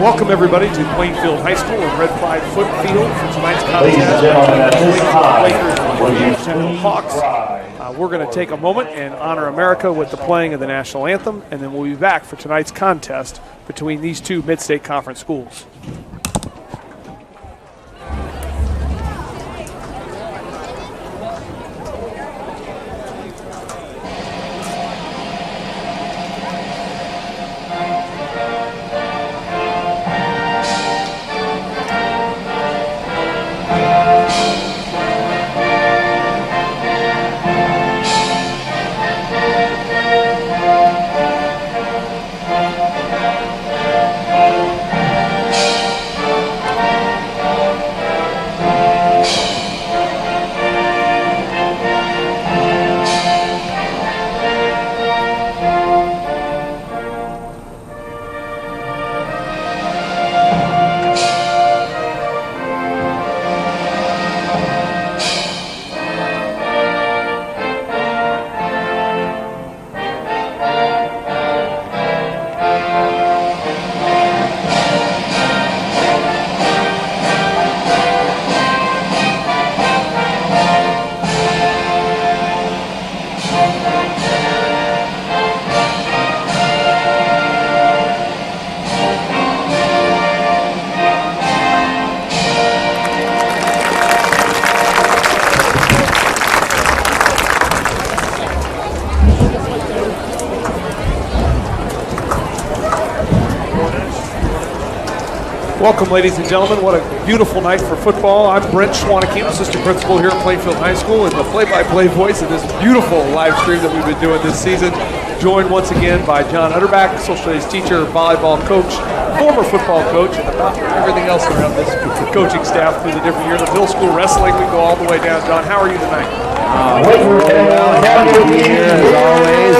Welcome everybody to Plainfield High School and Red Pride Foot Field for tonight's contest. Ladies and gentlemen, at this time, Decatur Central Hawks. We're going to take a moment and honor America with the playing of the national anthem, and then we'll be back for tonight's contest between these two Mid-State Conference schools. Welcome, ladies and gentlemen. What a beautiful night for football. I'm Brent Schwannekamp, assistant principal here at Plainfield High School, and the play-by-play voice of this beautiful live stream that we've been doing this season. Joined once again by John Utterback, social studies teacher, volleyball coach, former football coach, and about everything else around this coaching staff through the different years. The middle school wrestling, we go all the way down. John, how are you tonight? Happy to be here as always,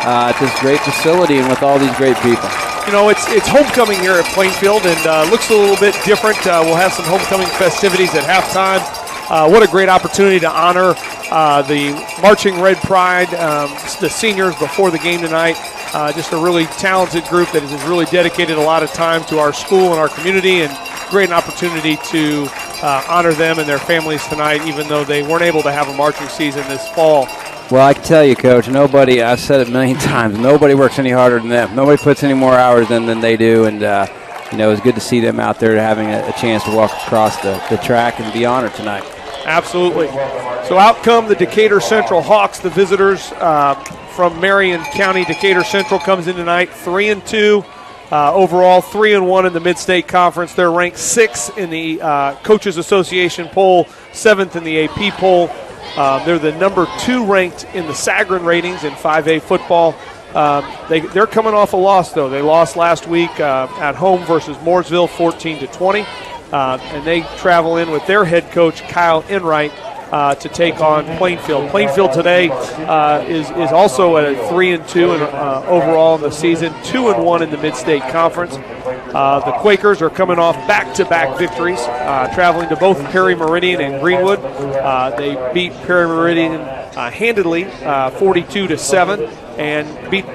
at this great facility and with all these great people. You know, it's homecoming here at Plainfield, and looks a little bit different. We'll have some homecoming festivities at halftime. What a great opportunity to honor the Marching Red Pride, the seniors before the game tonight. Just a really talented group that has really dedicated a lot of time to our school and our community, and great opportunity to honor them and their families tonight, even though they weren't able to have a marching season this fall. Well, I can tell you, Coach, nobody, I've said it a million times, nobody works any harder than them. Nobody puts any more hours in than they do, and you know, it's good to see them out there having a chance to walk across the track and be honored tonight. Absolutely. So out come the Decatur Central Hawks, the visitors from Marion County. Decatur Central comes in tonight 3-2. Overall, 3-1 in the Mid-State Conference. They're ranked 6th in the Coaches Association poll, 7th in the AP poll. They're the number 2 ranked in the Sagarin ratings in 5A football. They're coming off a loss, though. They lost last week at home versus Mooresville, 14-20. And they travel in with their head coach, Kyle Enright, to take on Plainfield. Plainfield today is also at a 3-2 and overall in the season, 2-1 in the Mid-State Conference. The Quakers are coming off back-to-back victories, traveling to both Perry Meridian and Greenwood. They beat Perry Meridian handedly, 42-7, and beat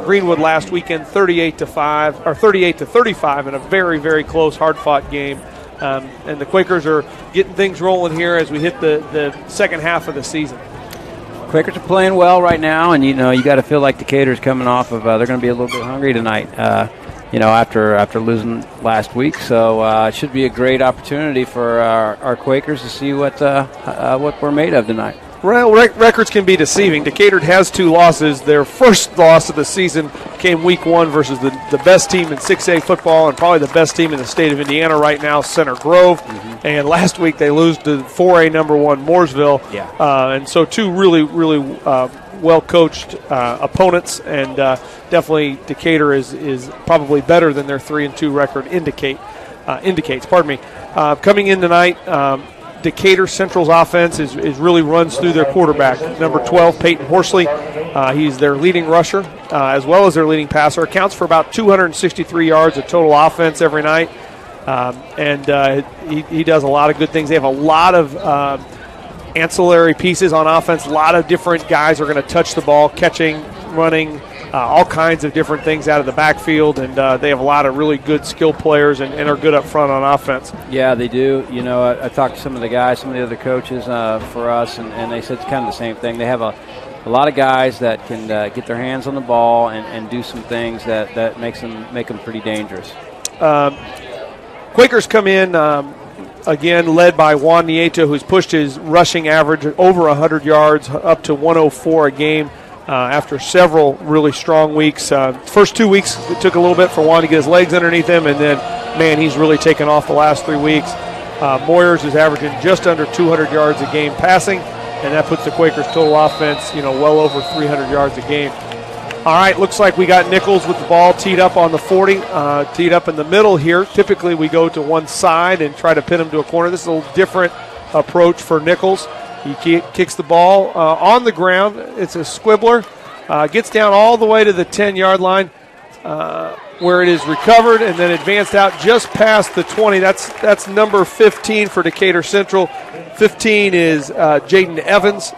Greenwood last weekend 38-5 or 38-35 in a very, very close, hard-fought game. And the Quakers are getting things rolling here as we hit the second half of the season. Quakers are playing well right now, and you know you got to feel like Decatur's coming off of they're going to be a little bit hungry tonight. You know, after losing last week, so it should be a great opportunity for our Quakers to see what we're made of tonight. Well, records can be deceiving. Decatur has 2 losses. Their first loss of the season came week 1 versus the best team in 6A football and probably the best team in the state of Indiana right now, Center Grove. Mm-hmm. And last week they lose to 4A number 1 Mooresville. Yeah. And so 2 really, really well-coached opponents, and definitely Decatur is probably better than their 3-2 record indicates. Pardon me. Coming in tonight, Decatur Central's offense is really runs through their quarterback, number 12, Peyton Horsley. He's their leading rusher as well as their leading passer. Accounts for about 263 yards of total offense every night. He does a lot of good things. They have a lot of ancillary pieces on offense. A lot of different guys are going to touch the ball, catching, running, all kinds of different things out of the backfield, and they have a lot of really good skill players and are good up front on offense. Yeah, they do. You know, I talked to some of the guys, some of the other coaches for us, and they said it's kind of the same thing. They have a lot of guys that can get their hands on the ball and do some things that make them pretty dangerous. Quakers come in, again, led by Juan Nieto, who's pushed his rushing average over 100 yards, up to 104 a game after several really strong weeks. First 2 weeks, it took a little bit for Juan to get his legs underneath him, and then, man, he's really taken off the last 3 weeks. Moyers is averaging just under 200 yards a game passing, and that puts the Quakers' total offense, well over 300 yards a game. All right, looks like we got Nichols with the ball teed up on the 40, teed up in the middle here. Typically we go to one side and try to pin him to a corner. This is a little different approach for Nichols. He kicks the ball on the ground. It's a squibbler. Gets down all the way to the 10-yard line where it is recovered and then advanced out just past the 20. That's number 15 for Decatur Central. 15 is Jaden Evans,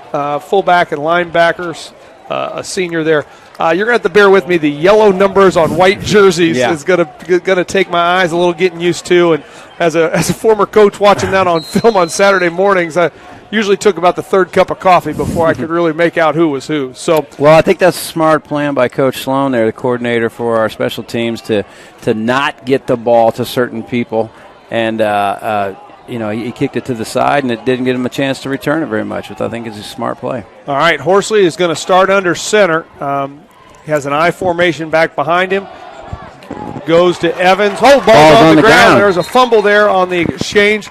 fullback and linebackers, a senior there. You're going to have to bear with me. The yellow numbers on white jerseys is going to take my eyes a little getting used to. And as a former coach watching that on film on Saturday mornings, I usually took about the third cup of coffee before I could really make out who was who. So, well, I think that's a smart plan by Coach Sloan there, the coordinator for our special teams, to not get the ball to certain people. And, he kicked it to the side, and it didn't get him a chance to return it very much, which I think is a smart play. All right, Horsley is going to start under center. He has an I formation back behind him. Goes to Evans. Ball's on the ground. There's a fumble there on the exchange.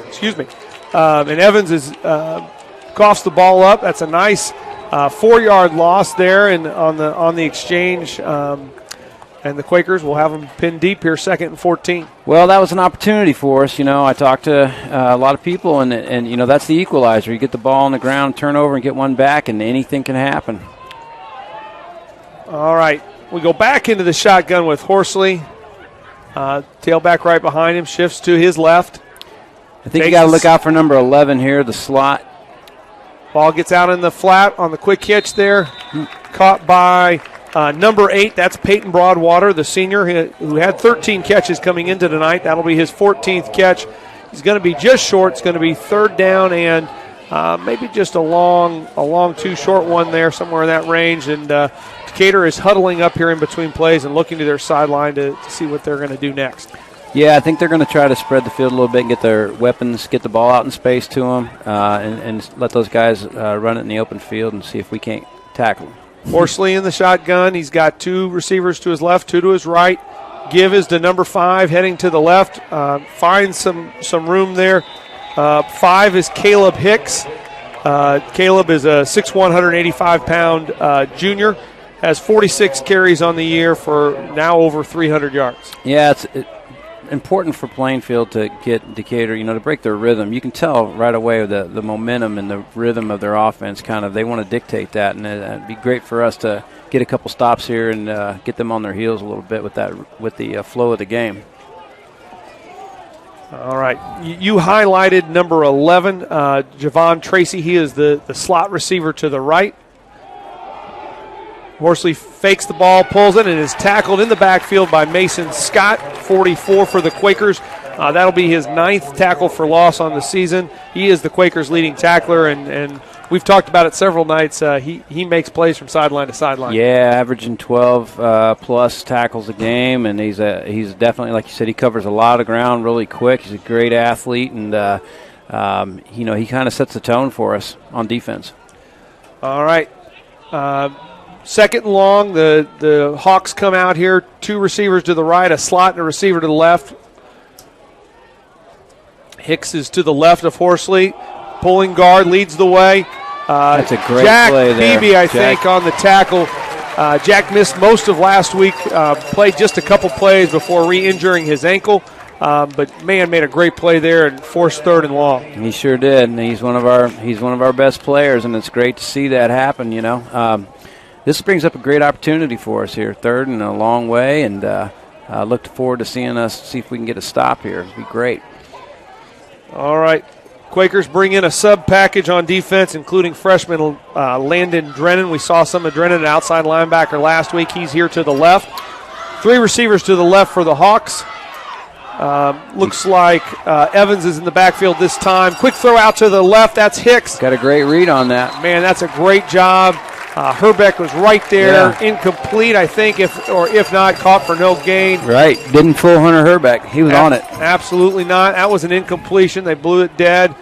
Excuse me. And Evans coughs the ball up. That's a nice 4-yard loss there on the exchange. And the Quakers will have them pinned deep here, 2nd and 14. Well, that was an opportunity for us. I talked to a lot of people, and that's the equalizer. You get the ball on the ground, turn over, and get one back, and anything can happen. All right. We go back into the shotgun with Horsley. Tailback right behind him, shifts to his left. I think you got to look out for number 11 here, the slot. Ball gets out in the flat on the quick catch there. Caught by number 8. That's Peyton Broadwater, the senior, who had 13 catches coming into tonight. That'll be his 14th catch. He's going to be just short. It's going to be 3rd down and maybe just a long too short one there, somewhere in that range. And Decatur is huddling up here in between plays and looking to their sideline to see what they're going to do next. Yeah, I think they're going to try to spread the field a little bit and get their weapons, get the ball out in space to them, and let those guys run it in the open field and see if we can't tackle them. Horsley in the shotgun. He's got 2 receivers to his left, 2 to his right. Give is to number 5, heading to the left. Finds some room there. 5 is Caleb Hicks. Caleb is a 6'1", 185-pound junior. Has 46 carries on the year for now over 300 yards. Yeah, it's important for Plainfield to get Decatur, to break their rhythm. You can tell right away the momentum and the rhythm of their offense. They want to dictate that, and it'd be great for us to get a couple stops here and get them on their heels a little bit with the flow of the game. All right, you highlighted number 11, Javon Tracy. He is the slot receiver to the right. Horsley fakes the ball, pulls it, and is tackled in the backfield by Mason Scott, 44 for the Quakers. That'll be his 9th tackle for loss on the season. He is the Quakers' leading tackler, and we've talked about it several nights. He makes plays from sideline to sideline. Yeah, averaging 12-plus tackles a game, and he's definitely, like you said, he covers a lot of ground really quick. He's a great athlete, and he kind of sets the tone for us on defense. All right. 2nd and long, the Hawks come out here, 2 receivers to the right, a slot and a receiver to the left. Hicks is to the left of Horsley. Pulling guard leads the way. That's a great Jack play there. Beebe, I think, on the tackle. Jack missed most of last week, played just a couple plays before re-injuring his ankle. But man, made a great play there and forced 3rd and long. He sure did, and he's one of our best players, and it's great to see that happen. This brings up a great opportunity for us here, 3rd and a long way, and look forward to see if we can get a stop here. It'd be great. All right. Quakers bring in a sub package on defense, including freshman Landon Drennan. We saw some of Drennan, an outside linebacker, last week. He's here to the left. 3 receivers to the left for the Hawks. Looks like Evans is in the backfield this time. Quick throw out to the left. That's Hicks. Got a great read on that. Man, that's a great job. Herbeck was right there. Incomplete, I think, if not, caught for no gain. Right. Didn't fool Hunter Herbeck. He was on it. Absolutely not. That was an incompletion. They blew it dead.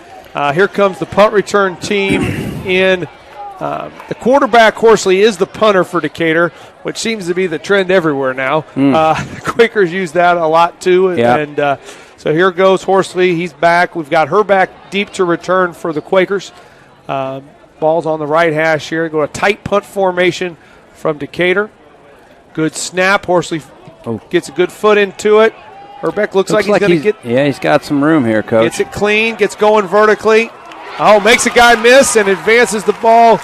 Here comes the punt return team in. The quarterback, Horsley, is the punter for Decatur, which seems to be the trend everywhere now. The Quakers use that a lot, too. Yeah. And so here goes Horsley. He's back. We've got Herbeck deep to return for the Quakers. Ball's on the right hash here. Go a tight punt formation from Decatur. Good snap. Horsley gets a good foot into it. Herbeck looks like he's going to get. Yeah, he's got some room here, Coach. Gets it clean, gets going vertically. Makes a guy miss and advances the ball.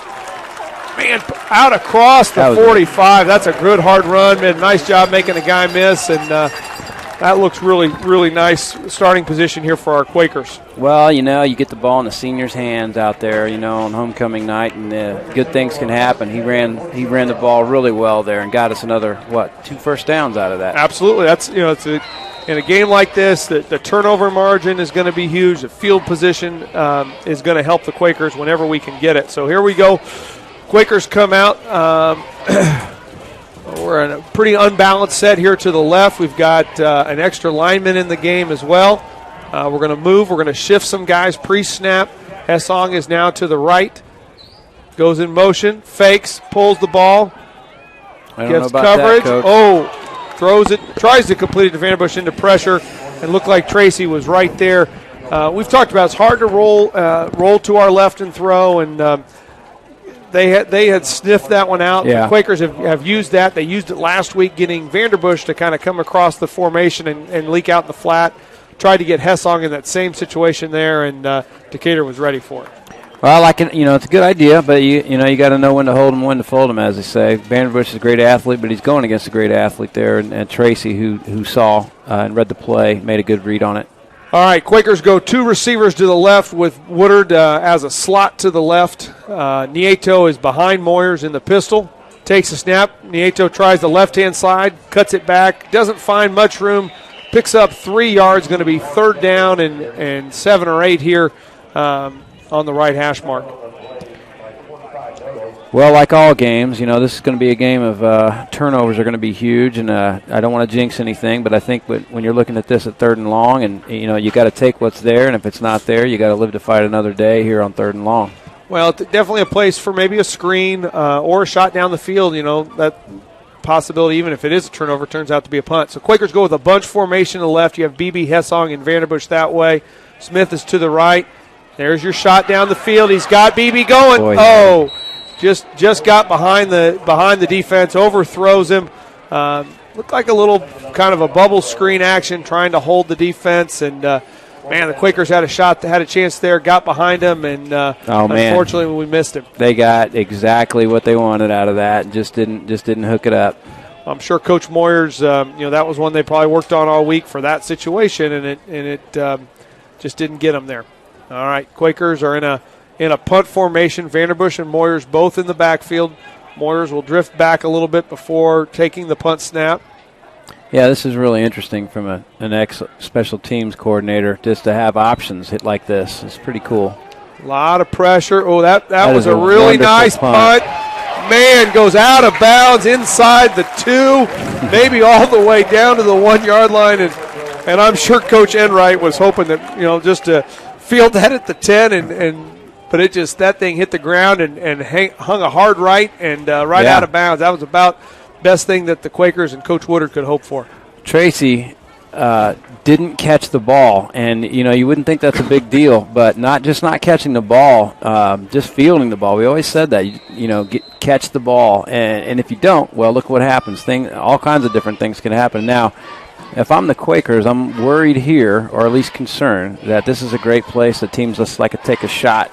Man, out across the 45. That's a good hard run. Man, nice job making a guy miss, and that looks really, really nice starting position here for our Quakers. Well, you get the ball in the seniors' hands out there, on homecoming night, and good things can happen. He ran the ball really well there and got us another 2 first downs out of that. Absolutely. That's in a game like this, the turnover margin is going to be huge. The field position is going to help the Quakers whenever we can get it. So here we go. Quakers come out. We're in a pretty unbalanced set here to the left. We've got an extra lineman in the game as well. We're going to move. We're going to shift some guys pre-snap. Hessong is now to the right. Goes in motion, fakes, pulls the ball, gets coverage. Throws it, tries to complete it to Vanderbush into pressure, and looked like Tracy was right there. We've talked about it's hard to roll to our left and throw, and they had sniffed that one out. Yeah. The Quakers have used that. They used it last week, getting Vanderbush to kind of come across the formation and leak out in the flat. Tried to get Hessong in that same situation there, and Decatur was ready for it. Well, it's a good idea, but you got to know when to hold him, when to fold him, as they say. Vanderbush is a great athlete, but he's going against a great athlete there, and Tracy, who saw and read the play, made a good read on it. All right, Quakers go 2 receivers to the left with Woodard as a slot to the left. Nieto is behind Moyers in the pistol. Takes a snap. Nieto tries the left-hand side, cuts it back, doesn't find much room, picks up 3 yards, going to be 3rd down and 7 or 8 here on the right hash mark. Well, like all games, this is going to be a game of turnovers are going to be huge, and I don't want to jinx anything, but I think when you're looking at this at 3rd and long, and you got to take what's there, and if it's not there, you got to live to fight another day here on 3rd and long. Well, definitely a place for maybe a screen or a shot down the field. That possibility, even if it is a turnover, turns out to be a punt. So Quakers go with a bunch formation to the left. You have BB, Hessong, and Vanderbush that way. Smith is to the right. There's your shot down the field. He's got BB going. Just got behind the defense, overthrows him. Looked like a little kind of a bubble screen action, trying to hold the defense. And the Quakers had a chance there, got behind him, and unfortunately we missed him. They got exactly what they wanted out of that, and just didn't hook it up. I'm sure Coach Moyers, that was one they probably worked on all week for that situation, and it just didn't get them there. All right, Quakers are in a punt formation. Vanderbush and Moyers both in the backfield. Moyers will drift back a little bit before taking the punt snap. Yeah, this is really interesting from an ex-special teams coordinator, just to have options hit like this. It's pretty cool. A lot of pressure. Oh, that was a really nice punt. Man, goes out of bounds inside the 2, maybe all the way down to the 1-yard line. And I'm sure Coach Enright was hoping that, just to field that at the 10, but that thing hit the ground and hung a hard right and out of bounds. That was about best thing that the Quakers and Coach Woodard could hope for. Tracy didn't catch the ball, and you wouldn't think that's a big deal, but not catching the ball, just fielding the ball. We always said that catch the ball, and if you don't, well, look what happens. All kinds of different things can happen. Now, if I'm the Quakers, I'm worried here, or at least concerned, that this is a great place that teams just like to take a shot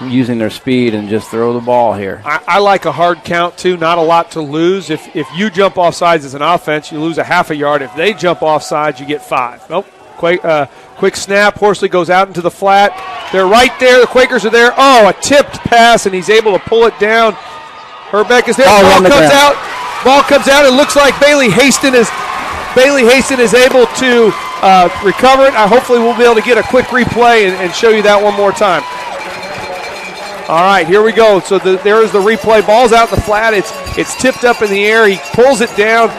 using their speed and just throw the ball here. I like a hard count, too. Not a lot to lose. If you jump off sides as an offense, you lose a half a yard. If they jump off sides, you get 5. Nope. Quick snap. Horsley goes out into the flat. They're right there. The Quakers are there. Oh, a tipped pass, and he's able to pull it down. Herbeck is there. Ball comes out. Ball comes out. It looks like Bailey Haston is able to recover it. Hopefully we'll be able to get a quick replay and show you that one more time. All right, here we go. So there is the replay. Ball's out in the flat. It's tipped up in the air. He pulls it down.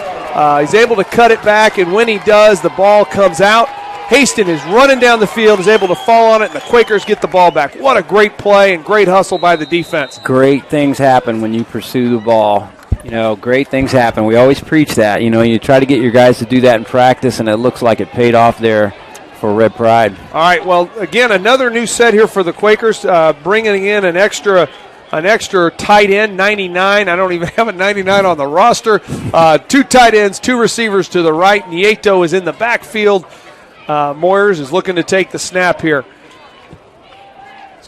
He's able to cut it back, and when he does, the ball comes out. Haston is running down the field, is able to fall on it, and the Quakers get the ball back. What a great play and great hustle by the defense. Great things happen when you pursue the ball. Great things happen. We always preach that. You try to get your guys to do that in practice, and it looks like it paid off there for Red Pride. All right, well, again, another new set here for the Quakers, bringing in an extra tight end, 99. I don't even have a 99 on the roster. 2 tight ends, 2 receivers to the right. Nieto is in the backfield. Moyers is looking to take the snap here.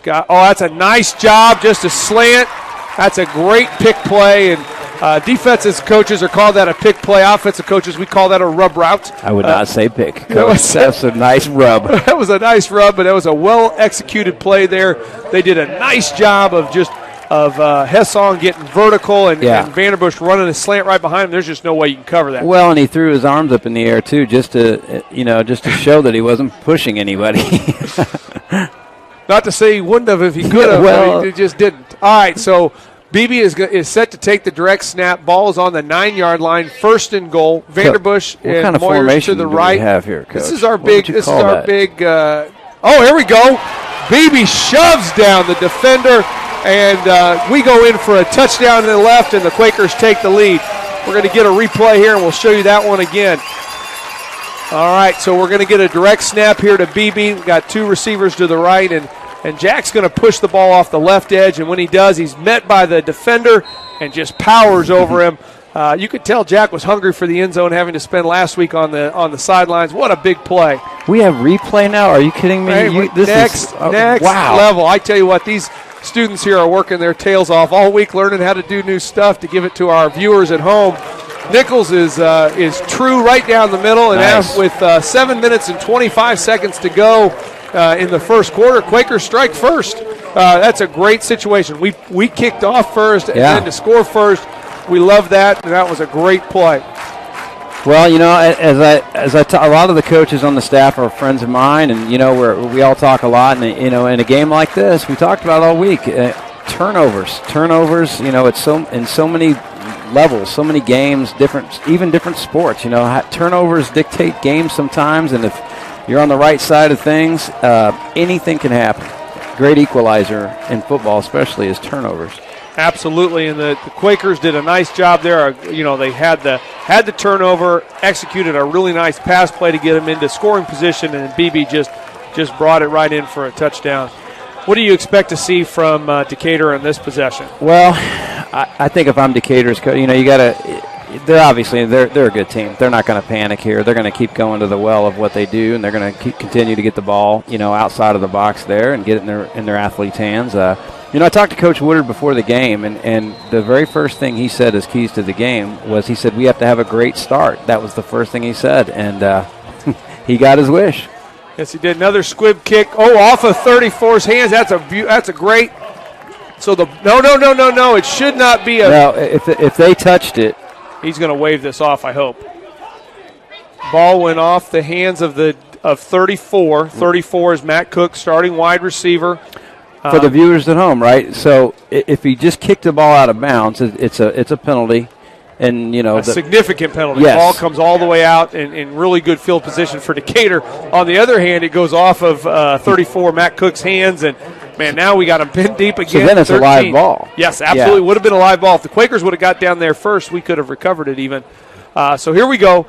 That's a nice job, just a slant. That's a great pick play, and defensive coaches are called that a pick play. Offensive coaches, we call that a rub route. I would not say pick, Coach. That's a nice rub. That was a nice rub, but that was a well-executed play there. They did a nice job of Hesson getting vertical and Vanderbush running a slant right behind him. There's just no way you can cover that. Well, and he threw his arms up in the air too, just to show that he wasn't pushing anybody. Not to say he wouldn't have if he could have. Well, he just didn't. All right, so Beebe is set to take the direct snap. Ball is on the 9-yard line. 1st and goal. Vanderbush and kind of Moyers formation to the do right. We have here, Coach? This is our big. Here we go. Beebe shoves down the defender, and we go in for a touchdown to the left, and the Quakers take the lead. We're going to get a replay here, and we'll show you that one again. All right, so we're going to get a direct snap here to Beebe. We've got 2 receivers to the right, and Jack's going to push the ball off the left edge, and when he does, he's met by the defender and just powers over him. You could tell Jack was hungry for the end zone, having to spend last week on the sidelines. What a big play. We have replay now? Are you kidding me? Hey, next wow. level. I tell you what, these students here are working their tails off all week learning how to do new stuff to give it to our viewers at home. Nichols is true right down the middle, and nice. With 7 minutes and 25 seconds to go in the first quarter, Quakers strike first. That's a great situation. We kicked off first, and then to score first, we love that, and that was a great play. Well, a lot of the coaches on the staff are friends of mine, and we all talk a lot, and in a game like this, we talked about it all week. Turnovers. It's in so many levels, so many games, different sports. Turnovers dictate games sometimes, and if you're on the right side of things, anything can happen. Great equalizer in football, especially, is turnovers. Absolutely, and the Quakers did a nice job there. They had the turnover, executed a really nice pass play to get them into scoring position, and BB just brought it right in for a touchdown. What do you expect to see from Decatur in this possession? Well, I think if I'm Decatur's coach, you got to. They're a good team. They're not going to panic here. They're going to keep going to the well of what they do, and they're going to continue to get the ball, outside of the box there and get it in their athletes' hands. I talked to Coach Woodard before the game, and the very first thing he said as keys to the game was he said we have to have a great start. That was the first thing he said, and he got his wish. Yes, he did. Another squib kick. Oh, off of 34's hands. That's a great. So no. It should not be a. No, if they touched it, he's going to wave this off, I hope. Ball went off the hands of 34. 34 is Matt Cook, starting wide receiver. For the viewers at home, right? So if he just kicked the ball out of bounds, it's a penalty. And, a significant penalty. Yes. The ball comes all the way out in really good field position for Decatur. On the other hand, it goes off of 34, Matt Cook's hands, and, man, now we got him pinned deep again. So then it's 13. A live ball. Yes, absolutely. Would have been a live ball. If the Quakers would have got down there first, we could have recovered it even. So here we go.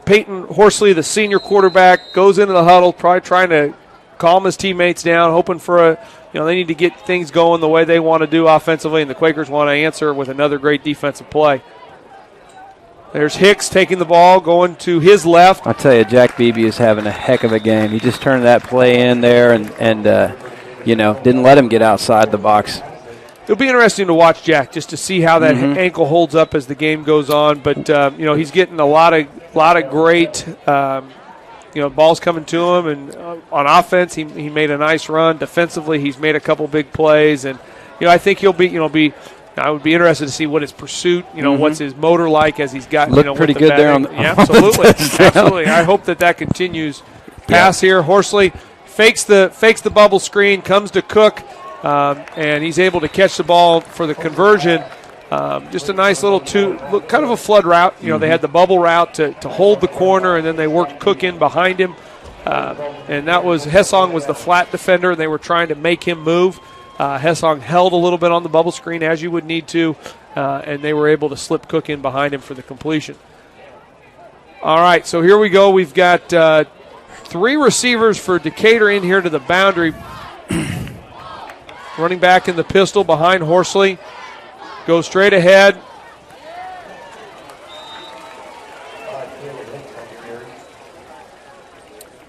Peyton Horsley, the senior quarterback, goes into the huddle, probably trying to calm his teammates down, hoping for they need to get things going the way they want to do offensively, and the Quakers want to answer with another great defensive play. There's Hicks taking the ball, going to his left. I'll tell you, Jack Beebe is having a heck of a game. He just turned that play in there and didn't let him get outside the box. It'll be interesting to watch Jack just to see how that ankle holds up as the game goes on. But he's getting a lot of great ball's coming to him, and on offense, he made a nice run. Defensively, he's made a couple big plays, and I think he'll be. I would be interested to see what his pursuit, what's his motor like as he's got. Looked pretty good there on the absolutely, absolutely. I hope that continues. Pass here, Horsley fakes the bubble screen, comes to Cook, and he's able to catch the ball for the conversion. Just a nice little kind of a flood route. They had the bubble route to hold the corner, and then they worked Cook in behind him. And that was Hessong was the flat defender, and they were trying to make him move. Hessong held a little bit on the bubble screen, as you would need to, and they were able to slip Cook in behind him for the completion. All right, so here we go. We've got 3 receivers for Decatur in here to the boundary. Running back in the pistol behind Horsley. Goes straight ahead.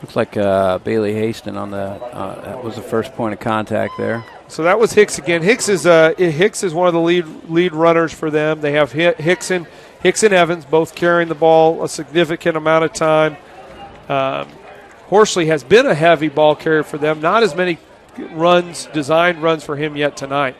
Looks like Bailey Haston on that was the first point of contact there. So that was Hicks again. Hicks is one of the lead runners for them. They have Hicks and Evans both carrying the ball a significant amount of time. Horsley has been a heavy ball carrier for them. Not as many designed runs for him yet tonight.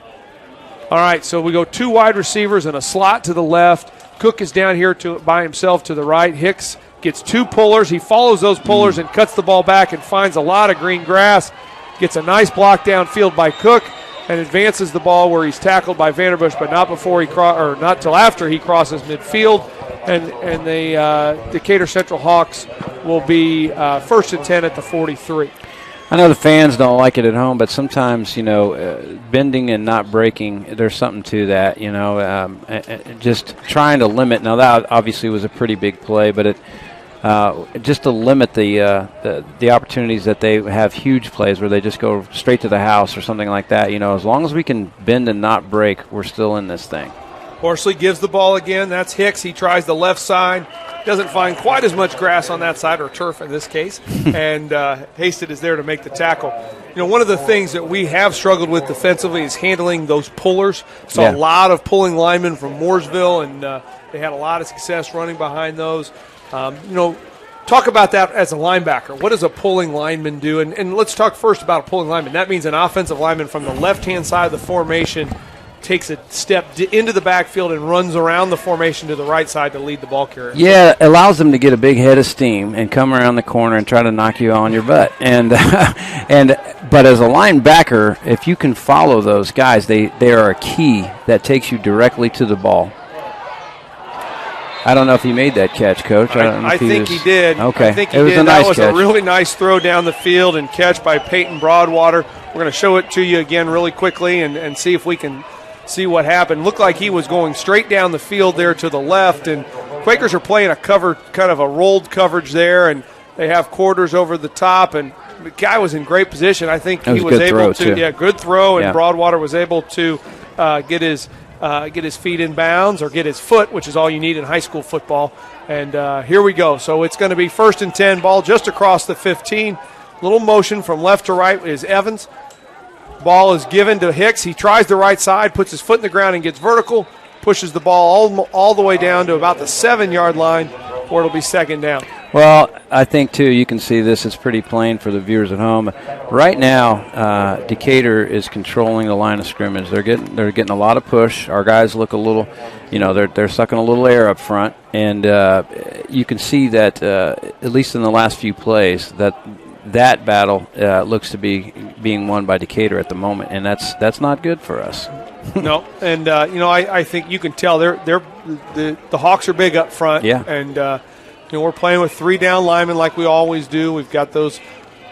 All right, so we go 2 wide receivers and a slot to the left. Cook is down here by himself to the right. Hicks gets 2 pullers. He follows those pullers and cuts the ball back and finds a lot of green grass. Gets a nice block downfield by Cook and advances the ball where he's tackled by Vanderbush, but not before not till after he crosses midfield. And the Decatur Central Hawks will be 1st and 10 at the 43. I know the fans don't like it at home, but sometimes, bending and not breaking, there's something to that, just trying to limit. Now, that obviously was a pretty big play, but just to limit the opportunities that they have huge plays where they just go straight to the house or something like that. As long as we can bend and not break, we're still in this thing. Horsley gives the ball again. That's Hicks. He tries the left side. Doesn't find quite as much grass on that side, or turf in this case, and Hasted is there to make the tackle. One of the things that we have struggled with defensively is handling those pullers. Saw a lot of pulling linemen from Mooresville, and they had a lot of success running behind those. Talk about that as a linebacker. What does a pulling lineman do? And let's talk first about a pulling lineman. That means an offensive lineman from the left-hand side of the formation takes a step into the backfield and runs around the formation to the right side to lead the ball carrier. Yeah, it allows them to get a big head of steam and come around the corner and try to knock you on your butt. But as a linebacker, if you can follow those guys, they are a key that takes you directly to the ball. I don't know if he made that catch, Coach. I think he did. Okay. I think he it was did. A nice that was catch. A really nice throw down the field and catch by Peyton Broadwater. We're going to show it to you again really quickly and see if we can see what happened. Looked like he was going straight down the field there to the left, and Quakers are playing a cover, kind of a rolled coverage there, and they have quarters over the top, and the guy was in great position. I think he was able to, good throw, and Broadwater was able to get his feet in bounds or get his foot, which is all you need in high school football. And here we go. So it's going to be 1st and 10, ball just across the 15. Little motion from left to right is Evans. Ball is given to Hicks. He tries the right side, puts his foot in the ground and gets vertical, pushes the ball all the way down to about the 7-yard line, where it'll be 2nd down. Well, I think, too, you can see this is pretty plain for the viewers at home. Right now, Decatur is controlling the line of scrimmage. They're getting a lot of push. Our guys look a little, they're sucking a little air up front. And you can see that, at least in the last few plays, that battle looks to be being won by Decatur at the moment, and that's not good for us. No, and I think you can tell the Hawks are big up front. Yeah, and we're playing with 3 down linemen like we always do. We've got those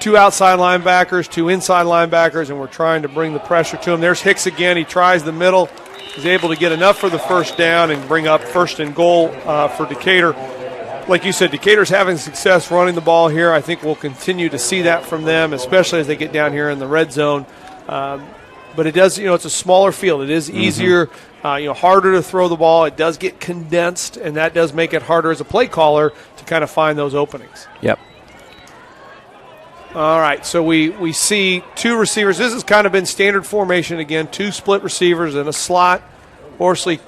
2 outside linebackers, 2 inside linebackers, and we're trying to bring the pressure to him. There's Hicks again. He tries the middle. He's able to get enough for the 1st down and bring up 1st and goal for Decatur. Like you said, Decatur's having success running the ball here. I think we'll continue to see that from them, especially as they get down here in the red zone. But it does, it's a smaller field. It is easier, harder to throw the ball. It does get condensed, and that does make it harder as a play caller to kind of find those openings. Yep. All right, so we see 2 receivers. This has kind of been standard formation again, 2 split receivers in a slot. Horsley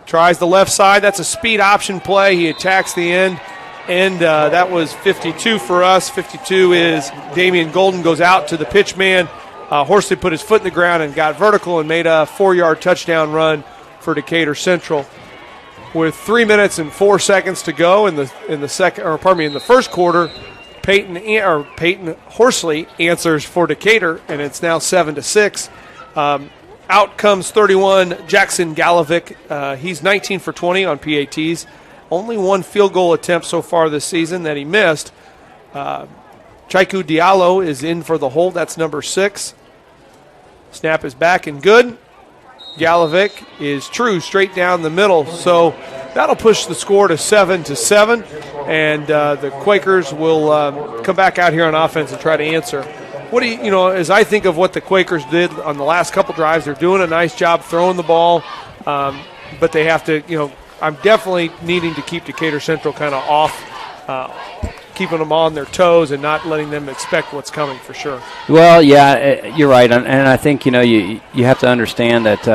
tries the left side. That's a speed option play. He attacks the end And that was 52 for us. 52 is Damian Golden goes out to the pitch man. Horsley put his foot in the ground and got vertical and made a 4-yard touchdown run for Decatur Central. With 3 minutes and 4 seconds to go in the first quarter, Peyton Horsley answers for Decatur, and it's now 7-6. Out comes 31 Jackson Galovic. He's 19 for 20 on PATs. Only one field goal attempt so far this season that he missed. Chaiku Diallo is in for the hold. That's number 6. Snap is back and good. Galovic is true straight down the middle. So that'll push the score to 7-7. And the Quakers will come back out here on offense and try to answer. What do you as I think of what the Quakers did on the last couple drives, they're doing a nice job throwing the ball. But they have to, I'm definitely needing to keep Decatur Central kind of off, keeping them on their toes and not letting them expect what's coming for sure. Well, yeah, you're right. And I think, you have to understand that,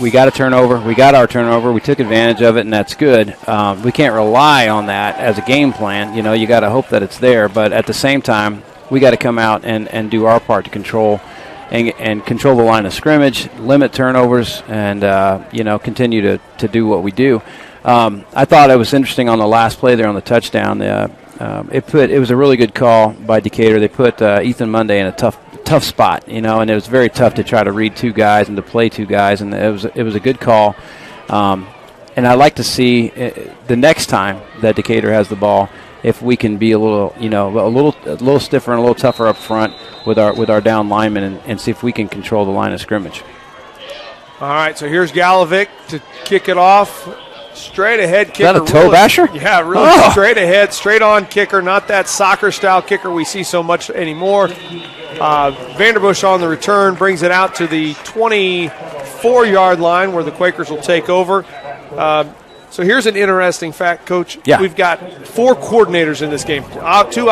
we got a turnover. We got our turnover. We took advantage of it, and that's good. We can't rely on that as a game plan. You got to hope that it's there. But at the same time, we got to come out and do our part to control and control the line of scrimmage, limit turnovers, and continue to do what we do. I thought it was interesting on the last play there on the touchdown. It was a really good call by Decatur. They put Ethan Monday in a tough spot, and it was very tough to try to read two guys and to play two guys, and it was a good call. And I like to see the next time that Decatur has the ball, if we can be a little stiffer and a little tougher up front with our down linemen and see if we can control the line of scrimmage. All right, so here's Galovic to kick it off. Straight ahead kicker. Is that a toe basher? Yeah, really straight ahead, straight on kicker, not that soccer style kicker we see so much anymore. Vanderbush on the return brings it out to the 24-yard line where the Quakers will take over. So here's an interesting fact, Coach. Yeah. We've got 4 coordinators in this game. 2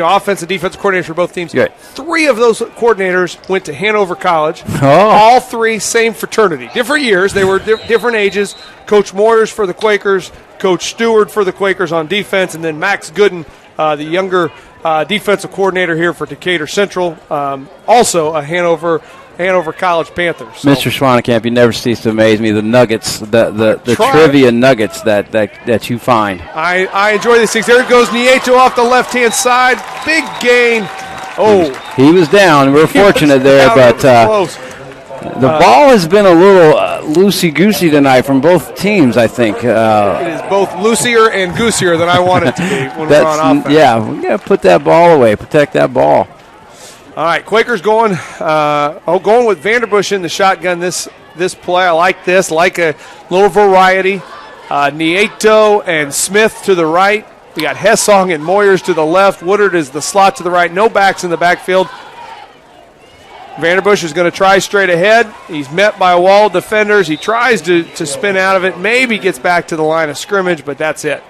offensive, defensive coordinators for both teams. Good. 3 of those coordinators went to Hanover College. Oh. All 3 same fraternity. Different years. They were different ages. Coach Moyers for the Quakers, Coach Stewart for the Quakers on defense, and then Max Gooden, the younger defensive coordinator here for Decatur Central, also a Hanover College Panthers. So. Mr. Schwanenkamp, you never cease to amaze me. The nuggets, the trivia nuggets that you find. I enjoy these things. There goes Nieto off the left-hand side. Big gain. Oh. He was down. We're fortunate there, but the ball has been a little loosey-goosey tonight from both teams, I think. It is both loosier and goosier than I want it to be when we're on offense. Yeah, we got to put that ball away, protect that ball. All right, Quakers going with Vanderbush in the shotgun this play. I like this, like a little variety. Nieto and Smith to the right. We got Hessong and Moyers to the left. Woodard is the slot to the right. No backs in the backfield. Vanderbush is going to try straight ahead. He's met by a wall of defenders. He tries to spin out of it. Maybe gets back to the line of scrimmage, but that's it.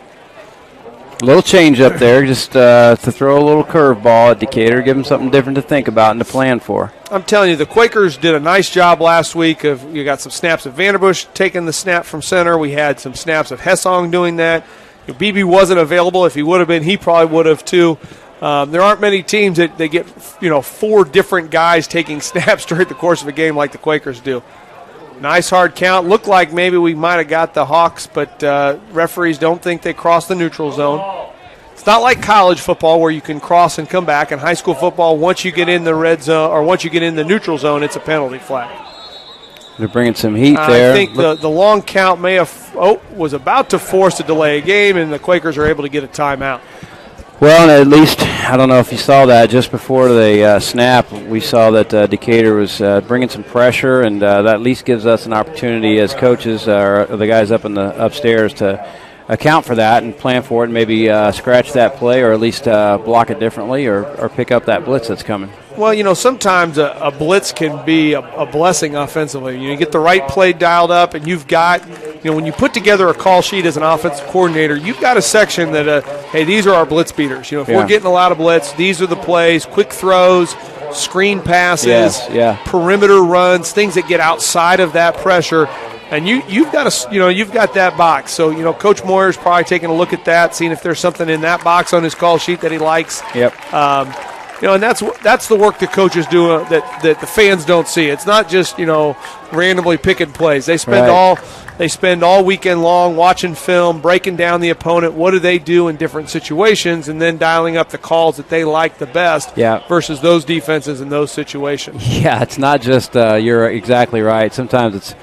A little change up there, just to throw a little curveball at Decatur, give them something different to think about and to plan for. I'm telling you, the Quakers did a nice job last week. You got some snaps of Vanderbush taking the snap from center. We had some snaps of Hessong doing that. If BB wasn't available, if he would have been, he probably would have too. There aren't many teams that they get 4 different guys taking snaps during the course of a game like the Quakers do. Nice hard count. Looked like maybe we might have got the Hawks, but referees don't think they crossed the neutral zone. It's not like college football where you can cross and come back. In high school football, once you get in the red zone or once you get in the neutral zone, it's a penalty flag. They're bringing some heat there. I think the long count was about to force a delay of game, and the Quakers are able to get a timeout. Well, and at least, I don't know if you saw that, just before the snap, we saw that Decatur was bringing some pressure, and that at least gives us an opportunity as coaches or the guys up in the upstairs to account for that and plan for it and maybe scratch that play or at least block it differently or pick up that blitz that's coming. Well, sometimes a blitz can be a blessing offensively. You get the right play dialed up, and you've got, when you put together a call sheet as an offensive coordinator, you've got a section that, hey, these are our blitz beaters. If we're getting a lot of blitz, these are the plays, quick throws, screen passes, perimeter runs, things that get outside of that pressure. And you've got that box. So Coach Moyer's probably taking a look at that, seeing if there's something in that box on his call sheet that he likes. Yep. And that's the work the coaches do that the fans don't see. It's not just randomly picking plays. They spend all weekend long watching film, breaking down the opponent. What do they do in different situations, and then dialing up the calls that they like the best versus those defenses in those situations. Yeah, it's not just you're exactly right. Sometimes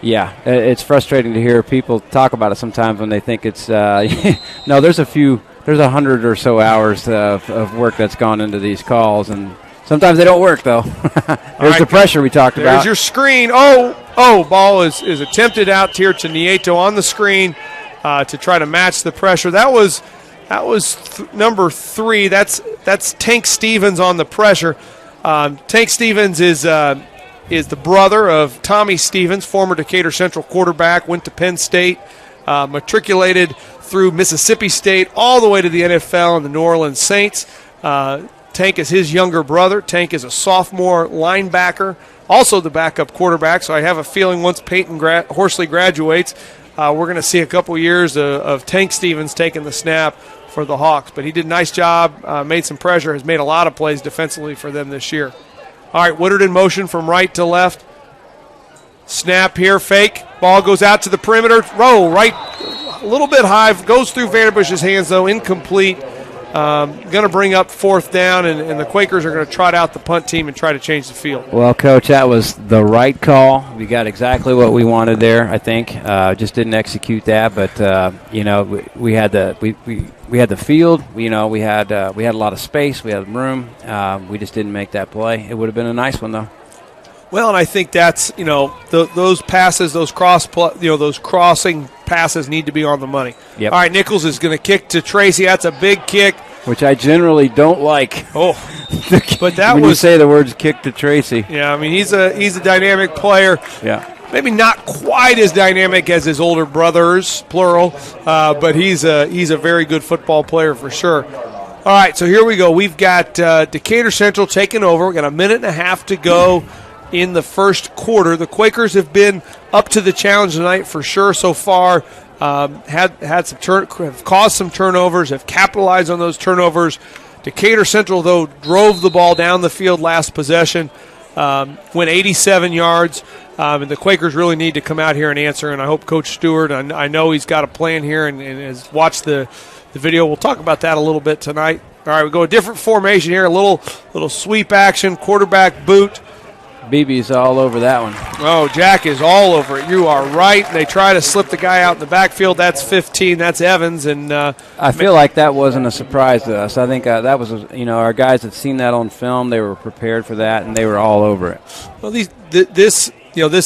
it's frustrating to hear people talk about it sometimes when they think it's no, there's 100 or so hours of work that's gone into these calls, and sometimes they don't work, though. There's the pressure we talked about. There's your screen. Ball is attempted out here to Nieto on the screen to try to match the pressure. That was number 3. That's Tank Stevens on the pressure. Tank Stevens is the brother of Tommy Stevens, former Decatur Central quarterback, went to Penn State, matriculated through Mississippi State all the way to the NFL and the New Orleans Saints. Tank is his younger brother. Tank is a sophomore linebacker, also the backup quarterback. So I have a feeling once Peyton Horsley graduates, we're going to see a couple years of Tank Stevens taking the snap for the Hawks. But he did a nice job, made some pressure, has made a lot of plays defensively for them this year. All right, Woodard in motion from right to left. Snap here, fake. Ball goes out to the perimeter. Roll right, a little bit high. Goes through Vanderbush's hands, though, incomplete. Going to bring up 4th down, and the Quakers are going to trot out the punt team and try to change the field. Well, Coach, that was the right call. We got exactly what we wanted there, I think. Just didn't execute that, but we had the field. We had a lot of space. We had room. We just didn't make that play. It would have been a nice one, though. Well, and I think that's those passes, those crossing passes need to be on the money. Yep. All right, Nichols is going to kick to Tracy. That's a big kick, which I generally don't like. Oh, but that when you say the words "kick to Tracy." Yeah, I mean he's a dynamic player. Yeah. Maybe not quite as dynamic as his older brothers, plural, but he's a very good football player for sure. All right, so here we go. We've got Decatur Central taking over. We've got a minute and a half to go in the first quarter. The Quakers have been up to the challenge tonight for sure so far. Have caused some turnovers, have capitalized on those turnovers. Decatur Central, though, drove the ball down the field last possession, went 87 yards, and the Quakers really need to come out here and answer, and I hope Coach Stewart, I know he's got a plan here and has watched the video. We'll talk about that a little bit tonight. All right, we go a different formation here, a little sweep action, quarterback boot. BB's all over that one. Oh, Jack is all over it. You are right. They try to slip the guy out in the backfield. That's 15. That's Evans. And I feel like that wasn't a surprise to us. I think that was, our guys had seen that on film. They were prepared for that, and they were all over it. Well, this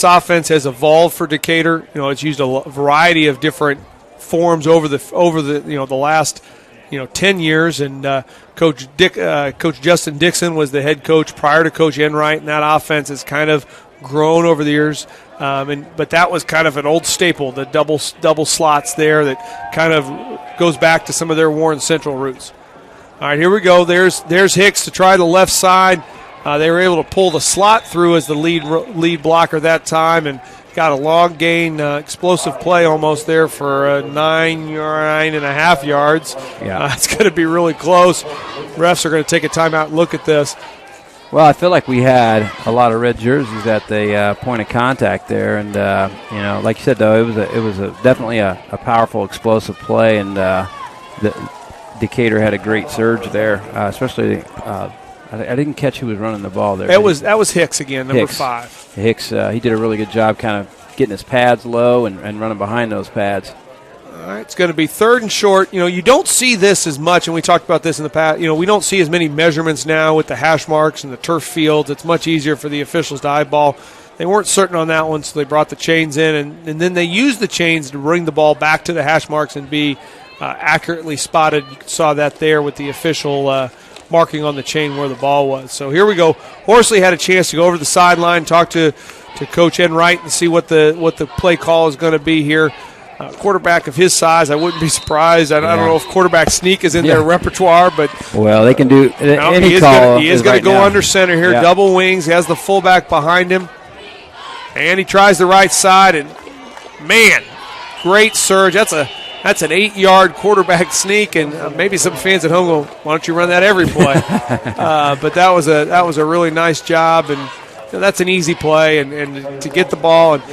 offense has evolved for Decatur. It's used a variety of different forms over the last 10 years, and Coach Justin Dixon was the head coach prior to Coach Enright, and that offense has kind of grown over the years. But that was kind of an old staple, the double slots there that kind of goes back to some of their Warren Central roots. All right, here we go. There's Hicks to try the left side. They were able to pull the slot through as the lead blocker that time, and got a long gain, explosive play almost there for 9.5 yards. Yeah. It's going to be really close. Refs are going to take a timeout and look at this. Well, I feel like we had a lot of red jerseys at the point of contact there, and like you said, though, it was definitely a powerful, explosive play, and Decatur had a great surge there, especially. I didn't catch who was running the ball there. That was Hicks again, number 5. Hicks, he did a really good job kind of getting his pads low and running behind those pads. All right, it's going to be 3rd and short. You don't see this as much, and we talked about this in the past. We don't see as many measurements now with the hash marks and the turf fields. It's much easier for the officials to eyeball. They weren't certain on that one, so they brought the chains in, and then they used the chains to bring the ball back to the hash marks and be accurately spotted. You saw that there with the official marking on the chain where the ball was. So here we go. Horsley had a chance to go over the sideline, talk to Coach Enright and see what the play call is going to be here. Quarterback of his size, I wouldn't be surprised. I don't know if quarterback sneak is in their repertoire, but they can do any call. He is going to go under center here, double wings. He has the fullback behind him, and he tries the right side, and Man, great surge. That's an 8-yard quarterback sneak, and maybe some fans at home go, "Why don't you run that every play?" But that was a really nice job, and that's an easy play, and to get the ball. And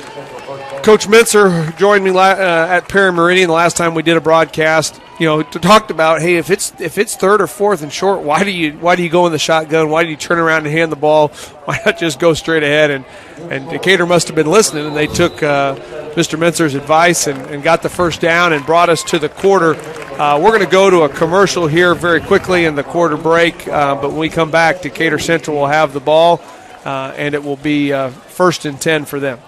Coach Mincer joined me at Perry Meridian the last time we did a broadcast. Talked about, hey, if it's 3rd or 4th and short, why do you go in the shotgun? Why do you turn around and hand the ball? Why not just go straight ahead? And Decatur must have been listening, and they took Mr. Mincer's advice and got the first down and brought us to the quarter. We're going to go to a commercial here very quickly in the quarter break, but when we come back, Decatur Central will have the ball, and it will be 1st and 10 for them.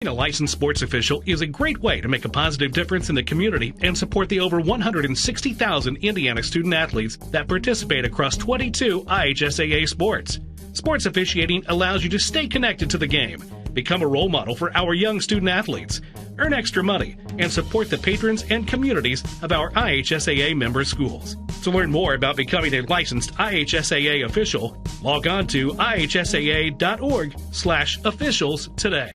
Being a licensed sports official is a great way to make a positive difference in the community and support the over 160,000 Indiana student athletes that participate across 22 IHSAA sports. Sports officiating allows you to stay connected to the game, become a role model for our young student athletes, earn extra money, and support the patrons and communities of our IHSAA member schools. To learn more about becoming a licensed IHSAA official, log on to ihsaa.org/officials today.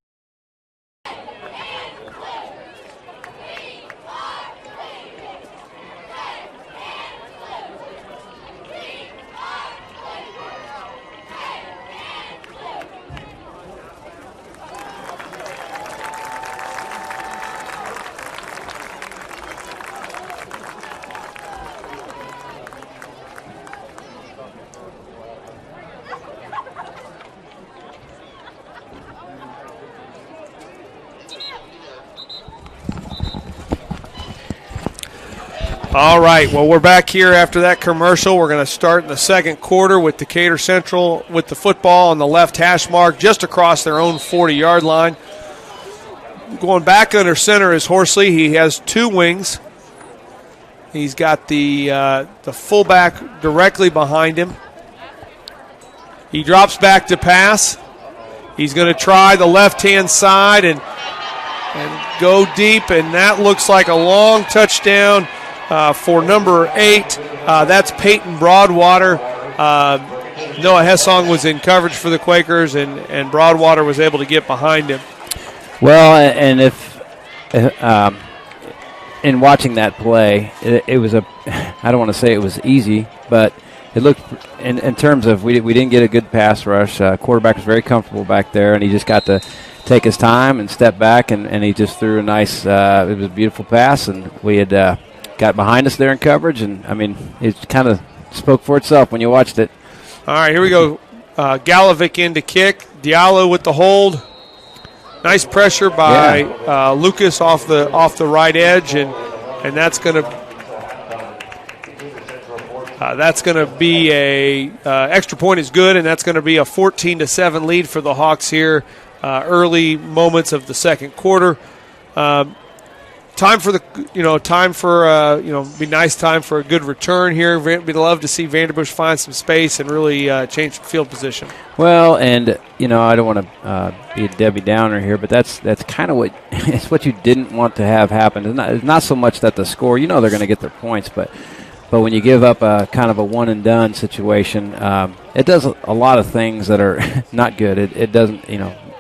All right, well, we're back here after that commercial. We're going to start in the second quarter with Decatur Central with the football on the left hash mark just across their own 40-yard line. Going back under center is Horsley. He has 2 wings. He's got the fullback directly behind him. He drops back to pass. He's going to try the left-hand side and go deep, and that looks like a long touchdown for number 8. That's Peyton Broadwater. Noah Hessong was in coverage for the Quakers, and Broadwater was able to get behind him. Well, and if in watching that play, it was I don't want to say it was easy, but it looked, in terms of we didn't get a good pass rush. Quarterback was very comfortable back there, and he just got to take his time and step back, and he just threw a nice, it was a beautiful pass, and we had got behind us there in coverage, and, I mean, it kind of spoke for itself when you watched it. All right, here we go. Galovic in to kick. Diallo with the hold. Nice pressure by Lucas off the right edge, and that's going to be a extra point is good, and that's going to be a 14-7 lead for the Hawks here. Early moments of the second quarter. Time for be nice time for a good return here. We'd love to see Vanderbush find some space and really change field position. Well, and I don't want to be a Debbie Downer here, but that's kind of what it's what you didn't want to have happen. It's not so much that the score, they're going to get their points, but when you give up a kind of a one and done situation, it does a lot of things that are not good. It doesn't,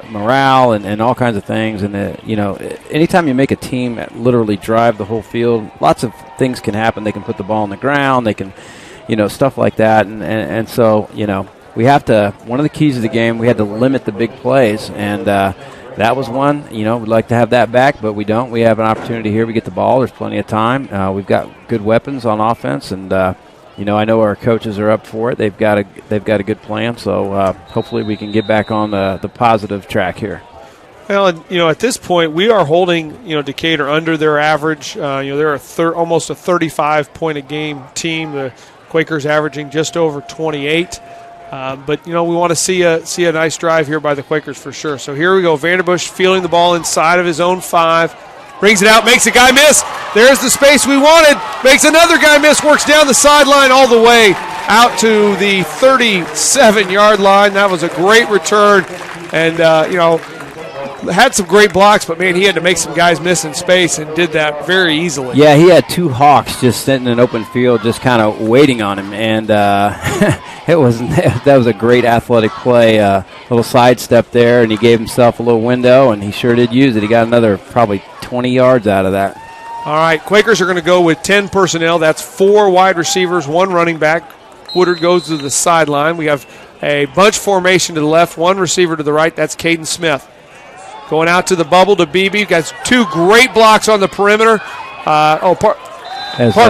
morale and all kinds of things, and anytime you make a team that literally drive the whole field, lots of things can happen. They can put the ball on the ground, they can stuff like that, and so we have to, one of the keys of the game, we had to limit the big plays, and that was one. We'd like to have that back, but we don't. We have an opportunity here. We get the ball, there's plenty of time. We've got good weapons on offense, and I know our coaches are up for it. They've got a good plan, so hopefully we can get back on the positive track here. Well, and, at this point we are holding Decatur under their average. They're almost a 35-point-a-game team. The Quakers averaging just over 28. But we want to see a nice drive here by the Quakers for sure. So here we go. Vanderbush fielding the ball inside of his own 5. Brings it out, makes a guy miss. There's the space we wanted. Makes another guy miss, works down the sideline all the way out to the 37-yard line. That was a great return. And, had some great blocks, but, man, he had to make some guys miss in space and did that very easily. Yeah, he had 2 Hawks just sitting in open field just kind of waiting on him, and that was a great athletic play, little sidestep there, and he gave himself a little window, and he sure did use it. He got another probably 20 yards out of that. All right, Quakers are going to go with 10 personnel. That's 4 wide receivers, 1 running back. Woodard goes to the sideline. We have a bunch formation to the left, 1 receiver to the right. That's Caden Smith. Going out to the bubble to BB. Got 2 great blocks on the perimeter. Pardon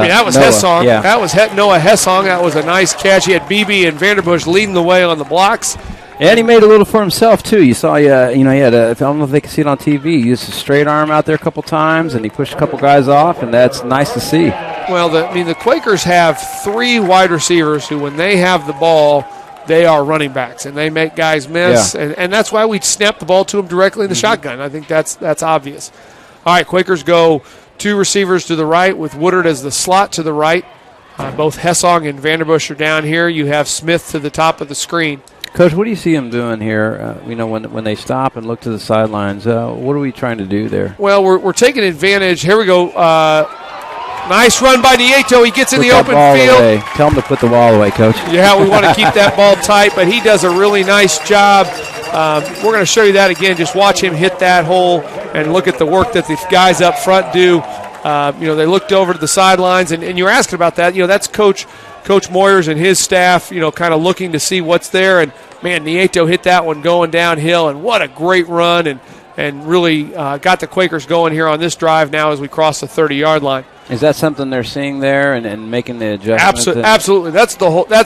me, that was Hessong. Yeah. That was Noah Hessong. That was a nice catch. He had BB and Vanderbush leading the way on the blocks. And he made a little for himself, too. You saw, he had I don't know if they can see it on TV. He used a straight arm out there a couple times, and he pushed a couple guys off, and that's nice to see. Well, the Quakers have 3 wide receivers who, when they have the ball, they are running backs, and they make guys miss, and that's why we snap the ball to them directly in the shotgun. I think that's obvious. All right, Quakers go 2 receivers to the right with Woodard as the slot to the right. Both Hessong and Vanderbush are down here. You have Smith to the top of the screen. Coach, what do you see them doing here? When they stop and look to the sidelines, what are we trying to do there? Well, we're taking advantage. Here we go. Nice run by Nieto. He gets in the open field. Away. Tell him to put the ball away, Coach. Yeah, we want to keep that ball tight, but he does a really nice job. We're going to show you that again. Just watch him hit that hole and look at the work that the guys up front do. They looked over to the sidelines, and you're asking about that. That's Coach Moyers and his staff, kind of looking to see what's there. And, man, Nieto hit that one going downhill, and what a great run, and really got the Quakers going here on this drive now as we cross the 30-yard line. Is that something they're seeing there and making the adjustments? Absolutely. That's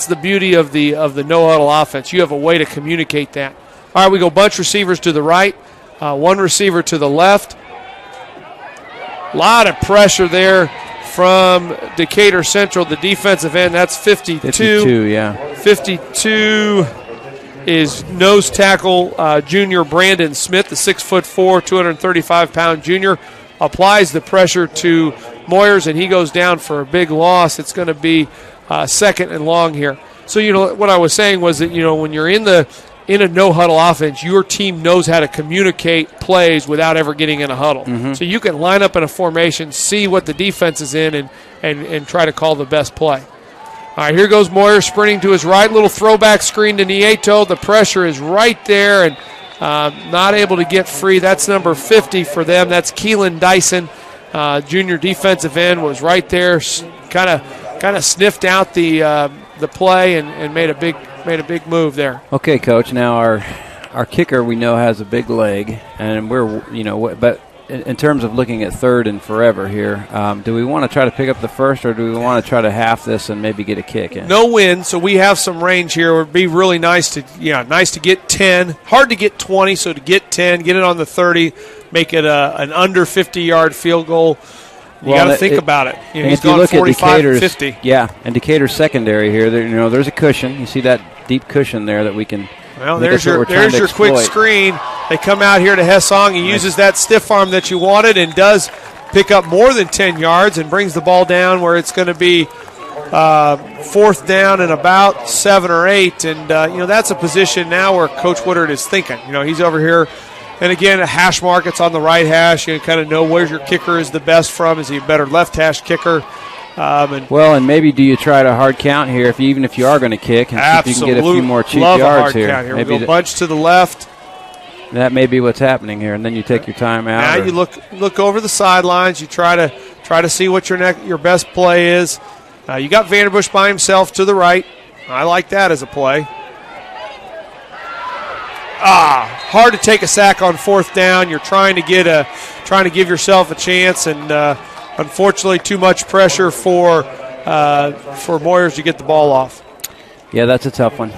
the beauty of the no-huddle offense. You have a way to communicate that. All right, we go bunch receivers to the right, 1 receiver to the left. A lot of pressure there from Decatur Central, the defensive end. That's 52. 52, yeah. 52 is nose tackle junior Brandon Smith, the 6'4", 235-pound junior. Applies the pressure to Moyers, and he goes down for a big loss. It's going to be 2nd and long here. So, what I was saying was that, when you're in a no-huddle offense, your team knows how to communicate plays without ever getting in a huddle. Mm-hmm. So you can line up in a formation, see what the defense is in, and try to call the best play. All right, here goes Moyer sprinting to his right. Little throwback screen to Nieto. The pressure is right there, and not able to get free. That's number 50 for them. That's Keelan Dyson, junior defensive end, was right there, kind of sniffed out the play and made a big move there. Okay, Coach. Now our kicker we know has a big leg, and but in terms of looking at 3rd and forever here, do we want to try to pick up the first, or do we want to try to half this and maybe get a kick in? No win, so we have some range here. It would be really nice to get 10. Hard to get 20, so to get 10, get it on the 30, make it an under 50-yard field goal. You got to think about it. He's if you gone look 45 at Decatur's, 50. Yeah, and Decatur's secondary here, there's a cushion. You see that deep cushion there that we can. Well, there's your quick screen. They come out here to Hessong. He uses that stiff arm that you wanted and does pick up more than 10 yards and brings the ball down where it's going to be 4th down and about 7 or 8. And, that's a position now where Coach Woodard is thinking. He's over here. And, again, a hash mark. It's on the right hash. You kind of know where your kicker is the best from. Is he a better left hash kicker? And maybe do you try to hard count here, even if you are going to kick, and see if you can get a few more cheap yards here. Count here. Maybe we go bunch to the left. That may be what's happening here, and then you take your time out. Now you look over the sidelines. You try to see what your best play is. You got Vanderbush by himself to the right. I like that as a play. Hard to take a sack on 4th down. You're trying to give yourself a chance, and unfortunately, too much pressure for Moyers to get the ball off. Yeah, that's a tough one.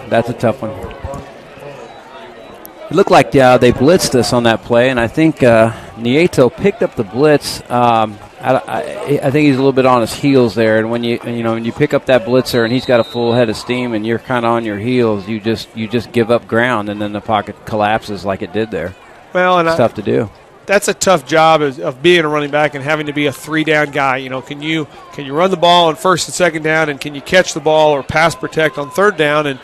It looked like they blitzed us on that play, and I think Nieto picked up the blitz. I think he's a little bit on his heels there, and when you pick up that blitzer and he's got a full head of steam and you're kind of on your heels, you just give up ground, and then the pocket collapses like it did there. Well, and it's tough to do. That's a tough job of being a running back and having to be a 3-down guy. Can you run the ball on 1st and 2nd down, and can you catch the ball or pass protect on 3rd down? And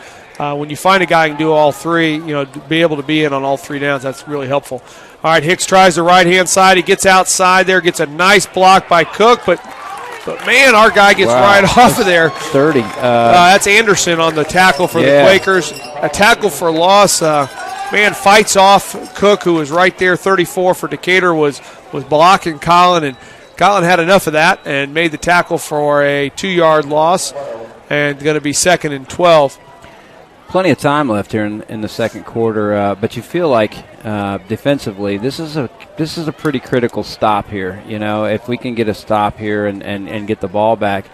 when you find a guy who can do all three, be able to be in on all 3 downs, that's really helpful. All right, Hicks tries the right-hand side. He gets outside there, gets a nice block by Cook, but man, our guy gets right off of there. 30. That's Anderson on the tackle for the Quakers. A tackle for loss. Man, fights off Cook, who was right there. 34 for Decatur was blocking Colin, and Colin had enough of that and made the tackle for a 2-yard loss, and going to be 2nd and 12. Plenty of time left here in the second quarter, but you feel like defensively this is a pretty critical stop here. If we can get a stop here and get the ball back,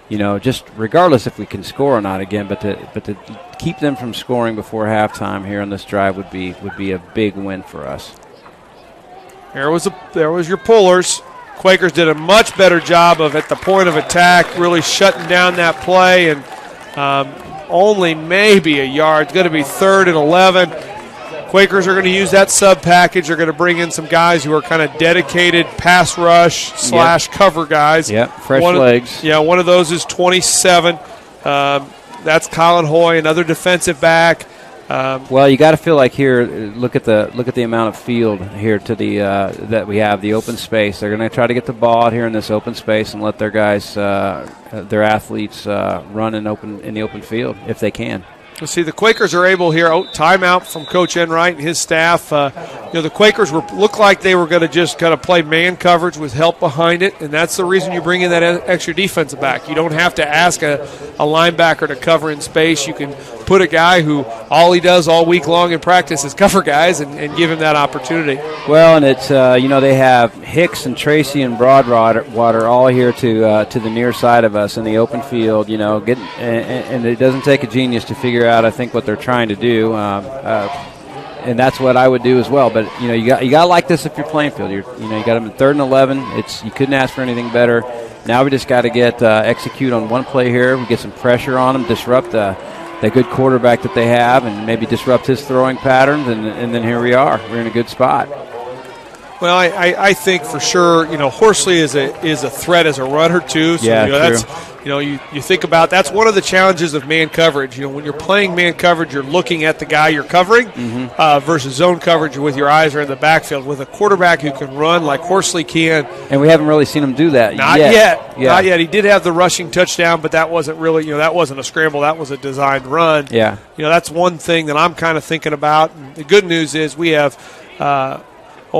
just regardless if we can score or not again, but to keep them from scoring before halftime here on this drive would be a big win for us. There was your pullers. Quakers did a much better job of at the point of attack, really shutting down that play, and only maybe a yard. It's going to be 3rd and 11. Quakers are going to use that sub package. They're going to bring in some guys who are kind of dedicated pass rush / cover guys. Yep, fresh legs. One of those is 27. That's Colin Hoy, another defensive back. Well, you got to feel like here. Look at the amount of field here to the that we have, the open space. They're going to try to get the ball out here in this open space and let their guys, their athletes, run in the open field if they can. Let's see, the Quakers are able here. Timeout from Coach Enright and his staff. The Quakers looked like they were going to just kind of play man coverage with help behind it, and that's the reason you bring in that extra defensive back. You don't have to ask a linebacker to cover in space. You can put a guy who all he does all week long in practice is cover guys and give him that opportunity. Well, and it's they have Hicks and Tracy and Broadwater all here to the near side of us in the open field. And it doesn't take a genius to figure out, I think, what they're trying to do, and that's what I would do as well. But you got to like this if you're playing field. You got them in 3rd and 11. You couldn't ask for anything better. Now we just got to get execute on one play here. We get some pressure on them, disrupt the good quarterback that they have, and maybe disrupt his throwing patterns, and then here we are. We're in a good spot. Well, I think for sure, Horsley is a threat as a runner too. So, that's you think about that's one of the challenges of man coverage. When you're playing man coverage, you're looking at the guy you're covering versus zone coverage with your eyes are in the backfield. With a quarterback who can run like Horsley can, and we haven't really seen him do that Not yet. He did have the rushing touchdown, but that wasn't really that wasn't a scramble. That was a designed run. Yeah, that's one thing that I'm kind of thinking about. And the good news is we have.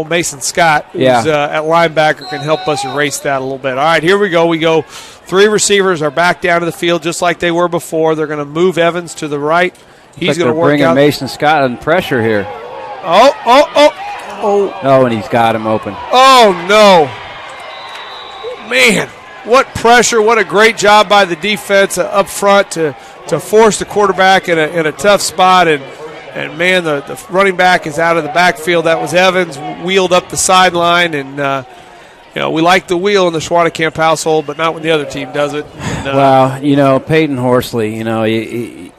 Mason Scott, who's at linebacker, can help us erase that a little bit. All right, here we go. We go 3 receivers are back down to the field just like they were before. They're going to move Evans to the right. He's going to work bringing out. Mason Scott under pressure here. Oh, and he's got him open. Oh, no. Man, what pressure. What a great job by the defense up front to force the quarterback in a tough spot. And man, the running back is out of the backfield. That was Evans, wheeled up the sideline. And, we like the wheel in the Schwanecamp household, but not when the other team does it. And, Peyton Horsley,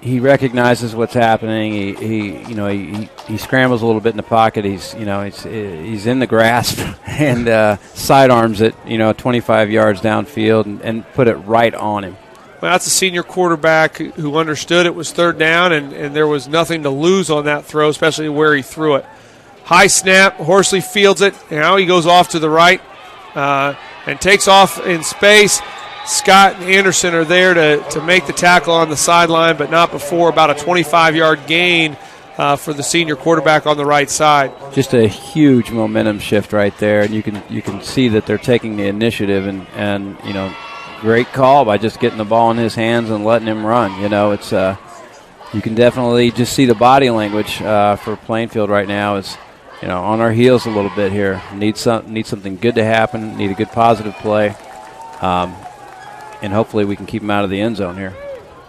he recognizes what's happening. He scrambles a little bit in the pocket. He's in the grasp and sidearms it, 25 yards downfield and put it right on him. Well, that's a senior quarterback who understood it was 3rd down, and there was nothing to lose on that throw, especially where he threw it. High snap, Horsley fields it. Now he goes off to the right and takes off in space. Scott and Anderson are there to make the tackle on the sideline, but not before about a 25-yard gain for the senior quarterback on the right side. Just a huge momentum shift right there, and you can see that they're taking the initiative and great call by just getting the ball in his hands and letting him run. It's you can definitely just see the body language for Plainfield right now is on our heels a little bit here. Need something good to happen. Need a good positive play, and hopefully we can keep him out of the end zone here.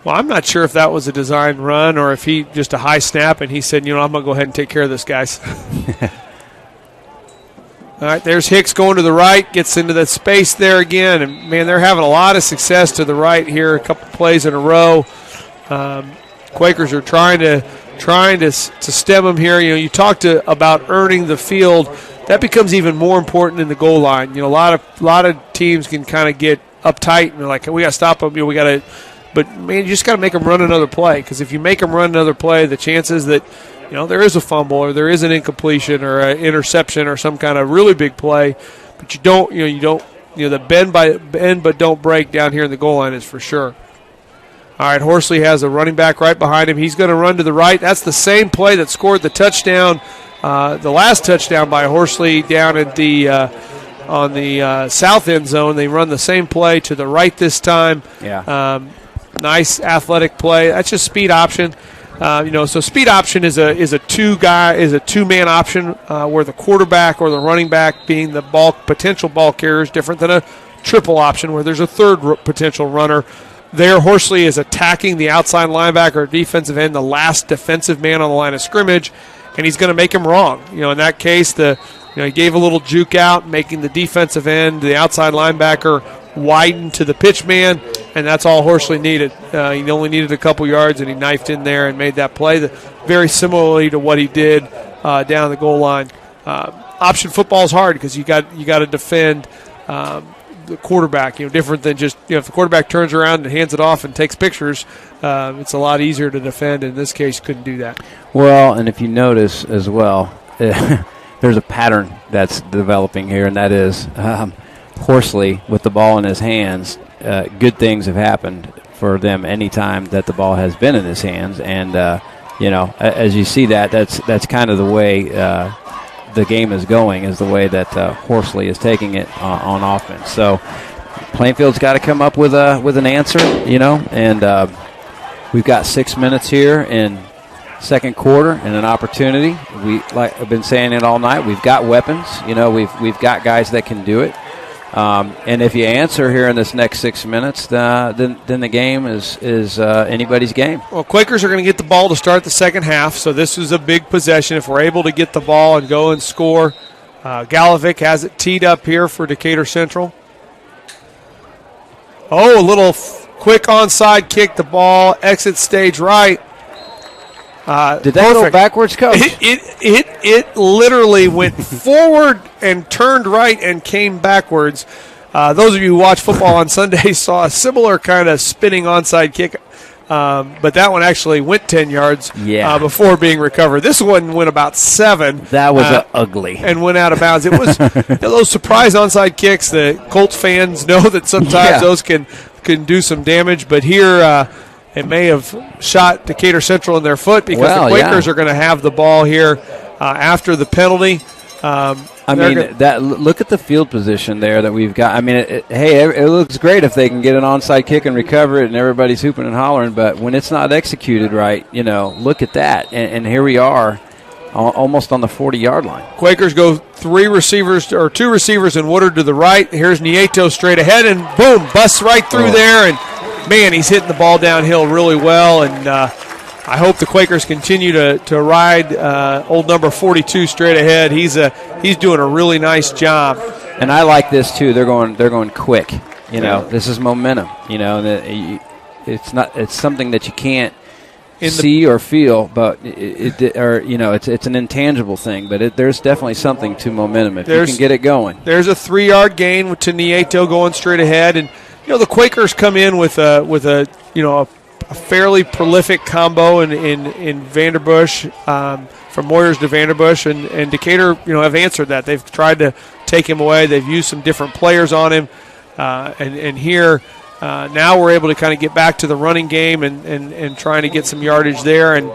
Well, I'm not sure if that was a designed run or if he just a high snap and he said, I'm going to go ahead and take care of this, guys. All right, there's Hicks going to the right, gets into the space there again, and, man, they're having a lot of success to the right here, a couple plays in a row. Quakers are trying to stem them here. You talked about earning the field. That becomes even more important in the goal line. A lot of teams can kind of get uptight and they're like, we got to stop them. We got to But, man, you just got to make them run another play, because if you make them run another play, the chances that, there is a fumble or there is an incompletion or an interception or some kind of really big play, but you don't, the bend but don't break down here in the goal line is for sure. All right, Horsley has a running back right behind him. He's going to run to the right. That's the same play that scored the touchdown, the last touchdown by Horsley down at the on the south end zone. They run the same play to the right this time. Yeah. Nice athletic play. That's just speed option. So speed option is a two-man option where the quarterback or the running back being the potential ball carrier is different than a triple option where there's a third potential runner. There, Horsley is attacking the outside linebacker or defensive end, the last defensive man on the line of scrimmage, and he's going to make him wrong. In that case, he gave a little juke out, making the defensive end, the outside linebacker, widen to the pitch man, and that's all Horsley needed. He only needed a couple yards, and he knifed in there and made that play, very similarly to what he did down the goal line. Option football is hard because you got to defend the quarterback, different than just, if the quarterback turns around and hands it off and takes pictures, it's a lot easier to defend. In this case, couldn't do that. Well, and if you notice as well, there's a pattern that's developing here, and that is Horsley with the ball in his hands. Good things have happened for them anytime that the ball has been in his hands, and as you see that's kind of the way the game is going, is the way that Horsley is taking it on offense. So Plainfield's got to come up with an answer, and we've got 6 minutes here in second quarter and an opportunity. Like I've been saying it all night, we've got weapons. We've got guys that can do it. And if you answer here in this next 6 minutes, then the game is anybody's game. Well, Quakers are going to get the ball to start the second half, so this is a big possession. If we're able to get the ball and go and score, Galovic has it teed up here for Decatur Central. Oh, a little quick onside kick. The ball exits stage right. Did that go backwards, Coach? It literally went forward and turned right and came backwards. Those of you who watch football on Sunday saw a similar kind of spinning onside kick, but that one actually went 10 yards before being recovered. This one went about 7. That was ugly. And went out of bounds. It was those surprise onside kicks. The Colts fans know that sometimes those can do some damage, but here it may have shot Decatur Central in their foot because the Quakers are going to have the ball here after the penalty. Look at the field position there that we've got. I mean, it looks great if they can get an onside kick and recover it and everybody's hooping and hollering, but when it's not executed right, look at that. And here we are almost on the 40-yard line. Quakers go 2 receivers and Woodard to the right. Here's Nieto straight ahead, and boom, busts right through there, and man, he's hitting the ball downhill really well, and I hope the Quakers continue to ride old number 42 straight ahead. He's doing a really nice job. And I like this too. They're going quick. This is momentum. It's something that you can't see or feel, but it's an intangible thing. But there's definitely something to momentum if you can get it going. There's a 3-yard gain to Nieto going straight ahead, and the Quakers come in with a fairly prolific combo in Vanderbush, from Moyers to Vanderbush, and Decatur have answered that. They've tried to take him away. They've used some different players on him, and here now we're able to kind of get back to the running game and trying to get some yardage there. And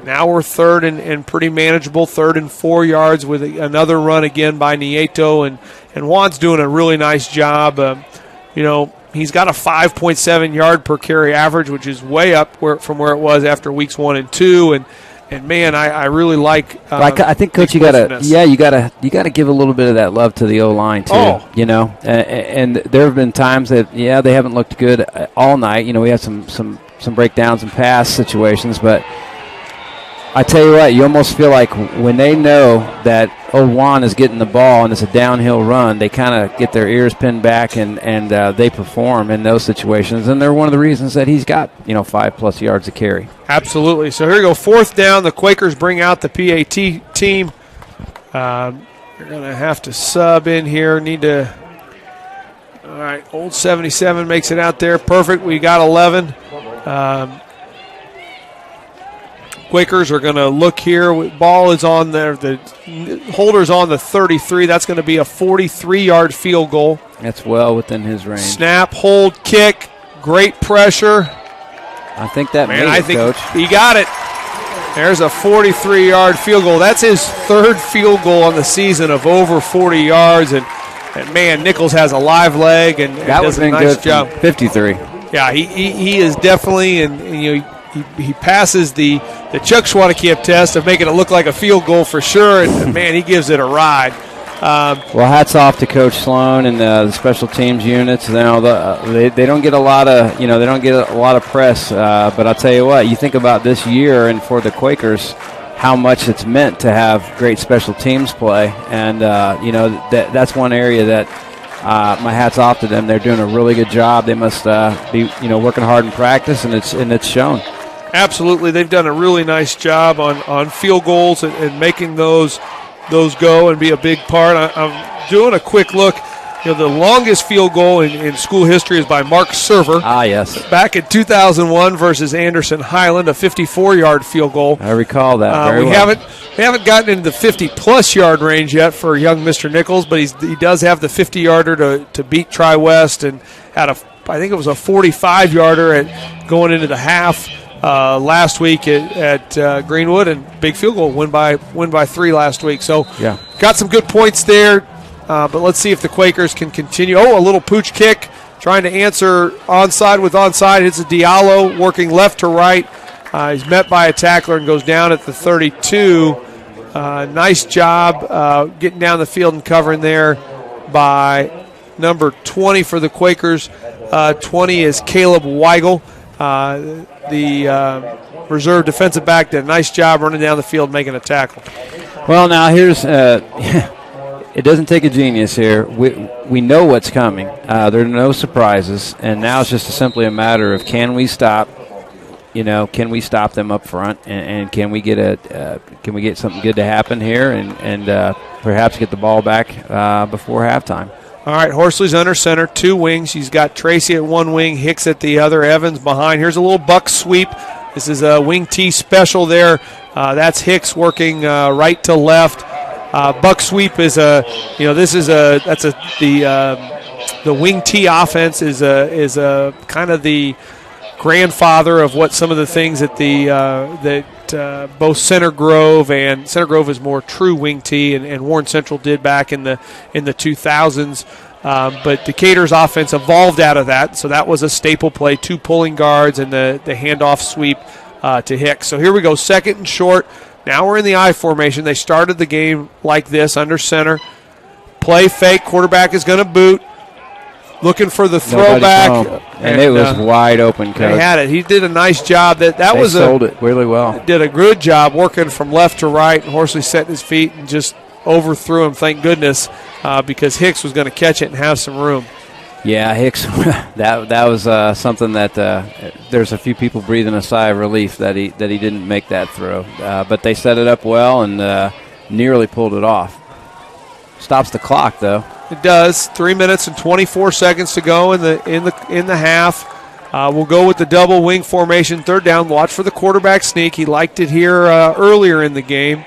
now we're third and pretty manageable, 3rd and 4 yards with another run again by Nieto, and Juan's doing a really nice job. He's got a 5.7 yard per carry average, which is way up from where it was after weeks 1 and 2. And man, I really like. I think, Coach, you gotta give a little bit of that love to the O-line too. And there have been times that they haven't looked good all night. We had some breakdowns and pass situations, but I tell you what, you almost feel like when they know that Juan is getting the ball and it's a downhill run, they kind of get their ears pinned back and they perform in those situations. And they're one of the reasons that he's got 5+ yards to carry. Absolutely. So here we go, 4th down. The Quakers bring out the PAT team. You're going to have to sub in here. All right, old 77 makes it out there. Perfect. We got 11. Quakers are going to look here. Ball is on there. The holder's on the 33. That's going to be a 43-yard field goal. That's well within his range. Snap, hold, kick, great pressure. I think that made I it, think Coach. he got it. There's a 43-yard field goal. That's his third field goal on the season of over 40 yards. And man, Nichols has a live leg and that does was a nice good job. 53. Yeah, he is definitely, and you know, he passes the Chuck Schwadekiep test of making it look like a field goal for sure, and man, he gives it a ride. Well, hats off to Coach Sloan and the special teams units. You know, they don't get a lot of they don't get a lot of press. But I'll tell you what, you think about this year and for the Quakers, how much it's meant to have great special teams play, and that's one area that my hat's off to them. They're doing a really good job. They must be working hard in practice, and it's shown. Absolutely, they've done a really nice job on field goals and making those go and be a big part. I'm doing a quick look. You know, the longest field goal in school history is by Mark Server. Ah, yes. Back in 2001 versus Anderson Highland, a 54-yard field goal. I recall that very we well. haven't gotten into the 50-plus yard range yet for young Mr. Nichols, but he does have the 50-yarder to beat Tri-West, and had I think it was a 45-yarder going into the half. Last week at Greenwood, and big field goal, win by 3 last week. So got some good points there, but let's see if the Quakers can continue. Oh, a little pooch kick, trying to answer onside with onside. It's a Diallo working left to right. He's met by a tackler and goes down at the 32. Nice job getting down the field and covering there by number 20 for the Quakers. 20 is Caleb Weigel. The reserve defensive back did a nice job running down the field, making a tackle. Well, now here's it doesn't take a genius here. We know what's coming. There are no surprises, and now it's just simply a matter of can we stop them up front, and can we get something good to happen here, and perhaps get the ball back before halftime. All right, Horsley's under center, 2 wings. He's got Tracy at one wing, Hicks at the other, Evans behind. Here's a little buck sweep. This is a wing T special there. That's Hicks working right to left. Buck sweep is the wing T offense is a kind of the grandfather of what some of the things that both Center Grove is more true wing T and Warren Central did back in the 2000s. But Decatur's offense evolved out of that, so that was a staple play, 2 pulling guards and the handoff sweep to Hicks. So here we go, second and short. Now we're in the I formation. They started the game like this, under center. Play fake, quarterback is going to boot. Looking for the throwback. And it was wide open, Coach. They had it. He did a nice job. They sold it really well. Did a good job working from left to right. Horsley set his feet and just overthrew him, thank goodness, because Hicks was going to catch it and have some room. Yeah, Hicks, that was something that there's a few people breathing a sigh of relief that he didn't make that throw. But they set it up well and nearly pulled it off. Stops the clock, though. It does. 3 minutes and 24 seconds to go in the half. We'll go with the double wing formation. Third down. Watch for the quarterback sneak. He liked it here earlier in the game.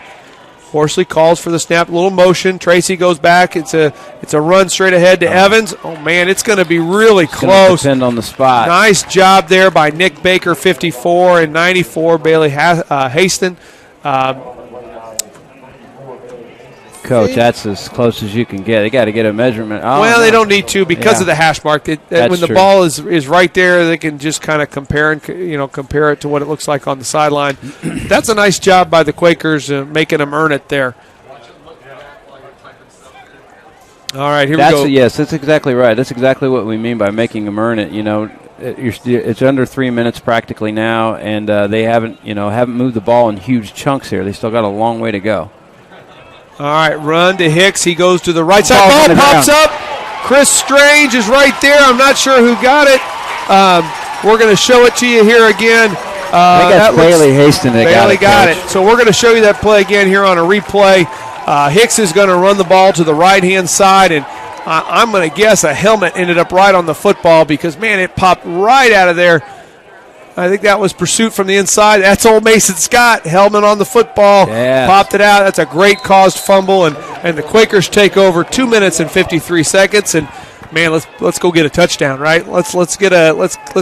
Horsley calls for the snap. Little motion. Tracy goes back. It's a run straight ahead to Evans. Oh man, it's going to be really close. Depend on the spot. Nice job there by Nick Baker, 54, and 94 Bailey Haston. Coach, that's as close as you can get. They got to get a measurement. They don't need to because of the hash mark. When the ball is right there, they can just kind of compare it to what it looks like on the sideline. That's a nice job by the Quakers, making them earn it there. All right, here we go. Yes, that's exactly right. That's exactly what we mean by making them earn it. You know, it's under 3 minutes practically now, and they haven't moved the ball in huge chunks here. They still got a long way to go. All right, run to Hicks. He goes to the right side. Ball pops up. Chris Strange is right there. I'm not sure who got it. We're going to show it to you here again. I think that's Bailey Haston that Bailey got it. So we're going to show you that play again here on a replay. Hicks is going to run the ball to the right-hand side, and I'm going to guess a helmet ended up right on the football because, man, it popped right out of there. I think that was pursuit from the inside. That's old Mason Scott. Helmet on the football. Yes. Popped it out. That's a great caused fumble, and the Quakers take over 2 minutes and 53 seconds. And man, let's go get a touchdown, right? Let's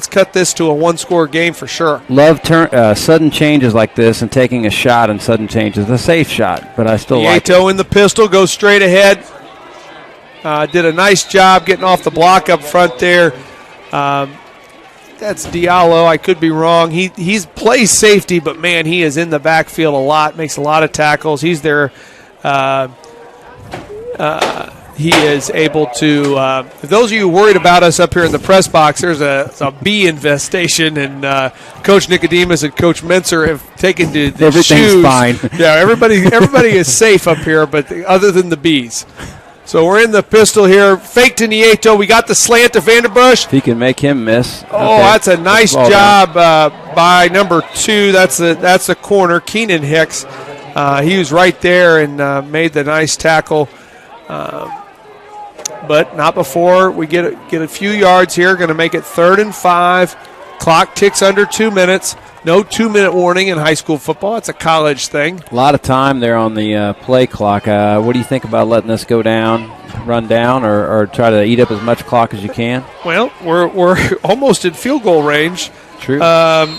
cut this to a one-score game for sure. Love sudden changes like this and taking a shot on sudden changes. A safe shot, but I still like it. Nieto in the pistol, goes straight ahead. Did a nice job getting off the block up front there. That's Diallo. I could be wrong. He's plays safety, but man, he is in the backfield a lot. Makes a lot of tackles. He's there. He is able to. For those of you worried about us up here in the press box, there's a bee infestation, and Coach Nicodemus and Coach Menser have taken to the Everything's shoes. fine. Yeah, everybody is safe up here, but other than the bees. So we're in the pistol here. Fake to Nieto. We got the slant to Vanderbush. If he can make him miss. Oh, okay. that's a nice Well job by number 2. That's the corner, Keenan Hicks. He was right there and made the nice tackle. But not before we get a few yards here. Going to make it 3rd and 5. Clock ticks under 2 minutes. No 2-minute warning in high school football. It's a college thing. A lot of time there on the play clock. What do you think about letting this go down, run down, or try to eat up as much clock as you can? Well, we're almost in field goal range. True.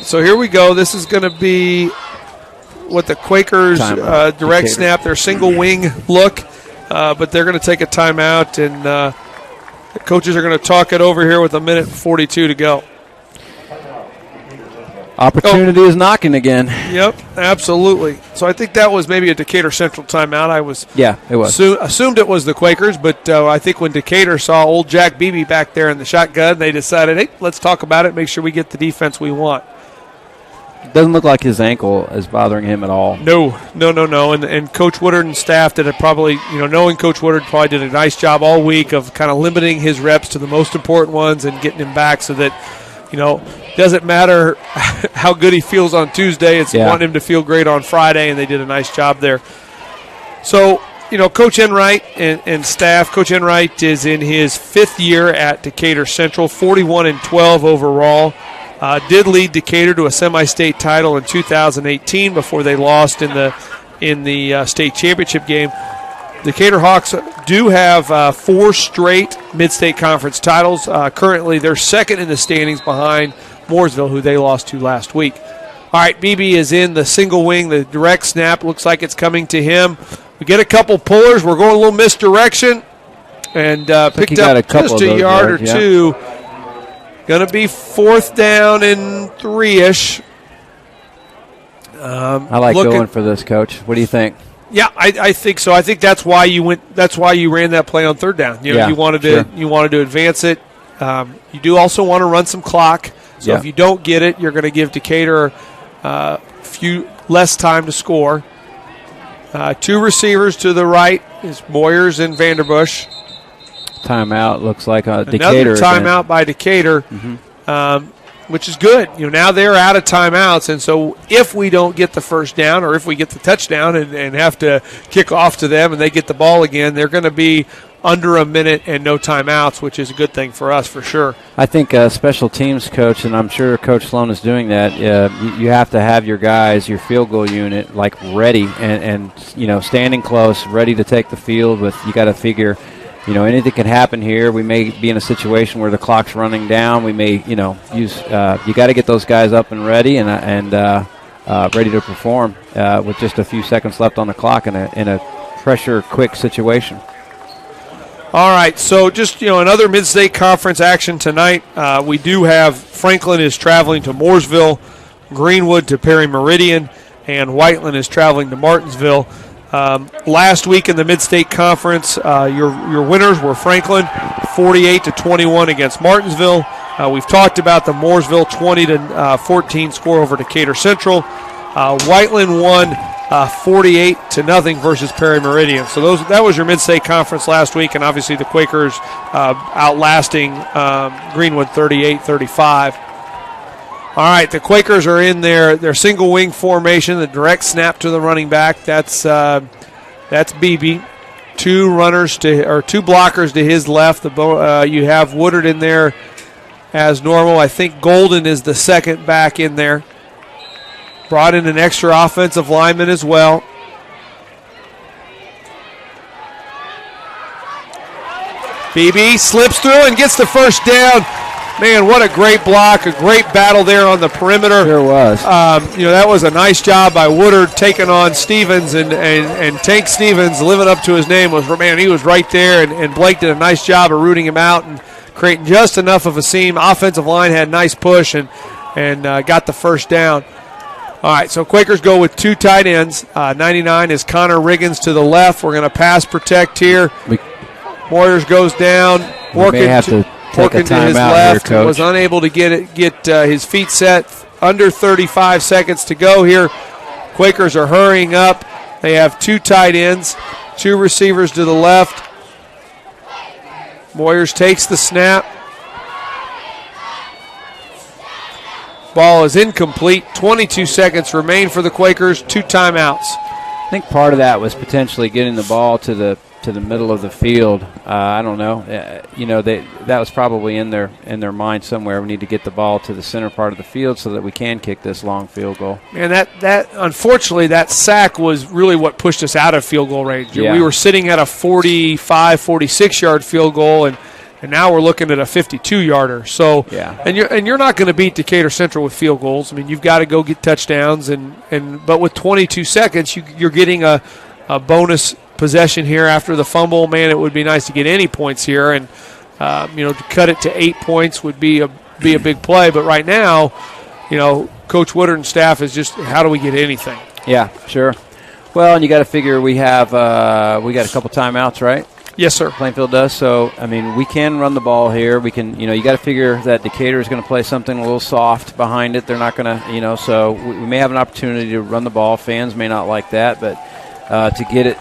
So here we go. This is going to be what the Quakers direct Decatur. snap, their single wing look. But they're going to take a timeout, and the coaches are going to talk it over here with 1:42 to go. Opportunity is knocking again. Yep, absolutely. So I think that was maybe a Decatur Central timeout. Yeah, it was. Assumed it was the Quakers, but I think when Decatur saw old Jack Beebe back there in the shotgun, they decided, hey, let's talk about it, make sure we get the defense we want. Doesn't look like his ankle is bothering him at all. No. And Coach Woodard and staff did knowing Coach Woodard probably did a nice job all week of kind of limiting his reps to the most important ones and getting him back so that, doesn't matter how good he feels on Tuesday. It's wanting him to feel great on Friday, and they did a nice job there. So, Coach Enright and staff, Coach Enright is in his 5th year at Decatur Central, 41-12 overall. Did lead Decatur to a semi-state title in 2018 before they lost in the state championship game. Decatur Hawks do have 4 straight mid-state conference titles. Currently, they're second in the standings behind Mooresville, who they lost to last week. All right, BB is in the single wing. The direct snap looks like it's coming to him. We get a couple pullers. We're going a little misdirection. And picked up just a yard or two. Going to be 4th down and 3-ish. I like going for this, Coach. What do you think? Yeah, I think so. I think that's why you went. That's why you ran that play on 3rd down. You wanted to advance it. You do also want to run some clock. So if you don't get it, you're going to give Decatur a few less time to score. 2 receivers to the right is Moyers and Vanderbush. Timeout looks like Decatur. Another timeout by Decatur, which is good. Now they're out of timeouts, and so if we don't get the first down or if we get the touchdown and have to kick off to them and they get the ball again, they're going to be under a minute and no timeouts, which is a good thing for us for sure. I think special teams coach, and I'm sure Coach Sloan is doing that, you have to have your guys, your field goal unit, like ready and standing close, ready to take the field. You got to figure – anything can happen here. We may be in a situation where the clock's running down. We may, use. You got to get those guys up and ready and ready to perform with just a few seconds left on the clock in a pressure quick situation. All right, so just another mid-state conference action tonight. We do have Franklin is traveling to Mooresville, Greenwood to Perry Meridian, and Whiteland is traveling to Martinsville. Last week in the Mid-State Conference, your winners were Franklin, 48-21 against Martinsville. We've talked about the Mooresville 20-14 score over Decatur Central. Whiteland won 48-0 versus Perry Meridian. So that was your Mid-State Conference last week, and obviously the Quakers outlasting Greenwood 38-35. All right, the Quakers are in their single wing formation, the direct snap to the running back. That's Beebe. 2 blockers to his left. You have Woodard in there as normal. I think Golden is the second back in there. Brought in an extra offensive lineman as well. BB slips through and gets the first down. Man, what a great block, a great battle there on the perimeter. Sure was. That was a nice job by Woodard taking on Stevens, and Tank Stevens, living up to his name, he was right there, and Blake did a nice job of rooting him out and creating just enough of a seam. Offensive line had a nice push and got the first down. All right, so Quakers go with 2 tight ends. 99 is Connor Riggins to the left. We're going to pass protect here. Warriors goes down, working to his left. Here, was unable to get his feet set. Under 35 seconds to go here. Quakers are hurrying up. They have 2 tight ends, 2 receivers to the left. Warriors takes the snap. Ball is incomplete. 22 seconds remain for the Quakers. 2 timeouts. I think part of that was potentially getting the ball to the middle of the field. I don't know. That was probably in their mind somewhere. We need to get the ball to the center part of the field so that we can kick this long field goal. And that unfortunately, that sack was really what pushed us out of field goal range. Yeah. We were sitting at a 45, 46-yard field goal, and now we're looking at a 52-yarder. So, yeah. and you're not going to beat Decatur Central with field goals. I mean, you've got to go get touchdowns, but with 22 seconds, you're getting a bonus possession here after the fumble. Man, it would be nice to get any points here, and to cut it to 8 points would be a big play. But right now, Coach Woodard and staff is just, how do we get anything? Yeah, sure. Well, and you got to figure we got a couple timeouts, right? Yes, sir. Plainfield does. So, I mean, we can run the ball here. We can, you got to figure that Decatur is going to play something a little soft behind it. They're not going to, so we may have an opportunity to run the ball. Fans may not like that, but to get it,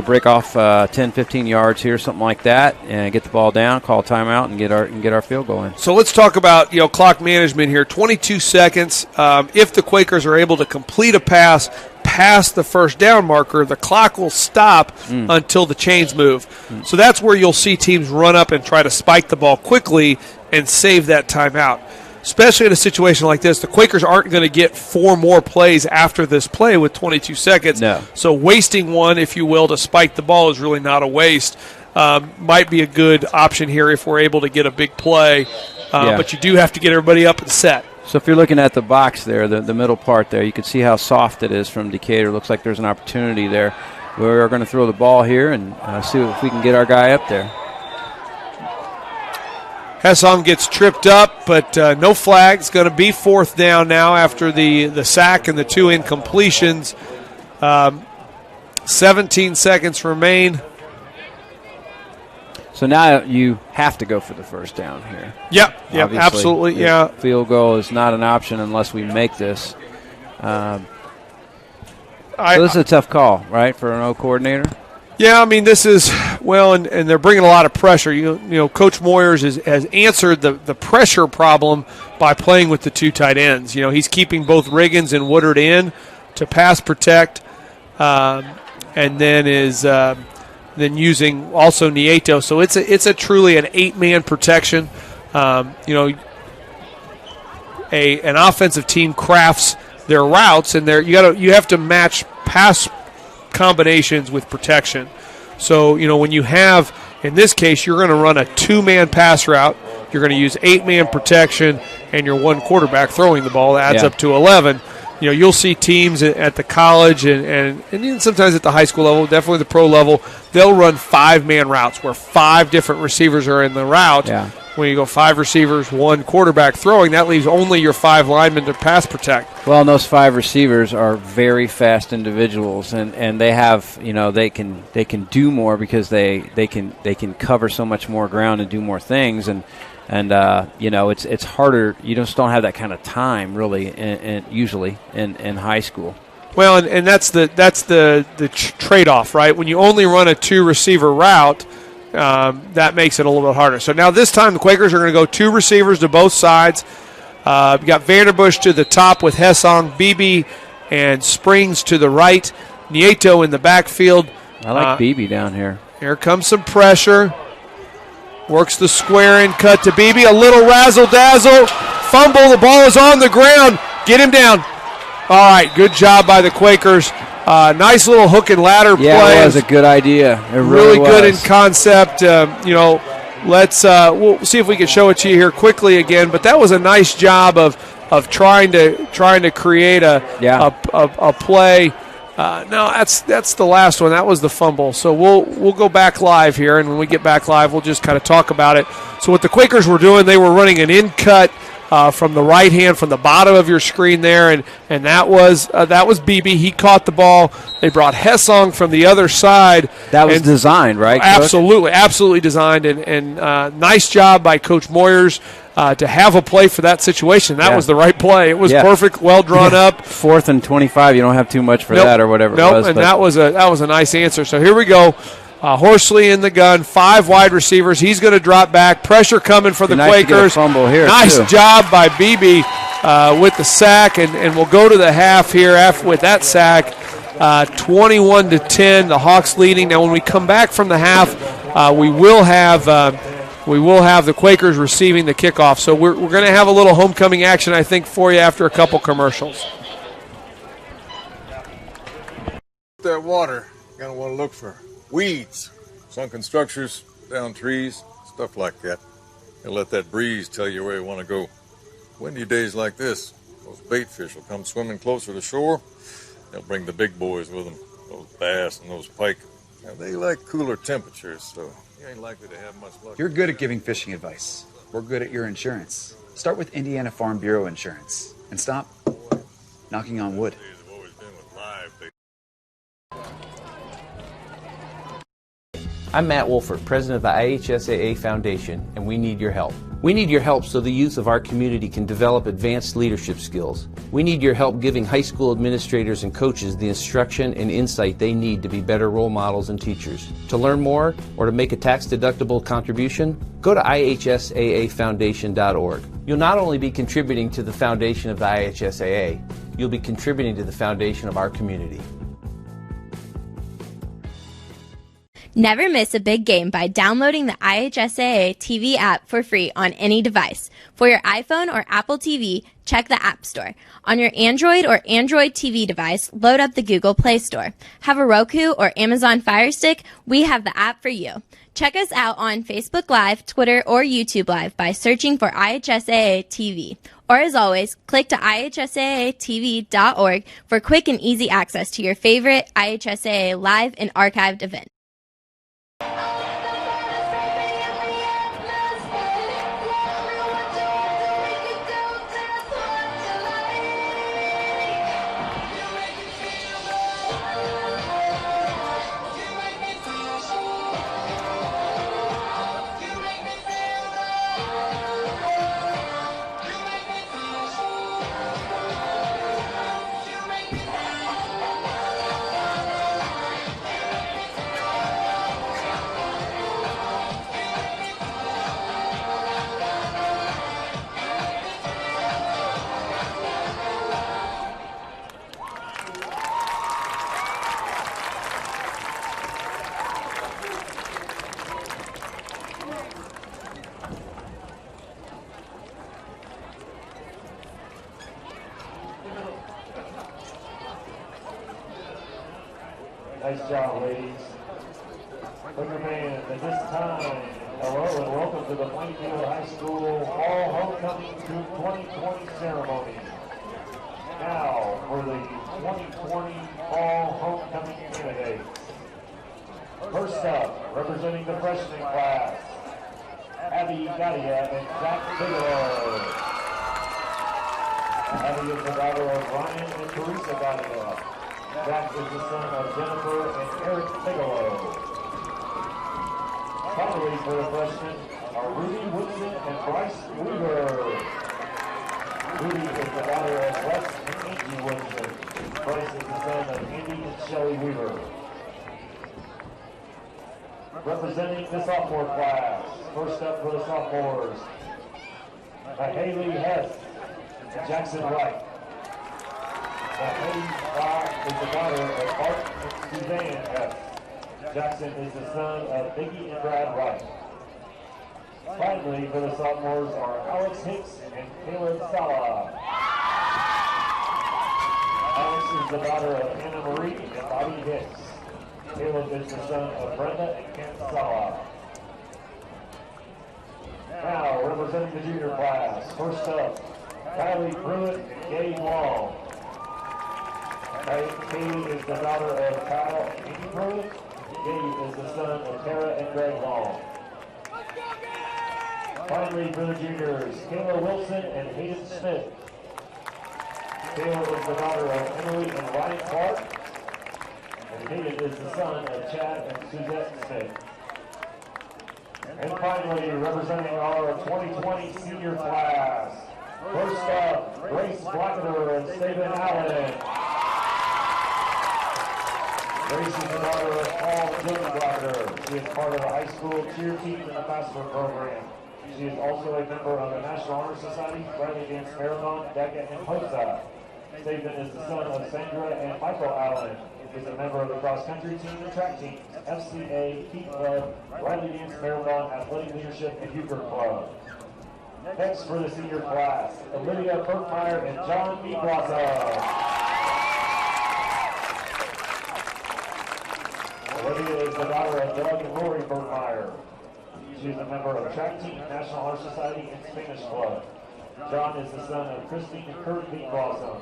break off 10, 15 yards here, something like that, and get the ball down, call timeout, and get our field goal in. So let's talk about clock management here. 22 seconds. If the Quakers are able to complete a pass past the first down marker, the clock will stop until the chains move. So that's where you'll see teams run up and try to spike the ball quickly and save that timeout. Especially in a situation like this, the Quakers aren't going to get 4 more plays after this play with 22 seconds. No. So wasting one, if you will, to spike the ball is really not a waste. Might be a good option here if we're able to get a big play. But you do have to get everybody up and set. So if you're looking at the box there, the middle part there, you can see how soft it is from Decatur. Looks like there's an opportunity there. We're going to throw the ball here and see if we can get our guy up there. Hessong gets tripped up, but no flag. It's going to be 4th down now after the sack and the 2 incompletions. 17 seconds remain. So now you have to go for the first down here. Yep, absolutely, yeah. Field goal is not an option unless we make this. So this is a tough call, right, for an O coordinator? Yeah, I mean, this is, and they're bringing a lot of pressure. Coach Moyers has answered the pressure problem by playing with the 2 tight ends. He's keeping both Riggins and Woodard in to pass protect, and then is then using also Nieto. So it's a truly an 8-man protection. An offensive team crafts their routes, and you have to match pass combinations with protection. So, when you have, in this case, you're going to run a 2-man pass route, you're going to use 8-man protection, and your 1 quarterback throwing the ball adds up to 11. You'll see teams at the college and even sometimes at the high school level, definitely the pro level, they'll run 5-man routes where 5 different receivers are in the route. Yeah. When you go 5 receivers, 1 quarterback throwing, that leaves only your 5 linemen to pass protect. Well, and those 5 receivers are very fast individuals, and they have, they can do more because they can cover so much more ground and do more things, and it's harder. You just don't have that kind of time really, usually in high school. Well, and that's the trade-off, right? When you only run a 2 receiver route. That makes it a little bit harder. So now this time the Quakers are going to go 2 receivers to both sides. You got Vanderbush to the top with Hessong, Beebe, and Springs to the right. Nieto in the backfield. I like Beebe down here. Here comes some pressure. Works the square in, cut to Beebe. A little razzle-dazzle. Fumble. The ball is on the ground. Get him down. All right, good job by the Quakers. Nice little hook and ladder play. Yeah, it was a good idea. It really was. Good in concept. Let's we'll see if we can show it to you here quickly again. But that was a nice job of trying to create a play. No, that's the last one. That was the fumble. So we'll go back live here, and when we get back live, we'll just kind of talk about it. So what the Quakers were doing, they were running an in cut from the right hand, from the bottom of your screen there, and that was Beebe. He caught the ball. They brought Hessong from the other side. That was designed, right, Coach? Absolutely designed, and nice job by Coach Moyers to have a play for that situation. That was the right play. It was perfect, well drawn up. 4th and 25. You don't have too much for that or whatever it was. And that was a nice answer. So here we go. Horsley in the gun, 5 wide receivers. He's going to drop back. Pressure coming for the Quakers. Fumble here nice job by Beebe with the sack, and we'll go to the half here with that sack. 21-10, the Hawks leading. Now, when we come back from the half, we will have the Quakers receiving the kickoff. So we're going to have a little homecoming action, I think, for you after a couple commercials. That water, you're going to want to look for weeds, sunken structures, down trees, stuff like that. And let that breeze tell you where you want to go. Windy days like this, those bait fish will come swimming closer to shore. They'll bring the big boys with them, those bass and those pike. Now, they like cooler temperatures, so you ain't likely to have much luck. You're good at giving fishing advice. We're good at your insurance. Start with Indiana Farm Bureau Insurance and stop knocking on wood. Days have always been with live bait. I'm Matt Wolford, president of the IHSAA Foundation, and we need your help. We need your help so the youth of our community can develop advanced leadership skills. We need your help giving high school administrators and coaches the instruction and insight they need to be better role models and teachers. To learn more or to make a tax-deductible contribution, go to ihsaafoundation.org. You'll not only be contributing to the foundation of the IHSAA, you'll be contributing to the foundation of our community. Never miss a big game by downloading the IHSAA TV app for free on any device. For your iPhone or Apple TV, check the App Store. On your Android or Android TV device, load up the Google Play Store. Have a Roku or Amazon Fire Stick? We have the app for you. Check us out on Facebook Live, Twitter, or YouTube Live by searching for IHSAA TV. Or as always, click to ihsaaTV.org for quick and easy access to your favorite IHSAA live and archived events. Nice job, ladies. Booker Band, at this time, hello and welcome to the Plainfield High School Fall Homecoming 2020 ceremony. Now for the 2020 Fall Homecoming candidates. First up, representing the freshman class, Abby Gadia and Zach Bigelow. Abby is the daughter of Ryan and Teresa Gadia. Zach is the son of Jennifer and Eric Bigelow. Following for the freshmen are Rudy Woodson and Bryce Weaver. Rudy is the daughter of Wes and Angie Woodson. Bryce is the son of Andy and Shelley Weaver. Representing the sophomore class, first up for the sophomores, Haley Hess and Jackson Wright. Haley is the daughter of Art and Suzanne Hess. Jackson is the son of Vicki and Brad Wright. Finally, for the sophomores are Alex Hicks and Caleb Sala. Alex is the daughter of Anna Marie and Bobby Hicks. Caleb is the son of Brenda and Ken Sala. Now, representing the junior class, first up, Kylie Pruitt and Gabe Long. Katie is the daughter of Kyle and Amy Pruitt. Gabe is the son of Tara and Greg Long. Finally, for the juniors, Kayla Wilson and Hayden Smith. Kayla is the daughter of Emily and Ryan Clark. And Hayden is the son of Chad and Suzette Smith. And finally, representing our 2020 senior class, first up, Grace Blackner and Stephen Allen. Grace is the daughter of Paul Jim Blackner. She is part of the high school cheer team and ambassador program. She is also a member of the National Honor Society, Bradley Dance Marathon, DECA, and POSA. Stephen is the son of Sandra and Michael Allen. He is a member of the cross-country team and track teams, FCA, Heat Club, Bradley Dance Marathon, Athletic Leadership, and Euchre Club. Next for the senior class, Olivia Berkmeyer and John Nebraza. Olivia is the daughter of Doug and Lori Berkmeyer. She is a member of track team, National Honor Society, and Spanish Club. John is the son of Christine and Kurt Blossom.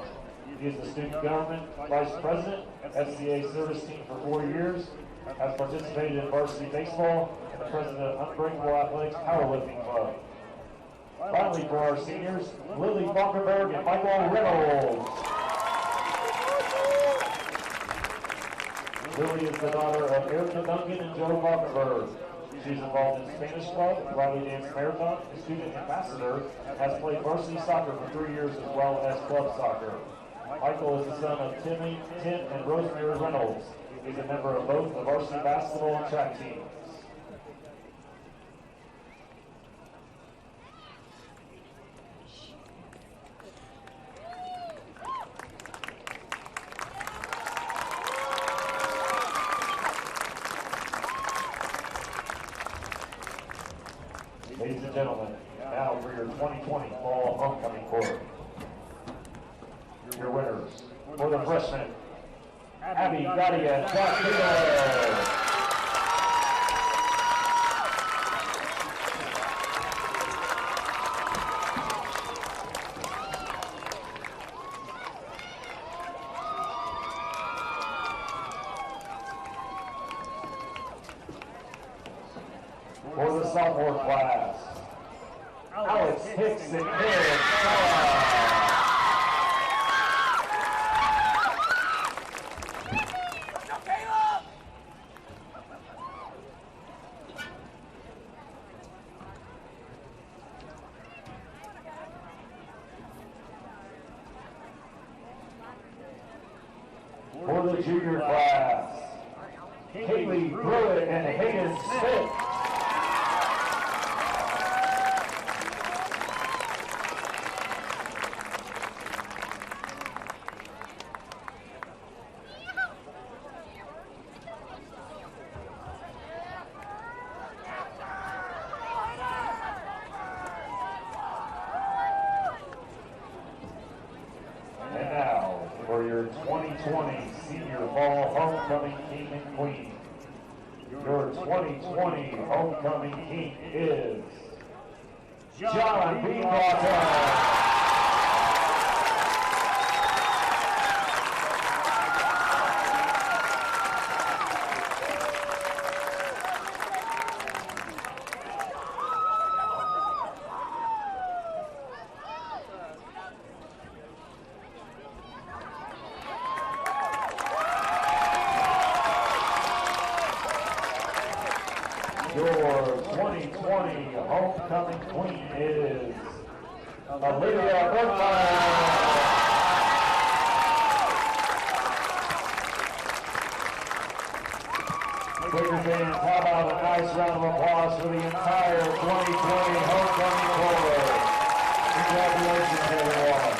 He is the student government vice president, FCA service team for 4 years, has participated in varsity baseball, and the president of Unbreakable Athletics Powerlifting Club. Finally, for our seniors, Lily Falkenberg and Michael Reynolds. Lily is the daughter of Erica Duncan and Joe Falkenberg. She's involved in Spanish Club, Bradley Dance Marathon, a student ambassador, has played varsity soccer for 3 years as well as club soccer. Michael is the son of Tim and Rosemary Reynolds. He's a member of both the varsity basketball and track teams. Ladies and gentlemen, now for your 2020 Fall Homecoming Court. Your winners, for the freshmen, Abby Gadia and Jack Hill. For the sophomore class, Alex Hicks and Caleb Sala. For the junior class, Haley Pruitt and Hayden Smith. And now, for your 2020 Senior Fall Homecoming King and Queen. Your 2020 Homecoming King is John B. Broughton. Your 2020 Homecoming Queen is Olivia Berkmeyer. Quaker fans, how about a nice round of applause for the entire 2020 Homecoming Court. Congratulations, everyone.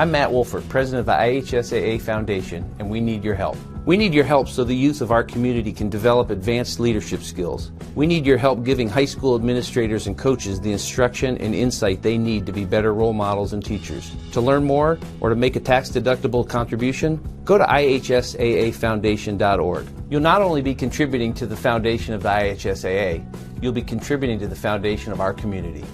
I'm Matt Wolford, president of the IHSAA Foundation, and we need your help. We need your help so the youth of our community can develop advanced leadership skills. We need your help giving high school administrators and coaches the instruction and insight they need to be better role models and teachers. To learn more or to make a tax-deductible contribution, go to ihsaafoundation.org. You'll not only be contributing to the foundation of the IHSAA, you'll be contributing to the foundation of our community.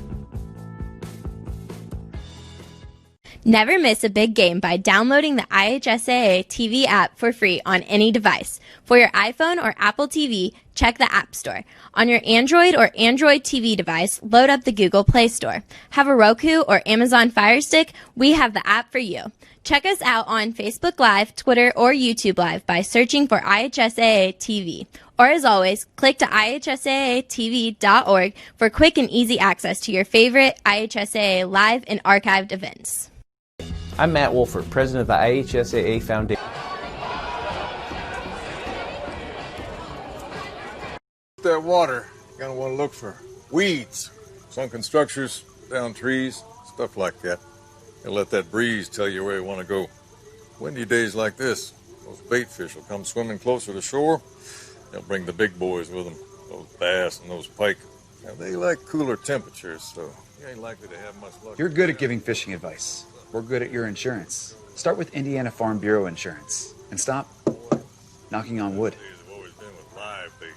Never miss a big game by downloading the IHSAA TV app for free on any device. For your iPhone or Apple TV, check the App Store. On your Android or Android TV device, load up the Google Play Store. Have a Roku or Amazon Fire Stick? We have the app for you. Check us out on Facebook Live, Twitter, or YouTube Live by searching for IHSAA TV. Or as always, click to ihsaaTV.org for quick and easy access to your favorite IHSAA live and archived events. I'm Matt Wolford, president of the IHSAA Foundation. That water, you're gonna want to look for weeds, sunken structures, down trees, stuff like that. And let that breeze tell you where you want to go. Windy days like this, those bait fish will come swimming closer to shore. They'll bring the big boys with them, those bass and those pike. Now, they like cooler temperatures, so you ain't likely to have much luck. You're good at giving fishing advice. We're good at your insurance. Start with Indiana Farm Bureau Insurance and stop knocking on wood. Days have always been with live bait.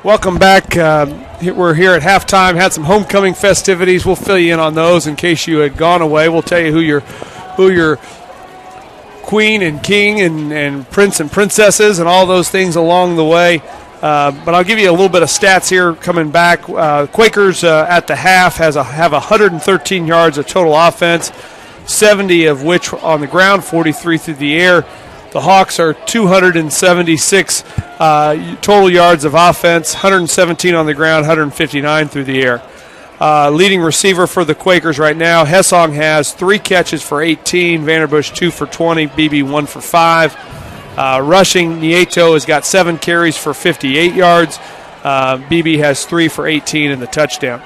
Welcome back. We're here at halftime. Had some homecoming festivities. We'll fill you in on those in case you had gone away. We'll tell you who your queen and king and prince and princesses and all those things along the way. But I'll give you a little bit of stats here coming back. Quakers at the half have 113 yards of total offense, 70 of which on the ground, 43 through the air. The Hawks are 276 total yards of offense, 117 on the ground, 159 through the air. Leading receiver for the Quakers right now, Hessong has 3 catches for 18, Vanderbush 2 for 20, BB 1 for 5. Rushing, Nieto has got 7 carries for 58 yards. BB has 3 for 18 in the touchdown.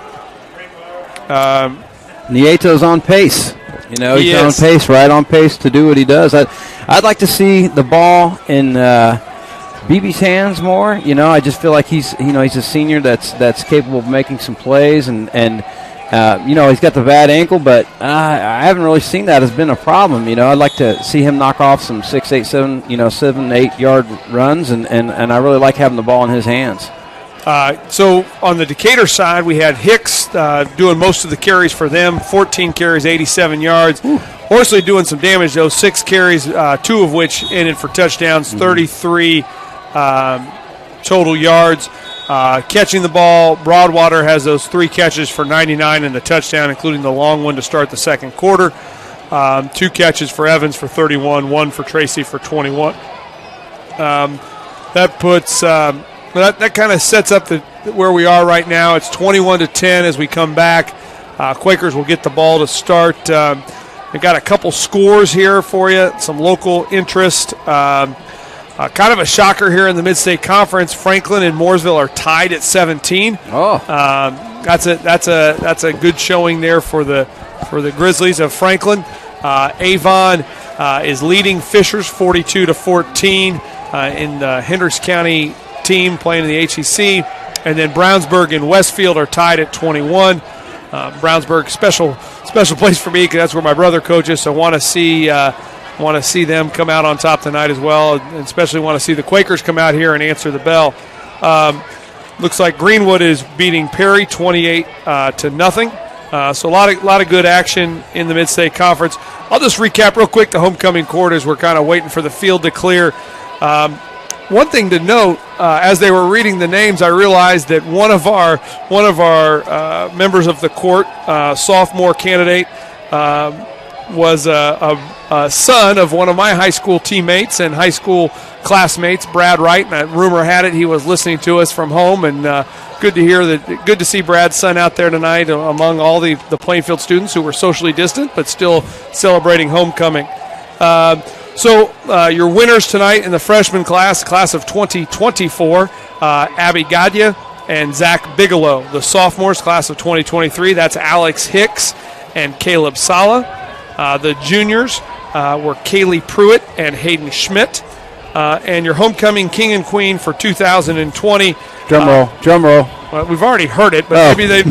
Nieto's on pace. You know, He he's on is. pace, right on pace to do what he does. I'd like to see the ball in BB's hands more. You know, I just feel like he's a senior that's capable of making some plays, and you know, he's got the bad ankle, but I haven't really seen that as been a problem. You know, I'd like to see him knock off some 6, 8, 7, 7, 8 yard runs, and I really like having the ball in his hands. So on the Decatur side, we had Hicks doing most of the carries for them, 14 carries, 87 yards. Horsley doing some damage, though, 6 carries, 2 of which ended for touchdowns, 33 total yards. Catching the ball, Broadwater has those 3 catches for 99 and the touchdown, including the long one to start the second quarter. 2 catches for Evans for 31, 1 for Tracy for 21. That puts that kind of sets up where we are right now. It's 21-10 as we come back. Quakers will get the ball to start. We got a couple scores here for you, some local interest. Kind of a shocker here in the Mid-State Conference. Franklin and Mooresville are tied at 17. That's a good showing there for the Grizzlies of Franklin. Avon is leading Fishers 42-14 in the Hendricks County team playing in the HEC, and then Brownsburg and Westfield are tied at 21. Brownsburg, special place for me because that's where my brother coaches. So want to see them come out on top tonight as well, and especially want to see the Quakers come out here and answer the bell. Looks like Greenwood is beating Perry 28-0. So a lot of good action in the Mid-State Conference. I'll just recap real quick the homecoming quarters. We're kind of waiting for the field to clear. One thing to note, as they were reading the names, I realized that one of our members of the court, sophomore candidate, was a son of one of my high school teammates and high school classmates, Brad Wright. And rumor had it he was listening to us from home, and good to see Brad's son out there tonight among all the Plainfield students who were socially distant but still celebrating homecoming. So your winners tonight in the freshman class of 2024, Abby Gadya and Zach Bigelow. The sophomores, class of 2023, that's Alex Hicks and Caleb Sala. The juniors were Kaylee Pruitt and Hayden Schmidt. And your homecoming king and queen for 2020. Drum roll. Well, we've already heard it, but maybe they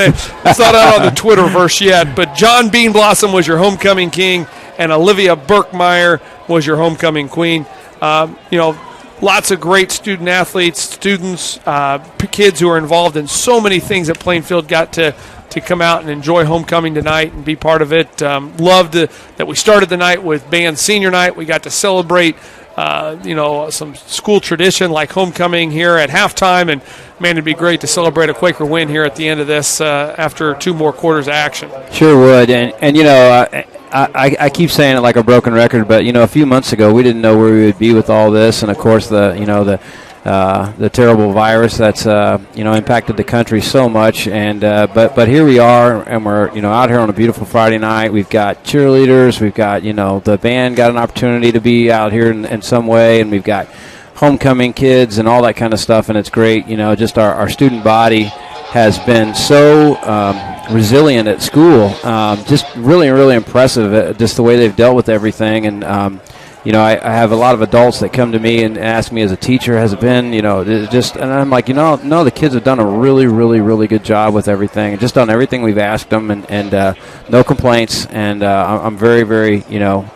it's not out on the Twitterverse yet. But John Bean Blossom was your homecoming king, and Olivia Burkmeyer was your homecoming queen. Lots of great student athletes, students, kids who are involved in so many things at Plainfield got to come out and enjoy homecoming tonight and be part of it. Loved that we started the night with band senior night. We got to celebrate some school tradition like homecoming here at halftime, and man, it'd be great to celebrate a Quaker win here at the end of this after 2 more quarters of action. Sure would, and I keep saying it like a broken record, but a few months ago we didn't know where we would be with all this, and of course the terrible virus that's impacted the country so much, and but here we are, and we're out here on a beautiful Friday night. We've got cheerleaders, we've got the band got an opportunity to be out here in some way, and we've got homecoming kids and all that kind of stuff, and it's great. Just our student body has been so resilient at school, just really, really impressive, just the way they've dealt with everything. And I have a lot of adults that come to me and ask me as a teacher, has it been, and I'm like, no, the kids have done a really, really, really good job with everything, and just done everything we've asked them, and no complaints. And I'm very, very,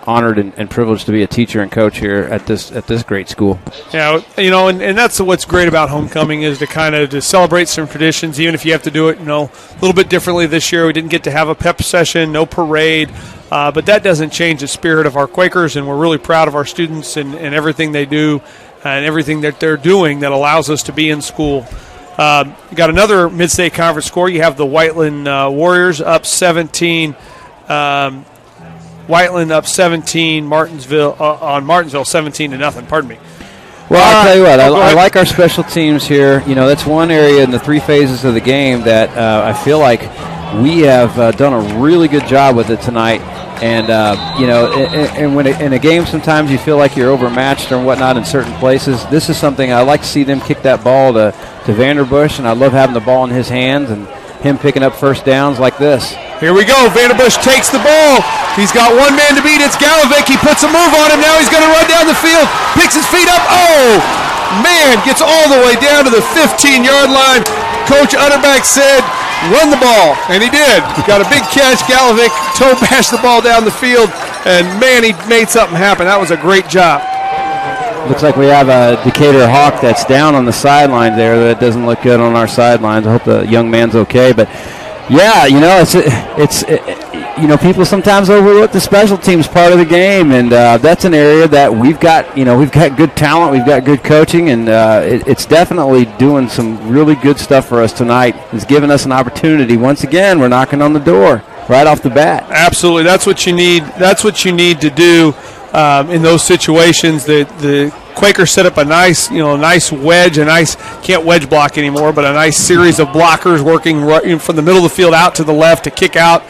honored and privileged to be a teacher and coach here at this great school. Yeah, and that's what's great about homecoming is to celebrate some traditions, even if you have to do it, a little bit differently this year. We didn't get to have a pep session, no parade. But that doesn't change the spirit of our Quakers, and we're really proud of our students and everything they do and everything that they're doing that allows us to be in school. You got another Mid-State Conference score. You have the Whiteland Warriors up 17. Whiteland up 17. Martinsville 17-0. Pardon me. Well, I'll tell you what, I like our special teams here. That's one area in the 3 phases of the game that I feel like we have done a really good job with it tonight. And, and when in a game sometimes you feel like you're overmatched or whatnot in certain places. This is something I like to see them kick that ball to Vanderbush, and I love having the ball in his hands and him picking up first downs like this. Here we go. Vanderbush takes the ball. He's got one man to beat. It's Galovic. He puts a move on him. Now he's going to run down the field. Picks his feet up. Oh, man. Gets all the way down to the 15-yard line. Coach Utterback said, run the ball. And he did. Got a big catch. Galovic toe bashed the ball down the field. And, man, he made something happen. That was a great job. Looks like we have a Decatur Hawk that's down on the sideline there. That doesn't look good on our sidelines. I hope the young man's okay. But, yeah, it's people sometimes overlook the special teams part of the game, and that's an area that we've got good talent, we've got good coaching, and it's definitely doing some really good stuff for us tonight. It's given us an opportunity. Once again, we're knocking on the door right off the bat. Absolutely. That's what you need. That's what you need to do in those situations. The Quakers set up a nice wedge, can't wedge block anymore, but a nice series of blockers working right from the middle of the field out to the left to kick out,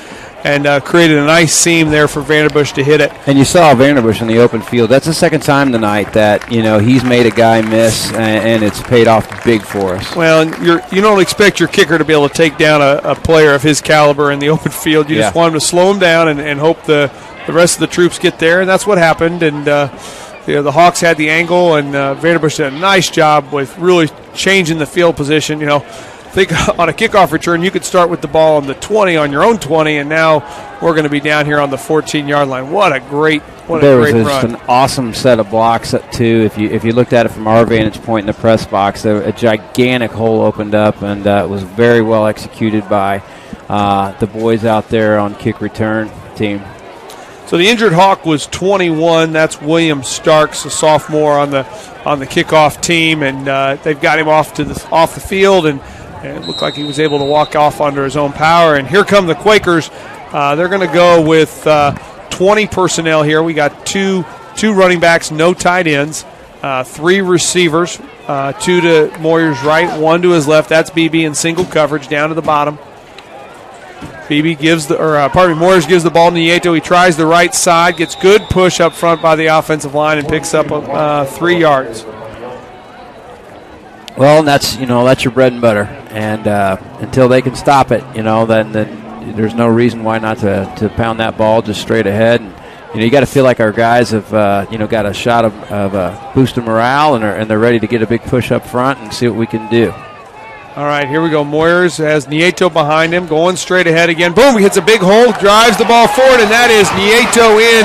and created a nice seam there for Vanderbush to hit it. And you saw Vanderbush in the open field. That's the second time tonight that he's made a guy miss, and it's paid off big for us. Well, you don't expect your kicker to be able to take down a player of his caliber in the open field. You just want him to slow him down and hope the rest of the troops get there, and that's what happened. And the Hawks had the angle, and Vanderbush did a nice job with really changing the field position. I think on a kickoff return, you could start with the ball on the 20, on your own 20, and now we're going to be down here on the 14-yard line. What a great run. There was just an awesome set of blocks, too. If you looked at it from our vantage point in the press box, a gigantic hole opened up, and it was very well executed by the boys out there on kick return team. So the injured Hawk was 21. That's William Starks, a sophomore on the kickoff team, and they've got him off the field, and it looked like he was able to walk off under his own power. And here come the Quakers. They're going to go with 20 personnel here. We got two running backs, no tight ends, 3 receivers, 2 to Moyer's right, 1 to his left. That's BB in single coverage down to the bottom. Moyers gives the ball to Nieto. He tries the right side, gets good push up front by the offensive line, and picks up 3 yards. Well, that's your bread and butter, and until they can stop it, then there's no reason why not to pound that ball just straight ahead. And you got to feel like our guys have got a shot of boost of morale, and they're ready to get a big push up front and see what we can do. All right, here we go. Moyers has Nieto behind him, going straight ahead again. Boom, he hits a big hole, drives the ball forward, and that is Nieto in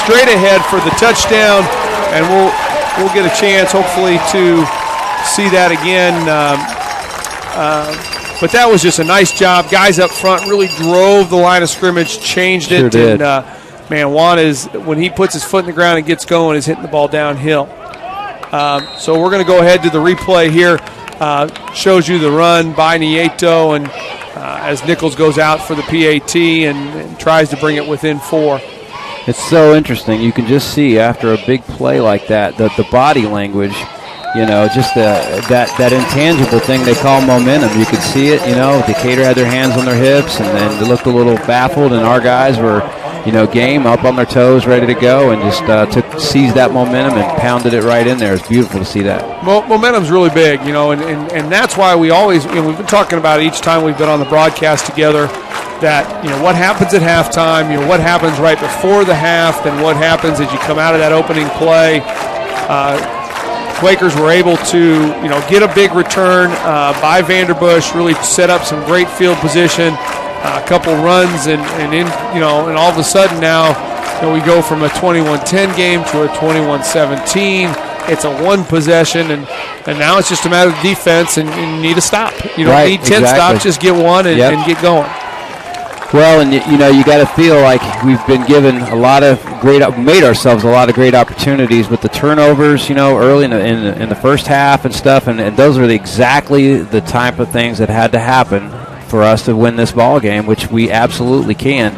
straight ahead for the touchdown. And we'll get a chance, hopefully, to see that again. But that was just a nice job. Guys up front really drove the line of scrimmage, changed it. Sure did. And Juan when he puts his foot in the ground and gets going, is hitting the ball downhill. So we're going to go ahead to the replay here. Shows you the run by Nieto, and as Nichols goes out for the PAT and tries to bring it within 4. It's so interesting. You can just see after a big play like that, the body language, just that intangible thing they call momentum. You could see it, Decatur had their hands on their hips, and then they looked a little baffled, and our guys were, game up on their toes, ready to go, and just seized that momentum and pounded it right in there. It's beautiful to see that. Momentum's really big, and that's why we always, we've been talking about it each time we've been on the broadcast together, that, what happens at halftime, what happens right before the half, then what happens as you come out of that opening play. Quakers were able to, get a big return by Vanderbush, really set up some great field position, a couple runs, and all of a sudden now, we go from a 21-10 game to a 21-17. It's a 1 possession, and now it's just a matter of defense, and you need a stop. You don't need 10 stops, just get 1 and get going. Well, and you got to feel like we've been given made ourselves a lot of great opportunities with the turnovers, early in the first half and stuff, and those are exactly the type of things that had to happen for us to win this ball game, which we absolutely can.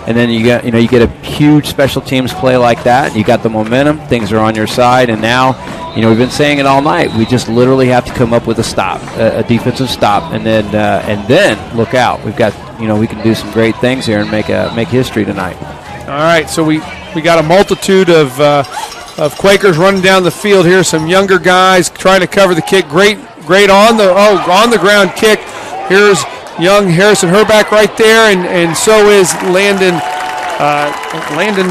And then you get a huge special teams play like that, and you got the momentum, things are on your side, and now, we've been saying it all night. We just literally have to come up with a stop, a defensive stop, and then look out. We've got, we can do some great things here and make history tonight. All right, so we got a multitude of Quakers running down the field here. Some younger guys trying to cover the kick. Great on the ground kick. Here's young Harrison Herback right there, and so is Landon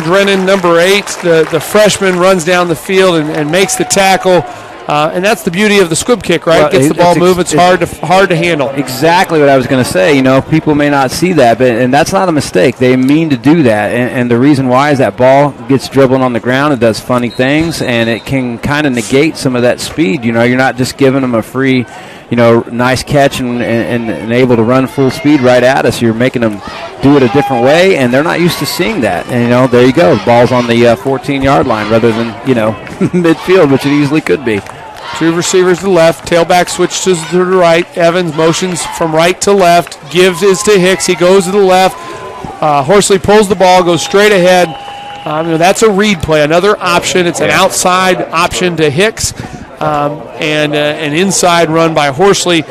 Drennan, number 8. The freshman runs down the field and makes the tackle. And that's the beauty of the squib kick, right? Well, Gets the ball moving. It's hard to handle. Exactly what I was going to say. People may not see that, and that's not a mistake. They mean to do that, and the reason why is that ball gets dribbling on the ground. It does funny things, and it can kind of negate some of that speed. You're not just giving them a free, nice catch and able to run full speed right at us. You're making them do it a different way, and they're not used to seeing that. And, there you go. The ball's on the 14-yard line rather than, midfield, which it easily could be. 2 receivers to the left. Tailback switches to the right. Evans motions from right to left. Gives is to Hicks. He goes to the left. Horsley pulls the ball, goes straight ahead. That's a read play, another option. It's an outside option to Hicks and an inside run by Horsley.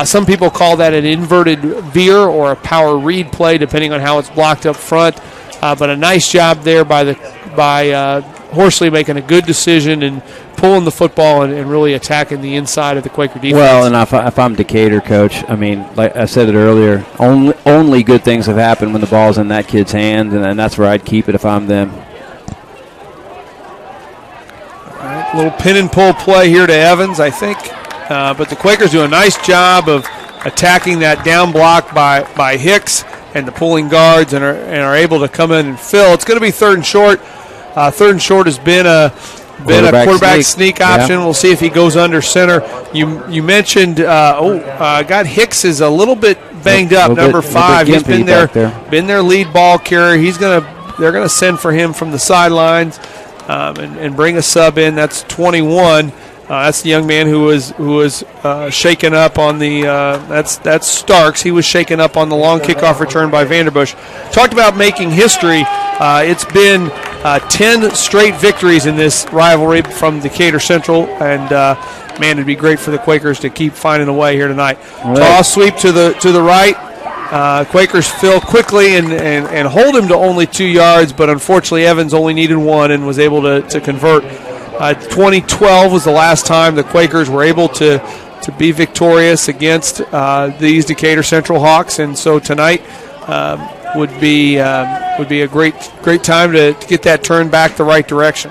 Some people call that an inverted veer or a power read play, depending on how it's blocked up front. But a nice job there by Horsley making a good decision and pulling the football and really attacking the inside of the Quaker defense. Well, and if I'm Decatur, Coach, like I said it earlier, only good things have happened when the ball's in that kid's hand, and that's where I'd keep it if I'm them. All right, little pin and pull play here to Evans, I think. But the Quakers do a nice job of attacking that down block by Hicks and the pulling guards and are able to come in and fill. It's going to be 3rd and short. 3rd and short has been a quarterback sneak option. Yeah. We'll see if he goes under center. You mentioned Hicks is a little bit banged up. Number 5, he's been their lead ball carrier. They're gonna send for him from the sidelines and bring a sub in. That's 21. That's the young man who was shaken up on the that's Starks. He was shaken up on the long kickoff return by Vanderbush. Talked about making history. It's been 10 straight victories in this rivalry from Decatur Central, and it'd be great for the Quakers to keep finding a way here tonight. Right. Toss sweep to the right. Quakers fill quickly and hold him to only 2 yards, but unfortunately Evans only needed 1 and was able to convert. 2012 was the last time the Quakers were able to be victorious against these Decatur Central Hawks, and so tonight would be a great time to get that turned back the right direction.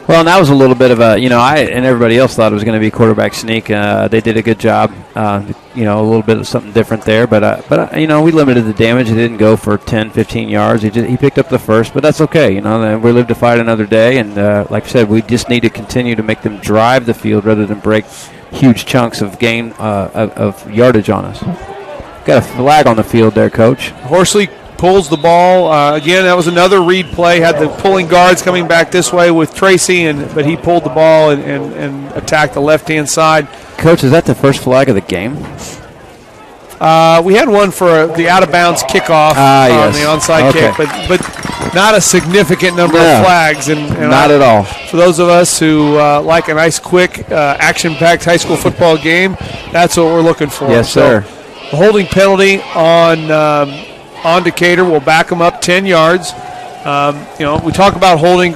Well, and that was a little bit of a, I and everybody else thought it was going to be quarterback sneak. They did a good job, a little bit of something different there. But we limited the damage. It didn't go for 10, 15 yards. He picked up the first, but that's okay. We live to fight another day. And like I said, we just need to continue to make them drive the field rather than break huge chunks of gain of yardage on us. Got a flag on the field there, Coach. Horsley pulls the ball. Again, that was another read play. Had the pulling guards coming back this way with Tracy, but he pulled the ball and attacked the left-hand side. Coach, is that the first flag of the game? We had one for the out-of-bounds kickoff on the onside kick, but not a significant number of flags. And not at all. For those of us who like a nice, quick, action-packed high school football game, that's what we're looking for. Yes, sir. So, the holding penalty on Decatur will back them up 10 yards. We talk about holding.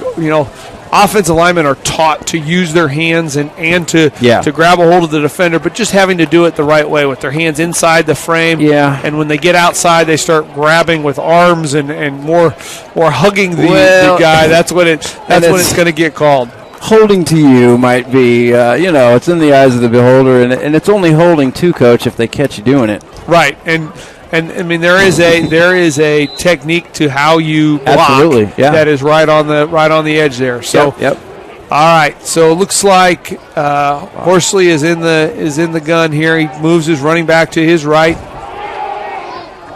Offensive linemen are taught to use their hands and to grab a hold of the defender, but just having to do it the right way with their hands inside the frame. Yeah. And when they get outside, they start grabbing with arms and more hugging the guy. That's when it's going to get called. Holding to you might be, it's in the eyes of the beholder, and it's only holding too, Coach, if they catch you doing it. Right, and I mean there is a technique to how you block. Absolutely, yeah. That is right on the edge there. So, yep. All right, so it looks like Horsley is in the gun here. He moves his running back to his right,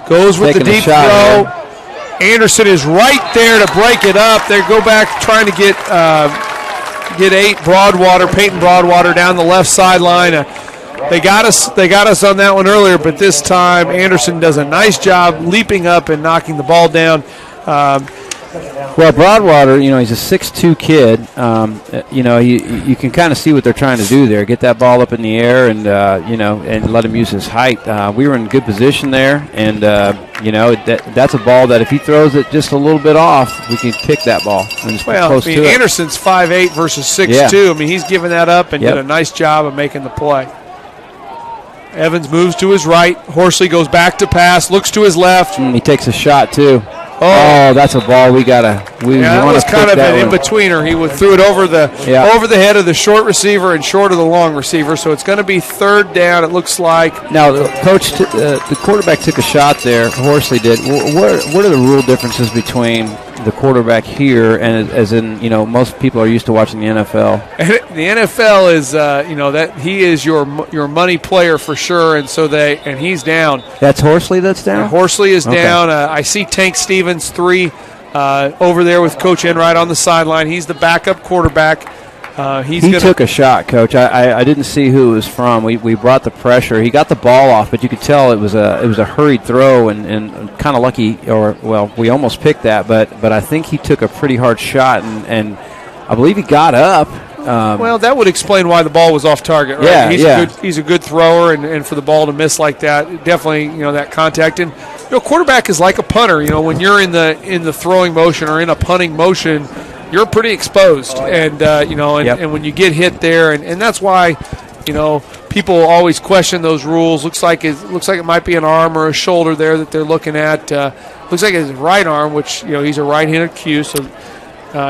goes with the deep throw. Anderson is right there to break it up. They go back trying to get 8 Broadwater, Peyton Broadwater down the left sideline. They got us on that one earlier, but this time Anderson does a nice job leaping up and knocking the ball down. Well, Broadwater, he's a 6'2" kid. You can kind of see what they're trying to do there. Get that ball up in the air and, and let him use his height. We were in good position there, and, that's a ball that if he throws it just a little bit off, we can pick that ball. And close to it. Anderson's 5'8" versus 6'2". Yeah. I mean, he's giving that up and did a nice job of making the play. Evans moves to his right. Horsley goes back to pass, looks to his left. He takes a shot, too. Oh, that's a ball we that was kind of an in-betweener. He threw it over the head of the short receiver and short of the long receiver, so it's going to be third down, it looks like. Now, Coach, the quarterback took a shot there. Horsley did. What are the rule differences between the quarterback here and as in, most people are used to watching the NFL? And the NFL is, that he is your money player for sure, and he's down. That's Horsley that's down? And Horsley is down. I see Tank Stevens 3 over there with Coach Enright on the sideline. He's the backup quarterback. He took a shot, Coach. I didn't see who it was from. We brought the pressure. He got the ball off, but you could tell it was a hurried throw and kind of lucky. We almost picked that, but I think he took a pretty hard shot, and I believe he got up. That would explain why the ball was off target. Right? He's a good thrower, and for the ball to miss like that, definitely that contact. And quarterback is like a punter. When you're in the throwing motion or in a punting motion, you're pretty exposed, and when you get hit there, and that's why, people always question those rules. Looks like it might be an arm or a shoulder there that they're looking at. Looks like it's his right arm, which he's a right-handed Q, so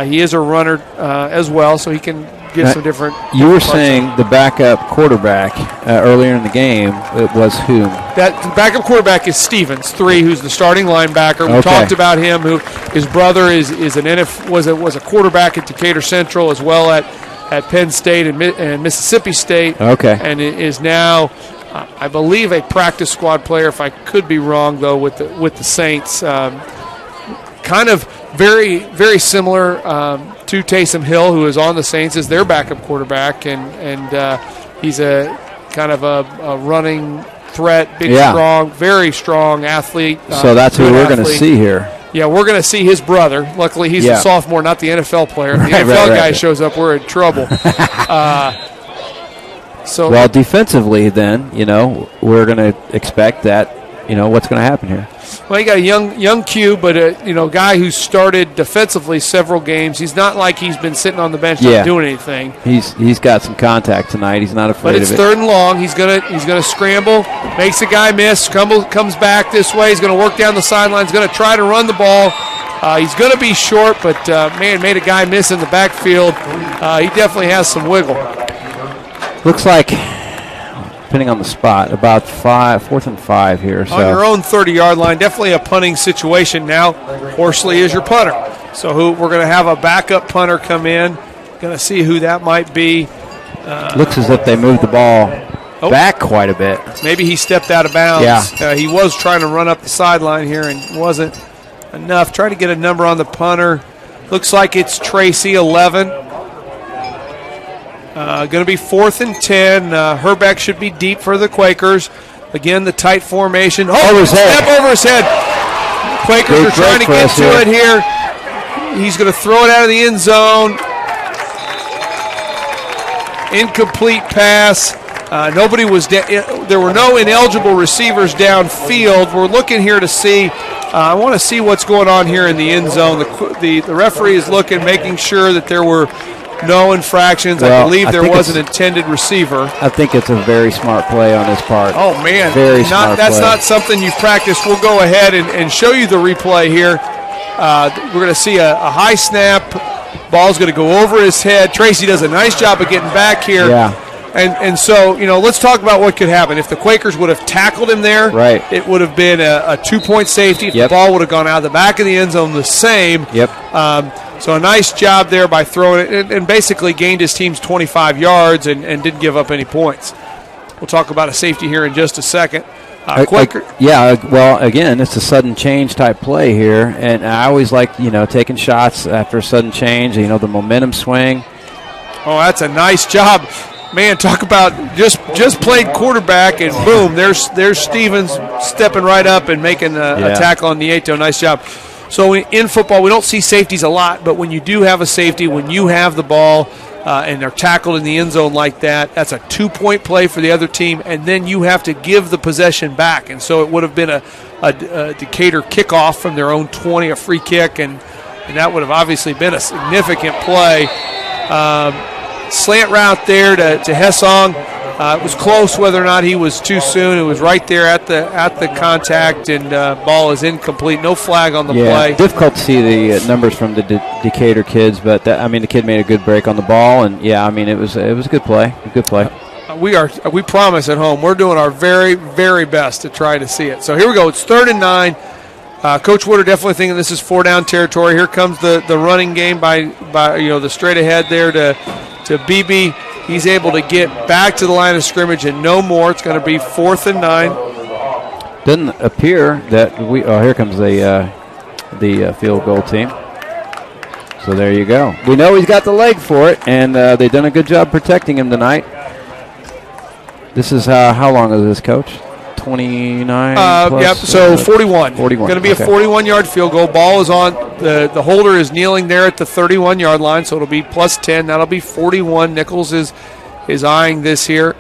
he is a runner as well, so he can get some different. You were saying the backup quarterback earlier in the game. It was whom? That the backup quarterback is Stevens 3, who's the starting linebacker. We talked about him. Who his brother is an was a quarterback at Decatur Central as well at Penn State and Mississippi State. Okay, and is now, I believe, a practice squad player. If I could be wrong though, with the Saints. Kind of very, very similar to Taysom Hill, who is on the Saints as their backup quarterback, and he's a kind of a running threat, strong, very strong athlete. So that's who we're going to see here. Yeah, we're going to see his brother. Luckily, he's a sophomore, not the NFL player. If the NFL guy shows up, we're in trouble. Well, defensively, then, we're going to expect that. What's going to happen here? Well, you got a young Q, but a guy who started defensively several games. He's not like he's been sitting on the bench not doing anything. He's got some contact tonight. He's not afraid of it. But it's third and long. He's gonna scramble, makes a guy miss, comes back this way. He's gonna work down the sideline. He's gonna try to run the ball. He's gonna be short, but made a guy miss in the backfield. He definitely has some wiggle. Looks like, depending on the spot, about 4th and 5 here. So. On your own 30-yard line, definitely a punting situation now. Horsley is your punter. So we're going to have a backup punter come in. Going to see who that might be. Looks as if they moved the ball back quite a bit. Maybe he stepped out of bounds. Yeah. He was trying to run up the sideline here and wasn't enough. Trying to get a number on the punter. Looks like it's Tracy, 11. Going to be 4th and 10. Herbeck should be deep for the Quakers. Again, the tight formation. Over his head. Step over his head. Quakers are trying to get to it here. He's going to throw it out of the end zone. Incomplete pass. Nobody was. There were no ineligible receivers downfield. We're looking here to see. I want to see what's going on here in the end zone. The referee is looking, making sure that there were no infractions. I believe there was an intended receiver. I think it's a very smart play on his part. Oh, man. Very smart That's play. not something you've practiced. We'll go ahead and show you the replay here. We're going to see a high snap. Ball's going to go over his head. Tracy does a nice job of getting back here. Yeah. And so, let's talk about what could happen. If the Quakers would have tackled him there, it would have been a 2-point safety. If the ball would have gone out of the back of the end zone, the same. So a nice job there by throwing it and basically gained his team's 25 yards and didn't give up any points. We'll talk about a safety here in just a second. Well, again, it's a sudden change type play here, and I always like, taking shots after a sudden change, the momentum swing. Oh, that's a nice job. Man, talk about just played quarterback, and boom, there's Stevens stepping right up and making a tackle on Nieto. Nice job. So in football, we don't see safeties a lot, but when you do have a safety, when you have the ball and they're tackled in the end zone like that, that's a 2-point play for the other team, and then you have to give the possession back. And so it would have been a Decatur kickoff from their own 20, a free kick, and that would have obviously been a significant play. Slant route there to Hessong. It was close whether or not he was too soon. It was right there at the contact, and ball is incomplete. No flag on the play. Difficult to see the numbers from the Decatur kids, but the kid made a good break on the ball, and it was a good play. A good play. We promise at home we're doing our very, very best to try to see it. So here we go. It's 3rd and 9. Coach Wood are definitely thinking this is 4-down territory. Here comes the running game by the straight ahead there to BB. He's able to get back to the line of scrimmage and no more. It's going to be 4th and 9. Doesn't appear that we. Oh, here comes the field goal team. So there you go. We know he's got the leg for it, and they've done a good job protecting him tonight. This is how long is this, Coach? 29. Yep. So 41. 41. Going to be a 41-yard field goal. Ball is on. The holder is kneeling there at the 31-yard line, so it'll be plus 10. That'll be 41. Nichols is eyeing this here.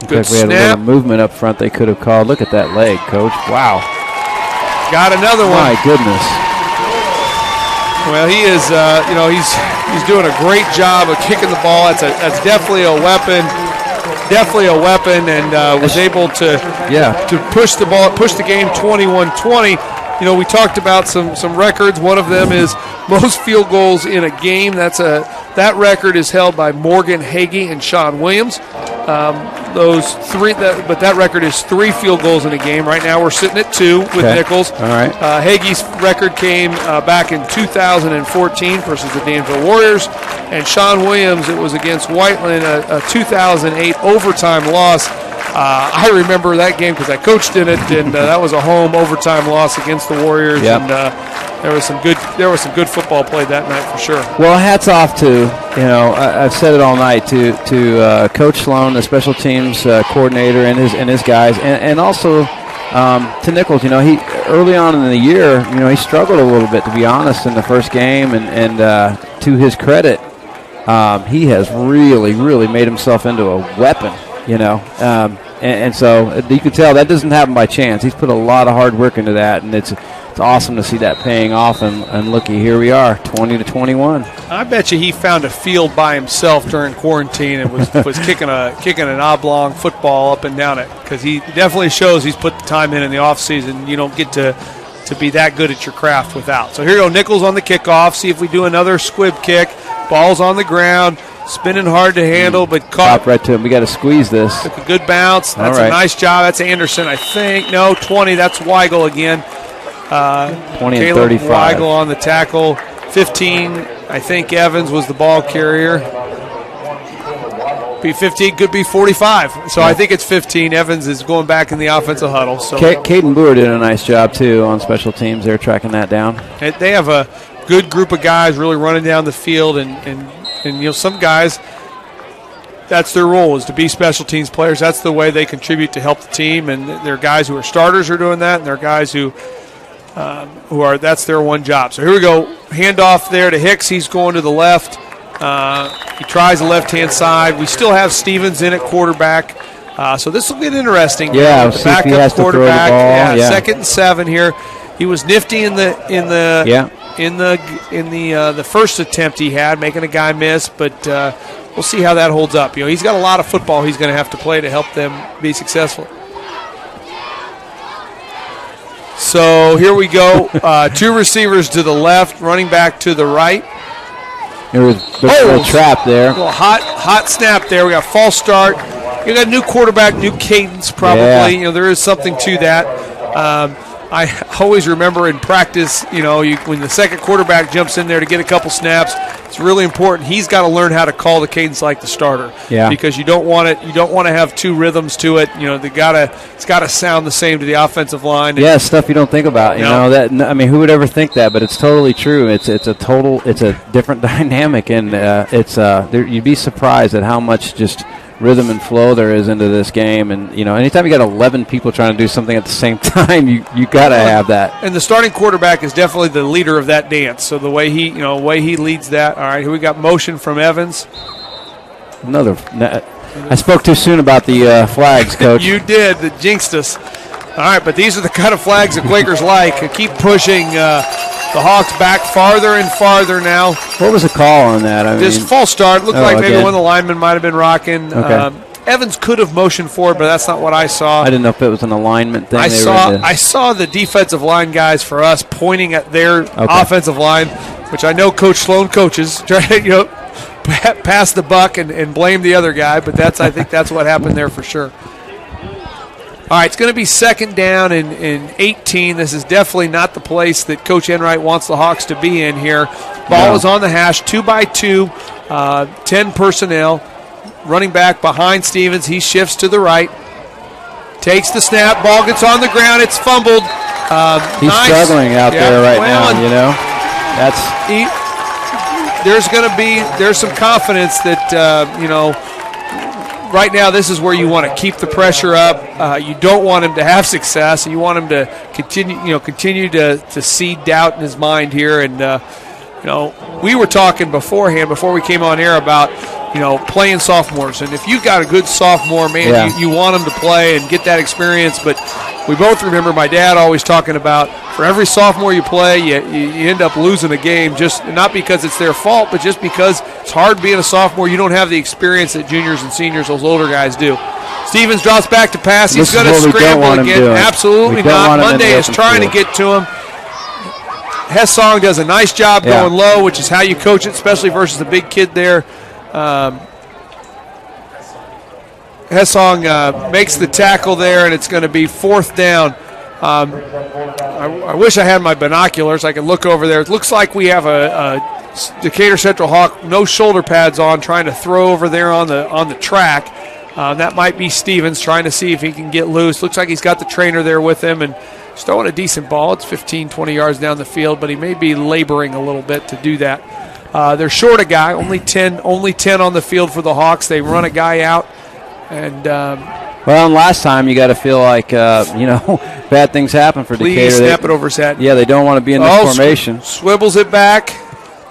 Good we had a snap. little movement up front they could have called. Look at that leg, Coach. Wow. Got another one. My goodness. Well, he is. He's doing a great job of kicking the ball. That's definitely a weapon. Definitely a weapon, and was able to push the ball, push the game 21-20. We talked about some records. One of them is most field goals in a game. That record is held by Morgan Hagee and Sean Williams. Those three, but that record is 3 field goals in a game. Right now, we're sitting at 2 with Nichols. All right. Hagee's record came back in 2014 versus the Danville Warriors, and Sean Williams, it was against Whiteland, a 2008 overtime loss. I remember that game because I coached in it, and that was a home overtime loss against the Warriors. Yep. And there was some good football played that night for sure. Well, hats off to I've said it all night to Coach Sloan, the special teams coordinator, and his guys, and also to Nichols. He early on in the year, he struggled a little bit, to be honest, in the first game, and to his credit, he has really, really made himself into a weapon. And so you can tell that doesn't happen by chance. He's put a lot of hard work into that, and it's awesome to see that paying off. And looky, here we are, 20-21. I bet you he found a field by himself during quarantine and was kicking an oblong football up and down it, because he definitely shows he's put the time in the off season. You don't get to be that good at your craft without. So here you go, Nichols on the kickoff. See if we do another squib kick. Ball's on the ground. Spinning hard to handle, but caught. Pop right to him. We got to squeeze this. Took a good bounce. That's a nice job. That's Anderson, I think. No, 20. That's Weigel again. 20 and Caleb 35. Weigel on the tackle. 15, I think Evans was the ball carrier. Be 15, could be 45. So I think it's 15. Evans is going back in the offensive huddle. So Caden Boer did a nice job, too, on special teams. They're tracking that down. They have a good group of guys really running down the field, and some guys, that's their role, is to be special teams players. That's the way they contribute to help the team, and there are guys who are starters who are doing that, and there are guys who are, that's their one job. So here we go, handoff there to Hicks. He's going to the left. He tries the left-hand side. We still have Stevens in at quarterback, so this will get interesting. Yeah, the backup has quarterback. To throw the ball. 2nd and 7 here. He was nifty in the first attempt he had, making a guy miss, but we'll see how that holds up. He's got a lot of football he's going to have to play to help them be successful. So here we go. 2 receivers to the left, running back to the right. There was a little trap there. A little hot snap there. We got false start. You got a new quarterback, new cadence probably. Yeah. There is something to that. I always remember in practice, when the second quarterback jumps in there to get a couple snaps, it's really important. He's got to learn how to call the cadence like the starter. Yeah. Because you don't want it. You don't want to have 2 rhythms to it. It's got to sound the same to the offensive line. Yeah, stuff you don't think about. Who would ever think that? But it's totally true. It's a different dynamic, and you'd be surprised at how much just rhythm and flow there is into this game. And anytime you got 11 people trying to do something at the same time, you got to have that. And the starting quarterback is definitely the leader of that dance. So the way he leads that. All right, here we got motion from Evans. I spoke too soon about the flags, Coach. You did. That jinxed us. All right, but these are the kind of flags the Quakers like. Keep pushing. The Hawks back farther and farther now. What was the call on that? I This mean, false start looked like maybe again. one of the linemen might have been rocking. Okay. Evans could have motioned forward, but that's not what I saw. I didn't know if it was an alignment thing. I They were saw into- I saw the defensive line guys for us pointing at their offensive line, which I know Coach Sloan coaches, trying to pass the buck and blame the other guy, but I think that's what happened there for sure. All right, it's going to be second down in 18. This is definitely not the place that Coach Enright wants the Hawks to be in here. Ball is on the hash, 2-by-2, 10 personnel. Running back behind Stevens. He shifts to the right. Takes the snap. Ball gets on the ground. It's fumbled. He's struggling out there right now, and you know. There's some confidence that, right now this is where you want to keep the pressure up. You don't want him to have success. You want him to continue to seed doubt in his mind here. And, we were talking beforehand, before we came on air, about playing sophomores. And if you've got a good sophomore, man, you want them to play and get that experience. But we both remember my dad always talking about, for every sophomore you play, you end up losing a game, just not because it's their fault, but just because it's hard being a sophomore. You don't have the experience that juniors and seniors, those older guys, do. Stevens drops back to pass. He's going to scramble again. Absolutely not. Monday is trying to get to him. Hessong does a nice job going low, which is how you coach it, especially versus the big kid there. Hessong makes the tackle there, and it's going to be fourth down. I wish I had my binoculars. I could look over there. It looks like we have a Decatur Central Hawk, no shoulder pads on, trying to throw over there on the track. That might be Stevens trying to see if he can get loose. Looks like he's got the trainer there with him, and he's throwing a decent ball. It's 15, 20 yards down the field, but he may be laboring a little bit to do that. They're short a guy, only 10 on the field for the Hawks. They run a guy out. And and last time you got to feel like, bad things happen for Decatur. Please snap it over his head. Yeah, they don't want to be in this formation. Swivels it back.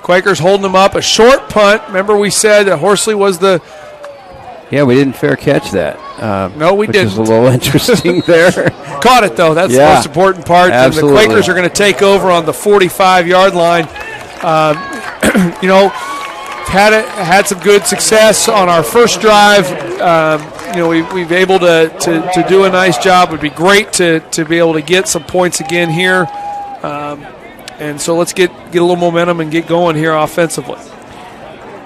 Quakers holding him up. A short punt. Remember we said that Horsley was the... Yeah, we didn't fair catch that. No, we didn't. Which is a little interesting there. Caught it, though. That's the most important part. Absolutely. And the Quakers are going to take over on the 45-yard line. Had some good success on our first drive. We've been able to do a nice job. It would be great to be able to get some points again here. And so let's get a little momentum and get going here offensively.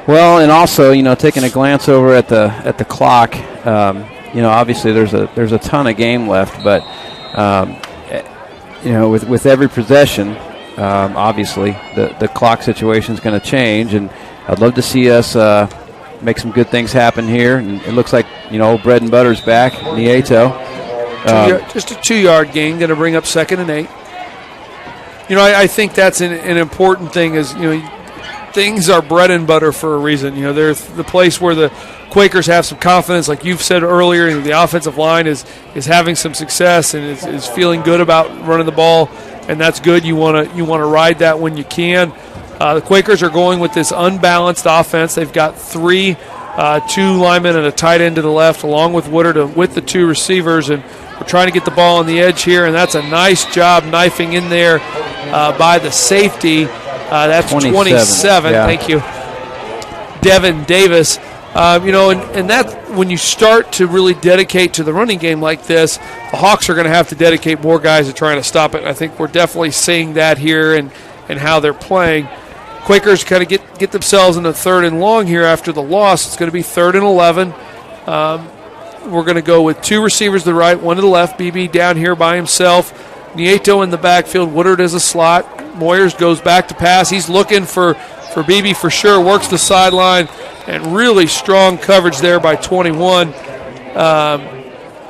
Well, and also, taking a glance over at the clock, obviously there's a ton of game left, but with every possession, obviously the clock situation is going to change, and I'd love to see us make some good things happen here. And it looks like bread and butter's back, Nieto. Just a 2-yard gain, going to bring up 2nd and 8. I think that's an important thing. Is things are bread and butter for a reason. They're the place where the Quakers have some confidence, like you've said earlier. The offensive line is having some success and is feeling good about running the ball, and that's good. You want to ride that when you can. The Quakers are going with this unbalanced offense. They've got 3 2 linemen and a tight end to the left, along with Woodard with the 2 receivers, and we're trying to get the ball on the edge here, and that's a nice job knifing in there by the safety. That's 27. Yeah. Thank you, Devin Davis. And that when you start to really dedicate to the running game like this, the Hawks are going to have to dedicate more guys to trying to stop it. I think we're definitely seeing that here and how they're playing. Quakers kind of get themselves in a 3rd and long here after the loss. It's going to be 3rd and 11. We're going to go with 2 receivers to the right, 1 to the left. BB down here by himself. Nieto in the backfield. Woodard as a slot. Moyers goes back to pass. He's looking for BB for sure. Works the sideline, and really strong coverage there by 21.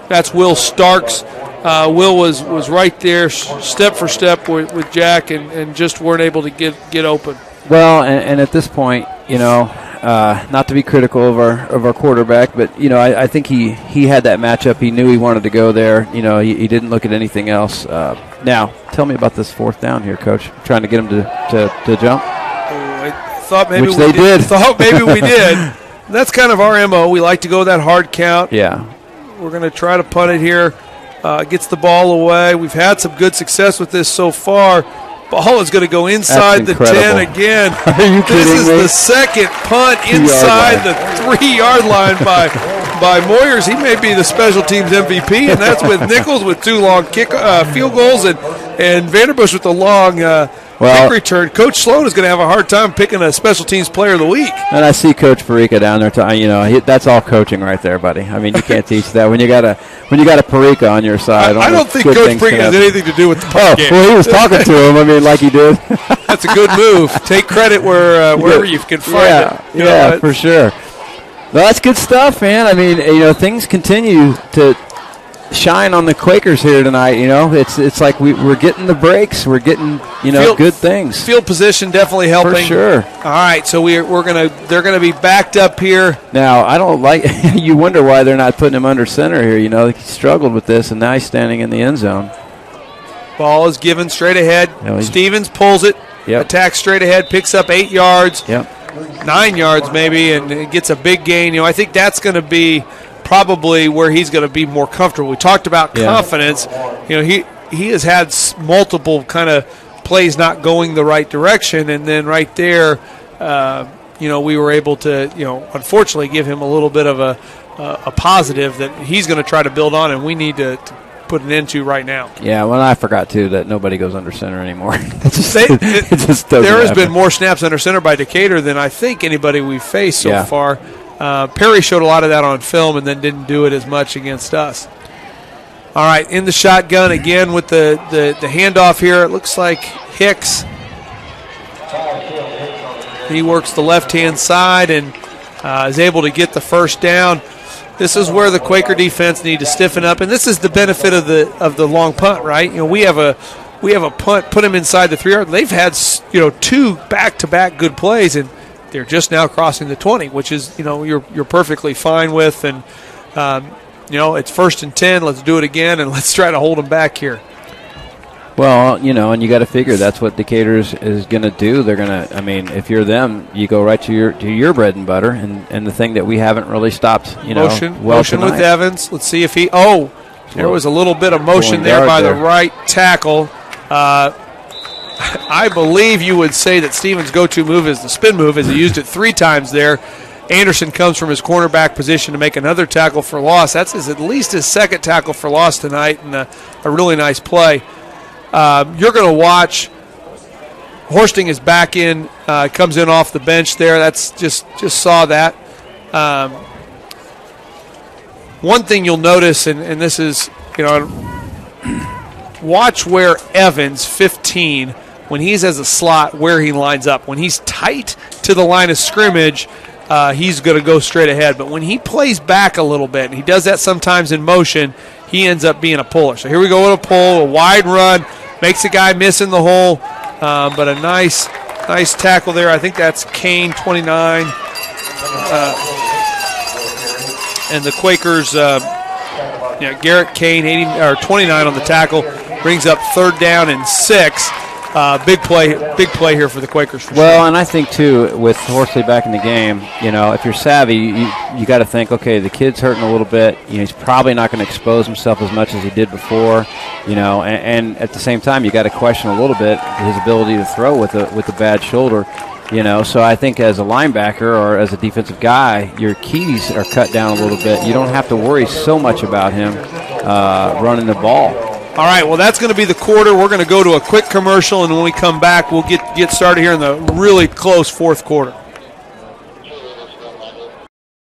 That's Will Starks. Will was right there, step for step with Jack, and just weren't able to get open. Well, and at this point, not to be critical of our quarterback, but I think he had that matchup. He knew he wanted to go there. He didn't look at anything else. Now, tell me about this 4th down here, Coach. Trying to get him to jump. I thought maybe Which they did. Thought maybe we did. That's kind of our MO. We like to go that hard count. Yeah. We're going to try to punt it here. Gets the ball away. We've had some good success with this so far. Ball is going to go inside the 10 again. Are you This kidding is me? the second punt inside the 3-yard line by Moyers. He may be the special teams MVP, and that's with Nichols with 2 long field goals and Vanderbush with the long kick return. Coach Sloan is going to have a hard time picking a special teams player of the week. And I see Coach Perica down there. That's all coaching right there, buddy. I mean, you can't teach that when you got a Perica on your side. I don't think Coach Perica has anything to do with the punt game. Well, he was talking to him. I mean, like he did. That's a good move. Take credit wherever you can find it. Yeah, for sure. Well, that's good stuff, man. I mean, things continue to shine on the Quakers here tonight. It's like we're getting the breaks. We're getting good things. Field position definitely helping for sure. All right, so they're gonna be backed up here. Now I don't like. You wonder why they're not putting him under center here. He struggled with this, and now he's standing in the end zone. Ball is given straight ahead. Stevens pulls it. Yep. Attacks straight ahead. Picks up 8 yards. Yep. 9 yards maybe, and it gets a big gain. I think that's going to be probably where he's going to be more comfortable. We talked about confidence. He has had multiple kind of plays not going the right direction, and then right there, we were able to, unfortunately give him a little bit of a positive that he's going to try to build on, and we need to put an end to right now. Yeah, well, I forgot, too, that nobody goes under center anymore. It just there has been more snaps under center by Decatur than I think anybody we've faced so far. Perry showed a lot of that on film and then didn't do it as much against us. All right, in the shotgun again with the handoff here. It looks like Hicks. He works the left-hand side and is able to get the first down. This is where the Quaker defense need to stiffen up, and this is the benefit of the long punt, right? We have a punt, put them inside the 3-yard. They've had 2 back-to-back good plays, and they're just now crossing the 20, which is you're perfectly fine with. And it's 1st and 10. Let's do it again, and let's try to hold them back here. Well, and you got to figure that's what Decatur is going to do. They're going to. I mean, if you're them, you go right to your bread and butter, and the thing that we haven't really stopped. Motion tonight. with Evans. Let's see if he. Oh, there was a little bit of motion there by the right tackle. I believe you would say that Stevens' go-to move is the spin move, as he used it 3 times there. Anderson comes from his cornerback position to make another tackle for loss. That's at least his 2nd tackle for loss tonight, and a really nice play. You're going to watch. Horsting is back in, comes in off the bench there. That's just saw that. One thing you'll notice, and this is, watch where Evans, 15, when he's as a slot, where he lines up. When he's tight to the line of scrimmage, he's going to go straight ahead. But when he plays back a little bit, and he does that sometimes in motion, he ends up being a puller. So here we go with a pull, a wide run, makes a guy miss in the hole, but a nice tackle there. I think that's Kane, 29. And the Quakers, Garrett Kane, 29 on the tackle, brings up 3rd down and 6. Big play here for the Quakers. For well, sure. And I think too, with Horsley back in the game, if you're savvy, you got to think, okay, the kid's hurting a little bit. He's probably not going to expose himself as much as he did before. And at the same time, you got to question a little bit his ability to throw with a bad shoulder. So I think as a linebacker or as a defensive guy, your keys are cut down a little bit. You don't have to worry so much about him running the ball. All right, well, that's going to be the quarter. We're going to go to a quick commercial, and when we come back, we'll get started here in the really close 4th quarter.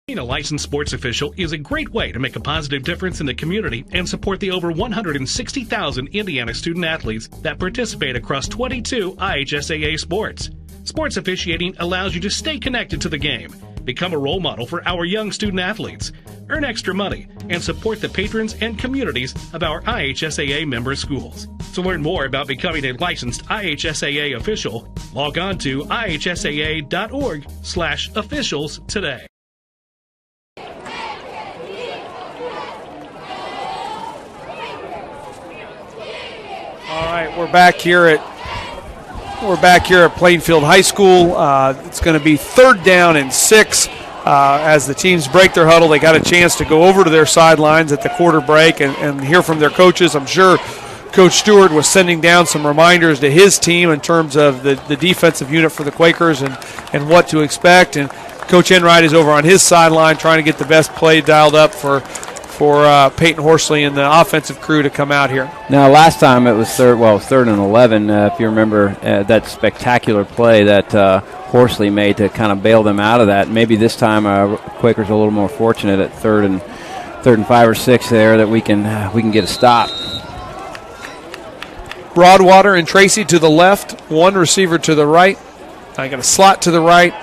Being a licensed sports official is a great way to make a positive difference in the community and support the over 160,000 Indiana student athletes that participate across 22 IHSAA sports. Sports officiating allows you to stay connected to the game, become a role model for our young student athletes, earn extra money, and support the patrons and communities of our IHSAA member schools. To learn more about becoming a licensed IHSAA official, log on to ihsaa.org/officials today. All right, we're back here at Plainfield High School. It's going to be 3rd down and 6. As the teams break their huddle, they got a chance to go over to their sidelines at the quarter break and hear from their coaches. I'm sure Coach Stewart was sending down some reminders to his team in terms of the defensive unit for the Quakers and what to expect. And Coach Enright is over on his sideline trying to get the best play dialed up for Peyton Horsley and the offensive crew to come out here. Now, last time it was third and 11. If you remember that spectacular play that Horsley made to kind of bail them out of that. Maybe this time Quakers are a little more fortunate at third and 5 or 6 there that we can get a stop. Broadwater and Tracy to the left, one receiver to the right. I got a slot to the right.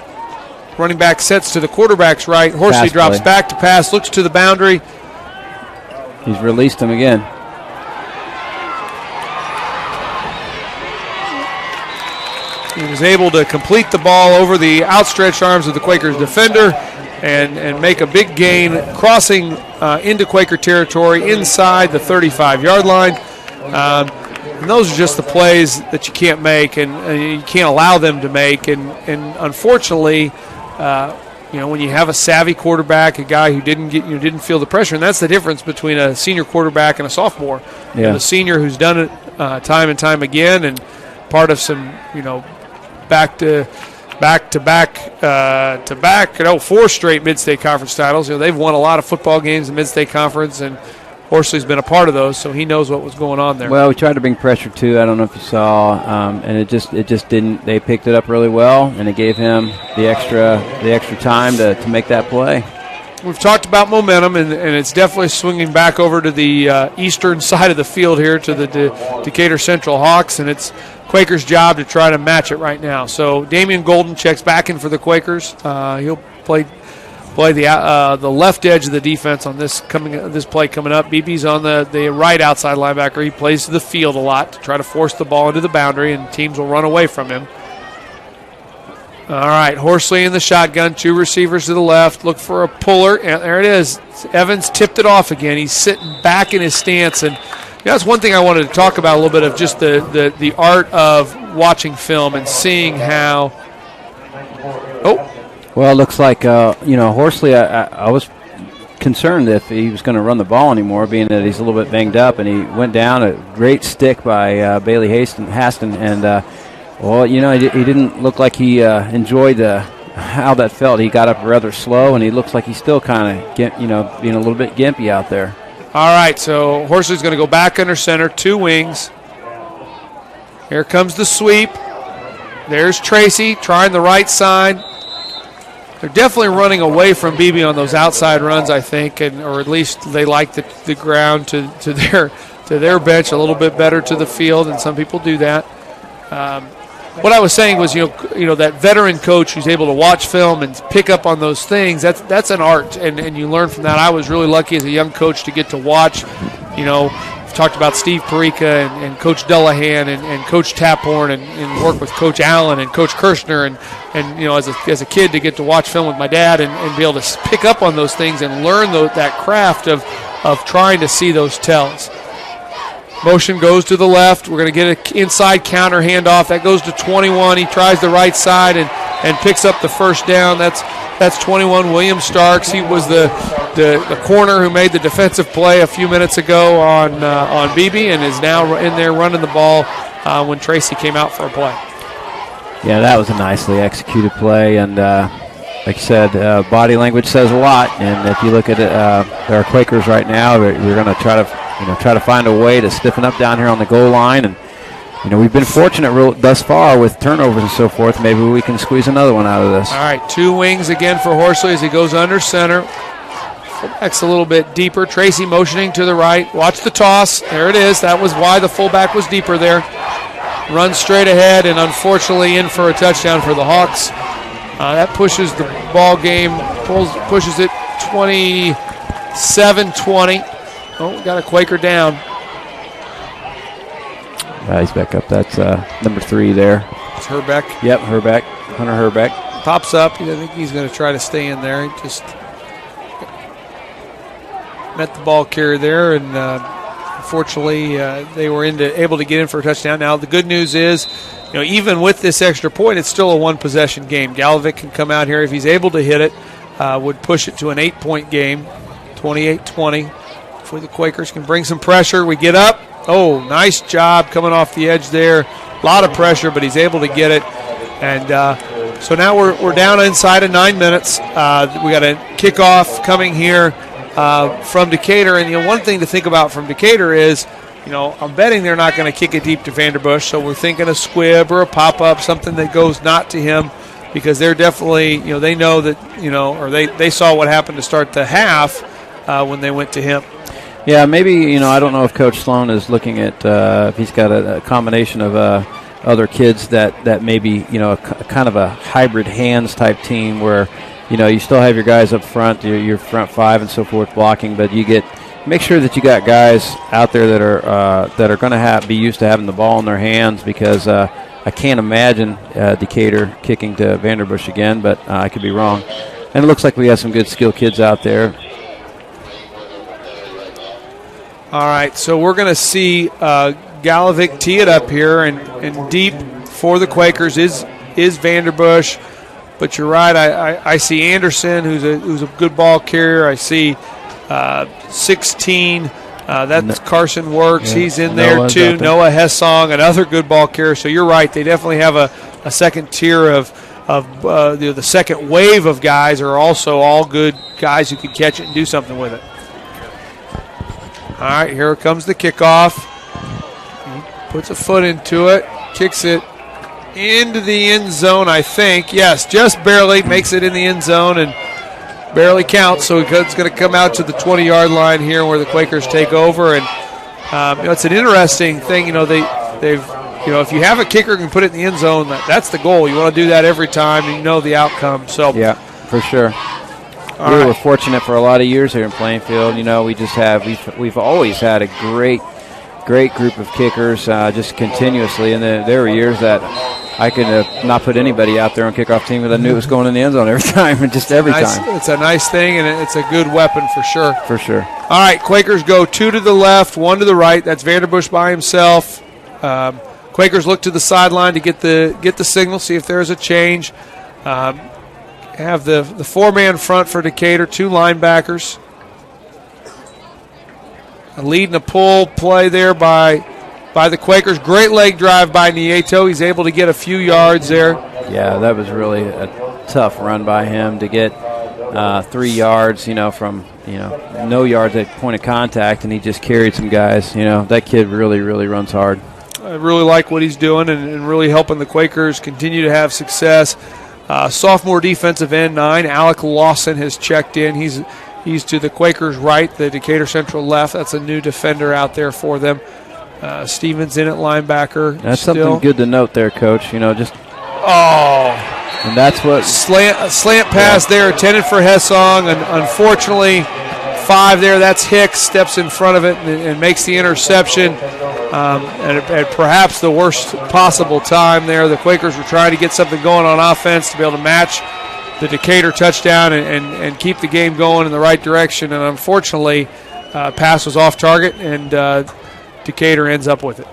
Running back sets to the quarterback's right. Horsley Pass drops play. back to pass, looks to the boundary. He's released him again. He was able to complete the ball over the outstretched arms of the Quakers defender and make a big gain, crossing into Quaker territory inside the 35-yard line. And those are just the plays that you can't make and you can't allow them to make. And unfortunately, when you have a savvy quarterback, a guy who didn't feel the pressure, and that's the difference between a senior quarterback and a sophomore. Yeah. The senior who's done it time and time again, and part of some back to back, 4 straight Mid-State Conference titles. They've won a lot of football games in Mid-State Conference, and Horsley's been a part of those, so he knows what was going on there. Well, we tried to bring pressure too. I don't know if you saw, and it just didn't. They picked it up really well, and it gave him the extra time to make that play. We've talked about momentum, and it's definitely swinging back over to the eastern side of the field here to the Decatur Central Hawks, and it's Quakers' job to try to match it right now. So Damian Golden checks back in for the Quakers. He'll play the left edge of the defense on this play coming up. BB's on the right outside linebacker. He plays to the field a lot to try to force the ball into the boundary, and teams will run away from him. All right, Horsley in the shotgun, 2 receivers to the left. Look for a puller, and there it is. Evans tipped it off again. He's sitting back in his stance, and that's one thing I wanted to talk about a little bit of just the art of watching film and seeing how. Well, it looks like, Horsley, I was concerned if he was going to run the ball anymore, being that he's a little bit banged up, and he went down. A great stick by Bailey Haston, and, he didn't look like he enjoyed how that felt. He got up rather slow, and he looks like he's still kind of, being a little bit gimpy out there. All right, so Horsley's going to go back under center, 2 wings. Here comes the sweep. There's Tracy trying the right side. They're definitely running away from BB on those outside runs, I think, or at least they like the ground to their bench a little bit better to the field, and some people do that. What I was saying was, that veteran coach who's able to watch film and pick up on those things, that's an art, and you learn from that. I was really lucky as a young coach to get to watch, I've talked about Steve Perica and Coach Delahan and Coach Taphorn and work with Coach Allen and Coach Kirshner and as a kid to get to watch film with my dad and be able to pick up on those things and learn that craft of trying to see those tells. Motion goes to the left. We're going to get an inside counter handoff. That goes to 21. He tries the right side and picks up the first down. That's 21, William Starks. He was the corner who made the defensive play a few minutes ago on BB and is now in there running the ball when Tracy came out for a play. Yeah, that was a nicely executed play, and like you said, body language says a lot. And if you look at it, there are Quakers right now. We're going to try to find a way to stiffen up down here on the goal line, and we've been fortunate thus far with turnovers and so forth. Maybe we can squeeze another one out of this. All right, 2 wings again for Horsley as he goes under center. Fullback's a little bit deeper. Tracy motioning to the right. Watch the toss. There it is. That was why the fullback was deeper there. Runs straight ahead and unfortunately in for a touchdown for the Hawks. That pushes the ball game, pushes it 27-20. Oh, we got a Quaker down. He's back up. That's number 3 there. It's Herbeck. Yep, Herbeck. Hunter Herbeck. Pops up. I think he's going to try to stay in there. He just met the ball carrier there, and unfortunately they were able to get in for a touchdown. Now, the good news is, even with this extra point, it's still a 1-possession game. Galovic can come out here if he's able to hit it, would push it to an 8-point game, 28-20. Hopefully the Quakers can bring some pressure. We get up. Oh, nice job coming off the edge there. A lot of pressure, but he's able to get it. And so now we're down inside of 9 minutes. We got a kickoff coming here from Decatur. And one thing to think about from Decatur is, I'm betting they're not going to kick it deep to Vanderbush. So we're thinking a squib or a pop-up, something that goes not to him, because they're definitely, they know that, or they saw what happened to start the half when they went to him. Yeah, maybe, I don't know if Coach Sloan is looking at if he's got a combination of other kids that maybe, kind of a hybrid hands type team where, you still have your guys up front, your front five and so forth blocking, but make sure that you got guys out there that are going to be used to having the ball in their hands, because I can't imagine Decatur kicking to Vanderbush again, but I could be wrong. And it looks like we have some good skill kids out there. All right, so we're going to see Galovic tee it up here, and deep for the Quakers is Vanderbush. But you're right, I see Anderson, who's a good ball carrier. I see 16. That's Carson Works. Yeah. He's in there too. Noah Hessong, another good ball carrier. So you're right, they definitely have a second tier of the second wave of guys are also all good guys who can catch it and do something with it. All right, here comes the kickoff. He puts a foot into it, kicks it into the end zone, I think. Yes, just barely makes it in the end zone and barely counts. So it's going to come out to the 20-yard line here where the Quakers take over. And it's an interesting thing. They've if you have a kicker who can put it in the end zone, that's the goal. You want to do that every time, and you know the outcome. So yeah, for sure. We were fortunate for a lot of years here in Plainfield. We've always had a great group of kickers just continuously, and there were years that I could not put anybody out there on kickoff team because I knew it was going in the end zone every time, and just every time. It's a nice thing, and it's a good weapon for sure. For sure. All right, Quakers go 2 to the left, 1 to the right. That's Vanderbush by himself. Quakers look to the sideline to get the signal, see if there's a change. Have the four-man front for Decatur, 2 linebackers. A lead and a pull play there by the Quakers. Great leg drive by Nieto. He's able to get a few yards there. Yeah, that was really a tough run by him to get 3 yards, from no yards at point of contact, and he just carried some guys. That kid really, really runs hard. I really like what he's doing and really helping the Quakers continue to have success. Sophomore defensive end 9, Alec Lawson has checked in. He's to the Quakers' right, the Decatur Central left. That's a new defender out there for them. Stevens in at linebacker. That's something good to note there, Coach. And that's what slant pass there intended for Hessong, and unfortunately 5 there. That's Hicks steps in front of it and makes the interception. At perhaps the worst possible time there. The Quakers were trying to get something going on offense to be able to match the Decatur touchdown and keep the game going in the right direction. And unfortunately, pass was off target, and Decatur ends up with it.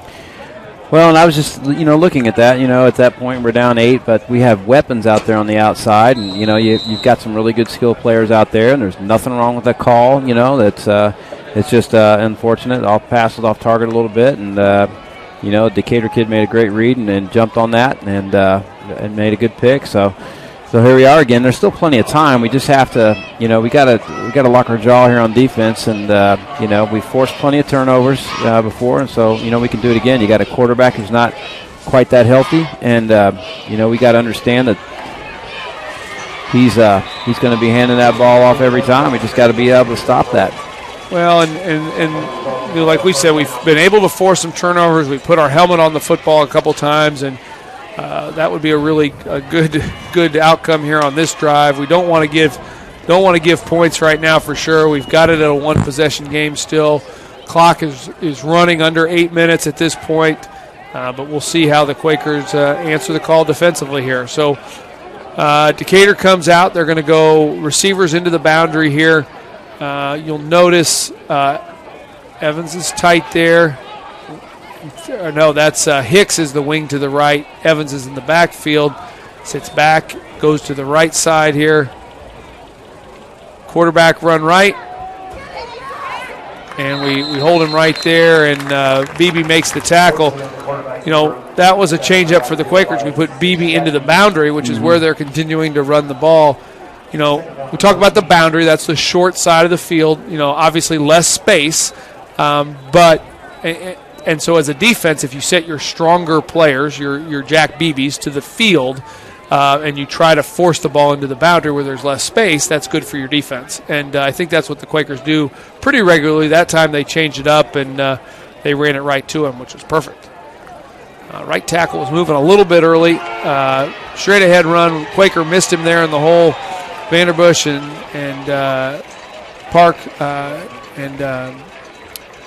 Well, and I was just, looking at that. At that point we're down 8, but we have weapons out there on the outside, and you've got some really good skill players out there, and there's nothing wrong with that call. That's it's just unfortunate. All passes off target a little bit, and Decatur kid made a great read and jumped on that and made a good pick. So here we are again. There's still plenty of time. We just have to, we gotta lock our jaw here on defense, and we forced plenty of turnovers before, and so we can do it again. You got a quarterback who's not quite that healthy, and we got to understand that he's going to be handing that ball off every time. We just got to be able to stop that. Well, and like we said, we've been able to force some turnovers. We put our helmet on the football a couple times, and that would be a good outcome here on this drive. We don't want to give points right now for sure. We've got it at a 1-possession game still. Clock is running under 8 minutes at this point, but we'll see how the Quakers answer the call defensively here. So Decatur comes out. They're going to go receivers into the boundary here. You'll notice Evans is tight there. No, that's Hicks is the wing to the right. Evans is in the backfield. Sits back, goes to the right side here. Quarterback run right. and we hold him right there, and Beebe makes the tackle. That was a change-up for the Quakers. We put Beebe into the boundary, which is where they're continuing to run the ball. We talk about the boundary. That's the short side of the field. Obviously less space, and so as a defense, if you set your stronger players, your Jack Beebes, to the field, and you try to force the ball into the boundary where there's less space, that's good for your defense. And I think that's what the Quakers do pretty regularly. That time they changed it up, and they ran it right to him, which was perfect. Right tackle was moving a little bit early. Straight ahead run. Quaker missed him there in the hole. Vanderbush and Park and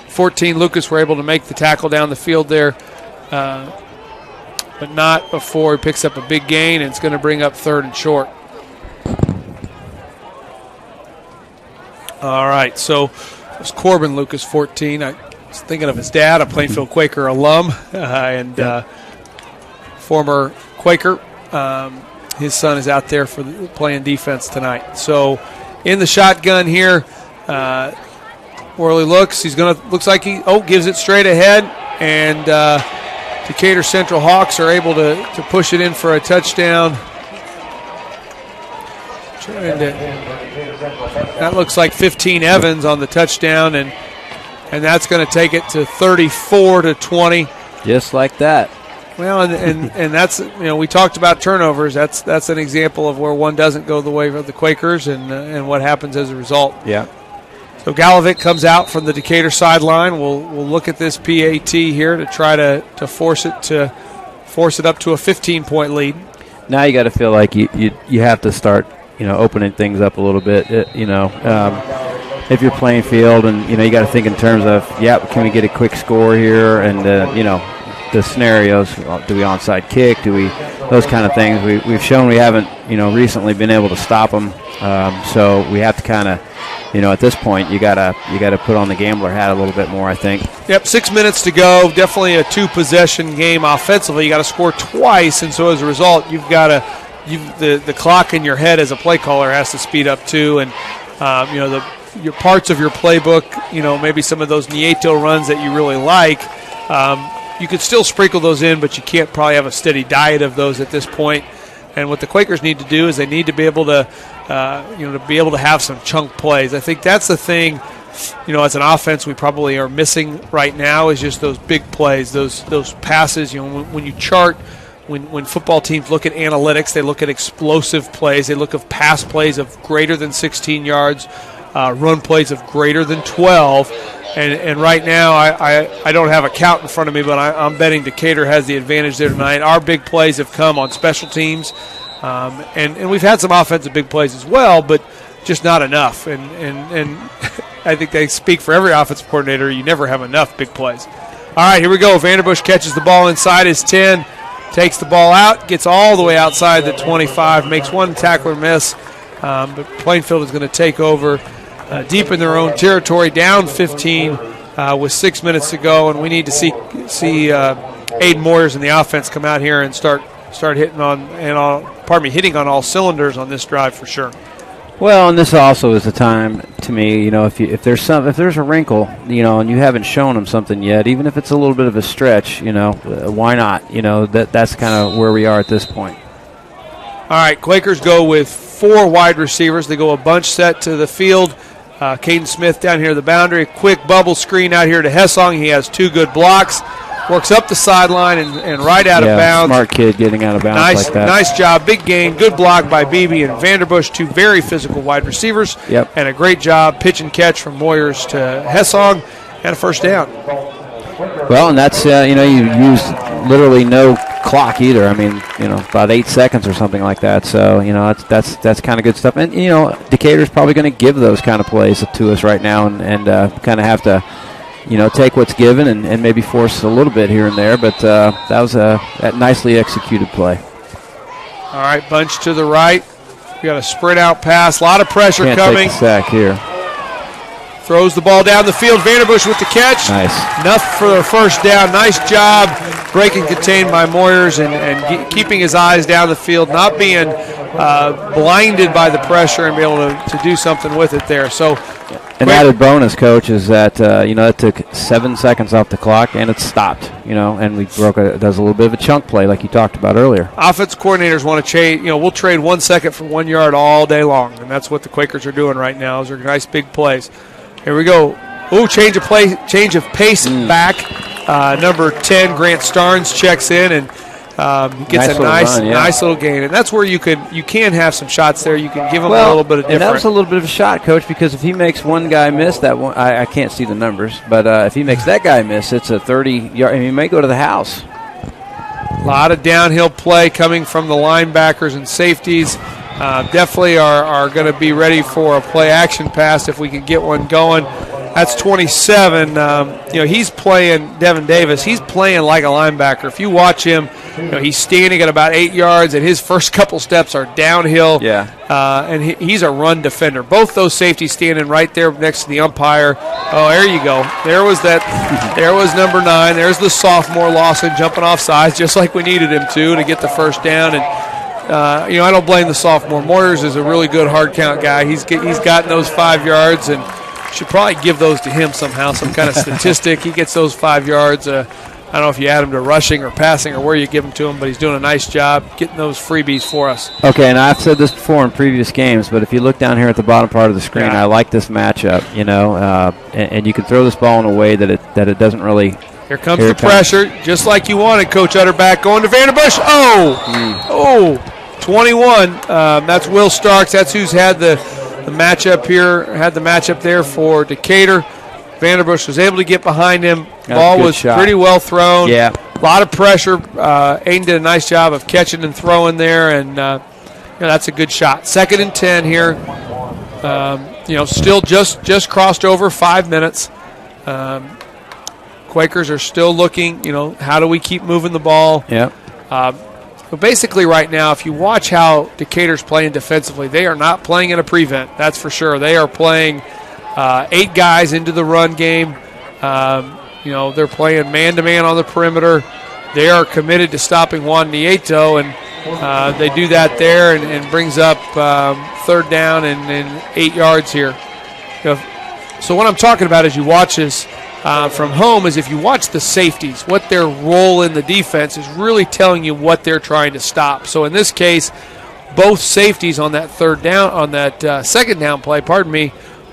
14 Lucas were able to make the tackle down the field there, but not before he picks up a big gain, and it's going to bring up 3rd and short. All right, so it was Corbin Lucas, 14. I was thinking of his dad, a Plainfield Quaker alum and former Quaker. His son is out there for playing defense tonight. So in the shotgun here, Worley looks. Looks like he gives it straight ahead, and Decatur Central Hawks are able to push it in for a touchdown. That looks like 15 Evans on the touchdown, and that's going to take it to 34-20. Just like that. Well, and that's, we talked about turnovers. That's an example of where one doesn't go the way of the Quakers, and what happens as a result. Yeah. So Galovic comes out from the Decatur sideline. We'll look at this PAT here to try to force it up to a 15-point lead. Now you got to feel like you have to start opening things up a little bit. If you're playing field, and you got to think in terms of can we get a quick score here, and the scenarios, do we onside kick, those kind of things. We've shown we haven't recently been able to stop them, so we have to kind of at this point you gotta put on the gambler hat a little bit more, I think. Yep, 6 minutes to go. Definitely a 2-possession game offensively. You got to score twice, and so as a result, the clock in your head as a play caller has to speed up too, and your parts of your playbook, maybe some of those Nieto runs that you really like. You could still sprinkle those in, but you can't probably have a steady diet of those at this point. And what the Quakers need to do is they need to be able to, have some chunk plays. I think that's the thing, as an offense we probably are missing right now, is just those big plays, those passes. When you chart, when football teams look at analytics, they look at explosive plays. They look at pass plays of greater than 16 yards, run plays of greater than 12. And right now, I don't have a count in front of me, but I'm betting Decatur has the advantage there tonight. Our big plays have come on special teams, and we've had some offensive big plays as well, but just not enough. And I think they speak for every offensive coordinator. You never have enough big plays. All right, here we go. Vanderbush catches the ball inside his 10, takes the ball out, gets all the way outside the 25, makes one tackler miss, but Plainfield is going to take over deep in their own territory, down 15 with 6 minutes to go, and we need to see Aiden Moyers and the offense come out here and start hitting on all cylinders on this drive for sure. Well, and this also is the time to me, if there's a wrinkle, and you haven't shown them something yet, even if it's a little bit of a stretch, why not? That's kind of where we are at this point. All right, Quakers go with 4 wide receivers. They go a bunch set to the field. Caden Smith down here at the boundary. Quick bubble screen out here to Hessong. He has 2 good blocks. Works up the sideline and right out of bounds. Smart kid getting out of bounds like that. Nice job. Big gain. Good block by Beebe and Vanderbush, 2 very physical wide receivers. Yep. And a great job, pitch and catch from Moyers to Hessong, and a first down. Well, and that's, you used literally no clock either. I mean, about 8 seconds or something like that. So, that's kind of good stuff. And, Decatur's probably going to give those kind of plays to us right now and kind of have to, take what's given and maybe force a little bit here and there. But that was a nicely executed play. All right, bunch to the right. We got a sprint out pass. A lot of pressure Can't coming. Take the sack here. Throws the ball down the field. Vanderbush with the catch. Nice. Enough for the first down. Nice job breaking contained by Moyers and keeping his eyes down the field, not being blinded by the pressure and be able to do something with it there. So An added bonus, Coach, is that it took 7 seconds off the clock and it stopped. And we does a little bit of a chunk play like you talked about earlier. Offense coordinators want to trade. We'll trade 1 second for 1 yard all day long, and that's what the Quakers are doing right now. Those are nice big plays. Here we go. Ooh, change of pace back. Number 10, Grant Starnes checks in and he gets a nice little gain, and that's where you can have some shots there. You can give him a little bit of different. And that was a little bit of a shot, Coach, because if he makes one guy miss, that one I can't see the numbers, but if he makes that guy miss, it's a 30-yard. He may go to the house. A lot of downhill play coming from the linebackers and safeties. Definitely are going to be ready for a play action pass if we can get one going. That's 27. He's playing, Devin Davis, he's playing like a linebacker. If you watch him, he's standing at about 8 yards, and his first couple steps are downhill. Yeah. And he's a run defender. Both those safeties standing right there next to the umpire. Oh, there you go. There was number 9. There's the sophomore Lawson jumping off sides, just like we needed him to get the first down. And I don't blame the sophomore. Mortars is a really good hard count guy. He's gotten those 5 yards, and should probably give those to him somehow, some kind of statistic. He gets those 5 yards. I don't know if you add him to rushing or passing or where you give him to him, but he's doing a nice job getting those freebies for us. Okay, and I've said this before in previous games, but if you look down here at the bottom part of the screen, I like this matchup, and you can throw this ball in a way that it doesn't really. Here comes the pressure, just like you wanted, Coach Utterback going to Vanderbush. 21. That's Will Starks. That's who's had the matchup here, had the matchup there for Decatur. Vanderbush was able to get behind him. Ball was pretty well thrown. Yeah. A lot of pressure. Aiden did a nice job of catching and throwing there, and that's a good shot. 2nd and 10 here. Still just crossed over 5 minutes. Quakers are still looking, how do we keep moving the ball? Yeah. But basically right now, if you watch how Decatur's playing defensively, they are not playing in a prevent, that's for sure. They are playing 8 guys into the run game. They're playing man-to-man on the perimeter. They are committed to stopping Juan Nieto, and they do that there and brings up 3rd down and 8 yards here. So what I'm talking about as you watch this from home is if you watch the safeties, what their role in the defense is really telling you what they're trying to stop. So in this case, both safeties on that 3rd down, on that 2nd down play,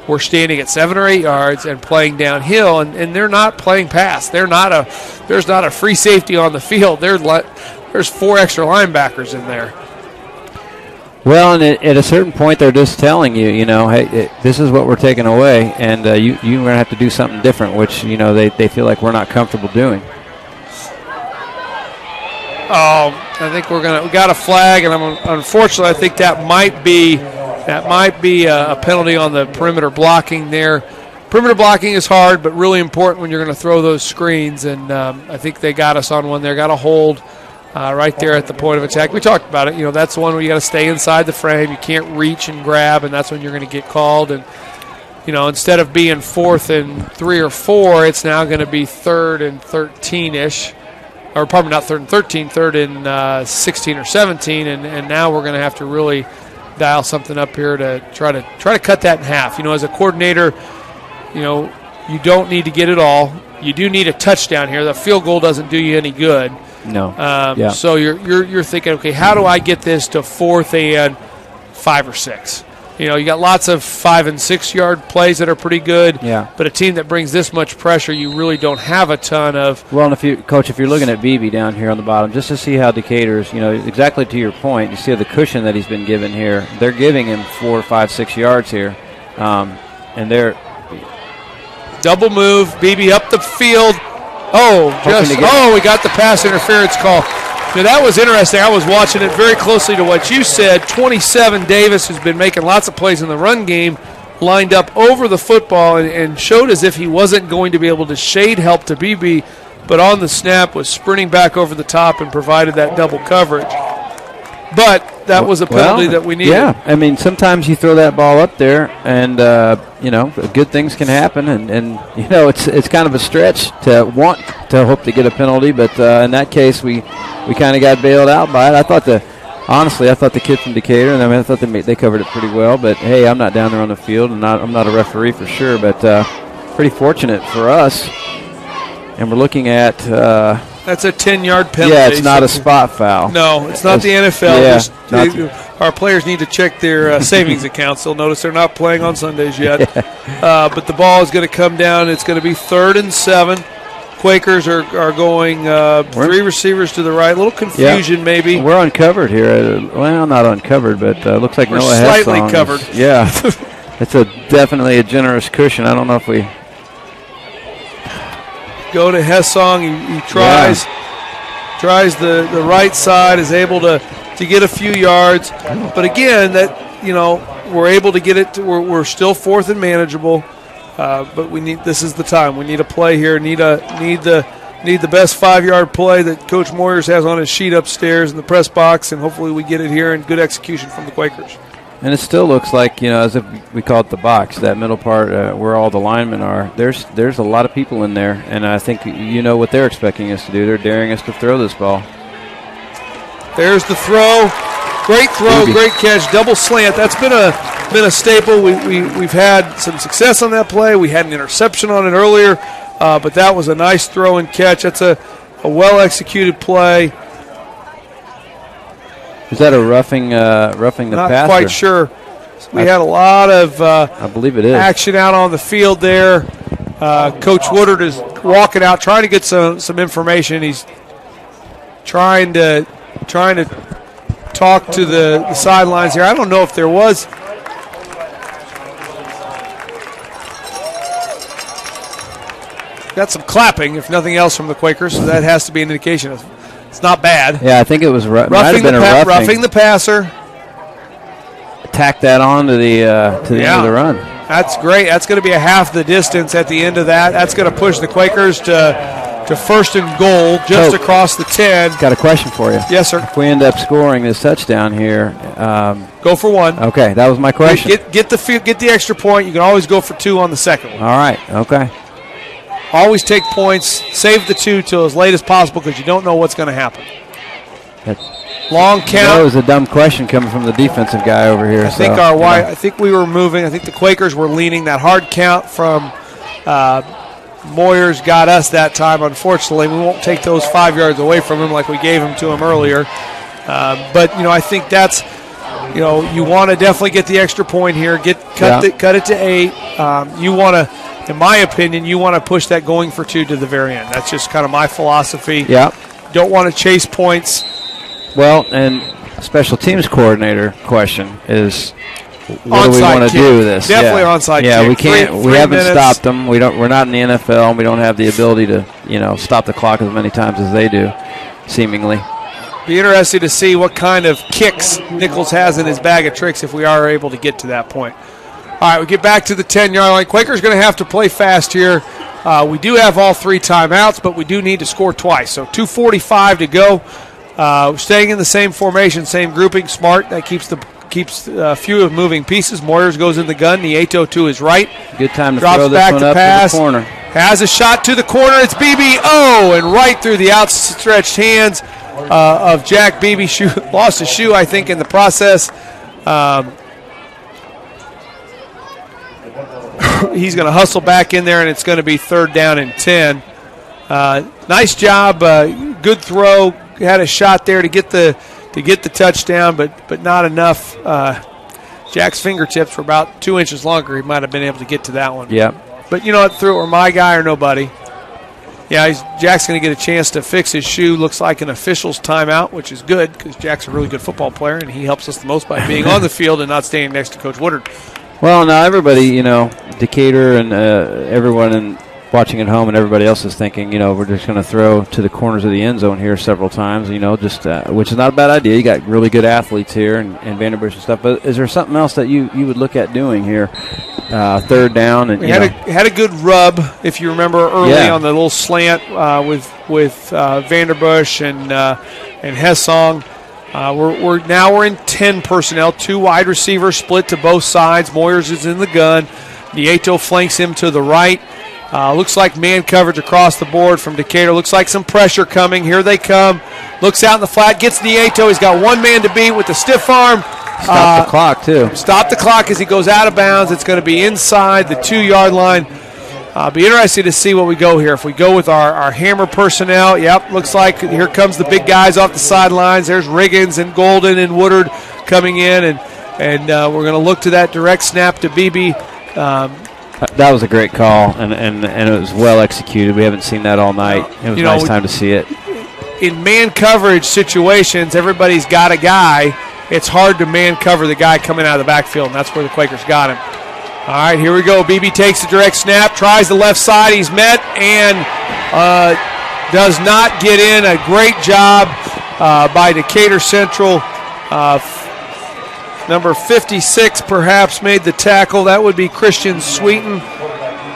were standing at 7 or 8 yards and playing downhill, and they're not playing pass. There's not a free safety on the field. There's 4 extra linebackers in there. Well, and at a certain point, they're just telling you, hey, this is what we're taking away, and you're going to have to do something different, which, they feel like we're not comfortable doing. Oh, I think we got a flag, and unfortunately, I think that might be a penalty on the perimeter blocking there. Perimeter blocking is hard, but really important when you're going to throw those screens, and I think they got us on one there. Got a hold right there at the point of attack. We talked about it. That's the one where you got to stay inside the frame. You can't reach and grab, and that's when you're going to get called. And instead of being 4th and 3 or 4, it's now going to be 3rd and 13-ish. Or probably not 3rd and 13, 3rd and 16 or 17, and now we're going to have to really dial something up here to try to cut that in half. As a coordinator, you don't need to get it all. You do need a touchdown here. The field goal doesn't do you any good. No. So you're thinking, okay, how do I get this to 4th and 5 or 6? You got lots of 5 and 6 yard plays that are pretty good. Yeah. But a team that brings this much pressure, you really don't have a ton of. Well, and if you're looking at BB down here on the bottom, just to see how Decatur's, exactly to your point, you see the cushion that he's been given here. They're giving him 4, 5, 6 yards here, and they're double move. BB up the field. We got the pass interference call. That was interesting. I was watching it very closely to what you said. 27, Davis, who's been making lots of plays in the run game, lined up over the football and showed as if he wasn't going to be able to shade help to BB, but on the snap was sprinting back over the top and provided that double coverage. But that was a penalty that we needed. Yeah, sometimes you throw that ball up there, and good things can happen, and it's kind of a stretch to want to hope to get a penalty, but in that case we kind of got bailed out by it. I thought honestly, I thought the kid from Decatur, and I thought they covered it pretty well. But hey, I'm not down there on the field, and I'm not a referee for sure. But pretty fortunate for us. And we're looking at that's a 10-yard penalty. Yeah, it's not a spot foul. No, it's not the NFL. Yeah, our players need to check their savings accounts. They'll notice they're not playing on Sundays yet. But the ball is going to come down. It's going to be 3rd and 7. Quakers are going 3 receivers to the right. A little confusion maybe. We're uncovered here. Well, not uncovered, but looks like we're Noah slightly Hessong covered. Yeah, it's definitely a generous cushion. I don't know if we go to Hessong. He tries the right side, is able to get a few yards. But again, we're able to get it. We're still 4th and manageable. But this is the time. We need a play here. Need the best 5-yard play that Coach Moyers has on his sheet upstairs in the press box, and hopefully we get it here and good execution from the Quakers. And it still looks like, as if we call it the box, that middle part where all the linemen are. There's a lot of people in there, and I think what they're expecting us to do. They're daring us to throw this ball. There's the throw. Great throw, great catch, double slant. That's been a staple. We've had some success on that play. We had an interception on it earlier, but that was a nice throw and catch. That's a well-executed play. Is that a roughing the passer? Not quite sure. We had a lot of I believe it is. action out on the field there. Coach Woodard is walking out, trying to get some information. He's trying to talk to the sidelines here. I don't know if there was. Got some clapping, if nothing else, from the Quakers, so that has to be an indication. It's not bad. Yeah, I think it was roughing the passer. Tack that on to the end of the run. That's great. That's going to be a half the distance at the end of that. That's going to push the Quakers to 1st and goal, just across the 10. Got a question for you. Yes, sir. If we end up scoring this touchdown here, go for 1. Okay, that was my question. Get the extra point. You can always go for 2 on the second one. All right. Okay. Always take points. Save the 2 till as late as possible because you don't know what's going to happen. Long count. That was a dumb question coming from the defensive guy over here. I think we were moving. I think the Quakers were leaning. That hard count from Moyers got us that time. Unfortunately, we won't take those 5 yards away from him like we gave them to him earlier. But I think that's you want to definitely get the extra point here. Cut it to 8. You want to. In my opinion, you want to push that going for 2 to the very end. That's just kind of my philosophy. Yeah. Don't want to chase points. Well, and special teams coordinator question is, what do we onside want to kick. do with this? Definitely onside kick. Yeah, we can't. Three we haven't minutes. stopped them. We're not in the NFL, and we don't have the ability to stop the clock as many times as they do, seemingly. Be interested to see what kind of kicks Nichols has in his bag of tricks if we are able to get to that point. All right, we get back to the 10-yard line. Quakers going to have to play fast here. We do have all 3 timeouts, but we do need to score twice. So 2:45 to go. Staying in the same formation, same grouping. Smart. That keeps a few of moving pieces. Moyers goes in the gun. Nieto to his right. Good time to drops throw this back one to up pass. to the corner. Has a shot to the corner. It's BBO, and right through the outstretched hands of Jack Beebe. Lost a shoe, I think, in the process. He's going to hustle back in there, and it's going to be 3rd down and 10. Nice job, good throw. Had a shot there to get the touchdown, but not enough. Jack's fingertips were about 2 inches longer. He might have been able to get to that one. Yeah. But you know what? Threw it were my guy or nobody. Yeah, Jack's going to get a chance to fix his shoe. Looks like an official's timeout, which is good because Jack's a really good football player, and he helps us the most by being on the field and not standing next to Coach Woodard. Well, now everybody, Decatur and everyone watching at home and everybody else is thinking, we're just going to throw to the corners of the end zone here several times, which is not a bad idea. You got really good athletes here and Vanderbush and stuff. But is there something else that you would look at doing here? 3rd down. And we had a good rub, if you remember, early on the little slant with Vanderbush and Hessong. We're in 10 personnel, 2 wide receivers split to both sides. Moyers is in the gun. Nieto flanks him to the right. Looks like man coverage across the board from Decatur. Looks like some pressure coming. Here they come. Looks out in the flat. Gets Nieto. He's got one man to beat with the stiff arm. Stop the clock, too. Stop the clock as he goes out of bounds. It's going to be inside the 2-yard line. Be interested to see what we go here. If we go with our hammer personnel, yep, looks like here comes the big guys off the sidelines. There's Riggins and Golden and Woodard coming in, and we're going to look to that direct snap to Beebe. That was a great call, and it was well executed. We haven't seen that all night. It was a nice time to see it. In man coverage situations, everybody's got a guy. It's hard to man cover the guy coming out of the backfield, and that's where the Quakers got him. All right, here we go. Beebe takes the direct snap, tries the left side. He's met and does not get in. A great job by Decatur Central. Number 56 perhaps made the tackle. That would be Christian Sweeten.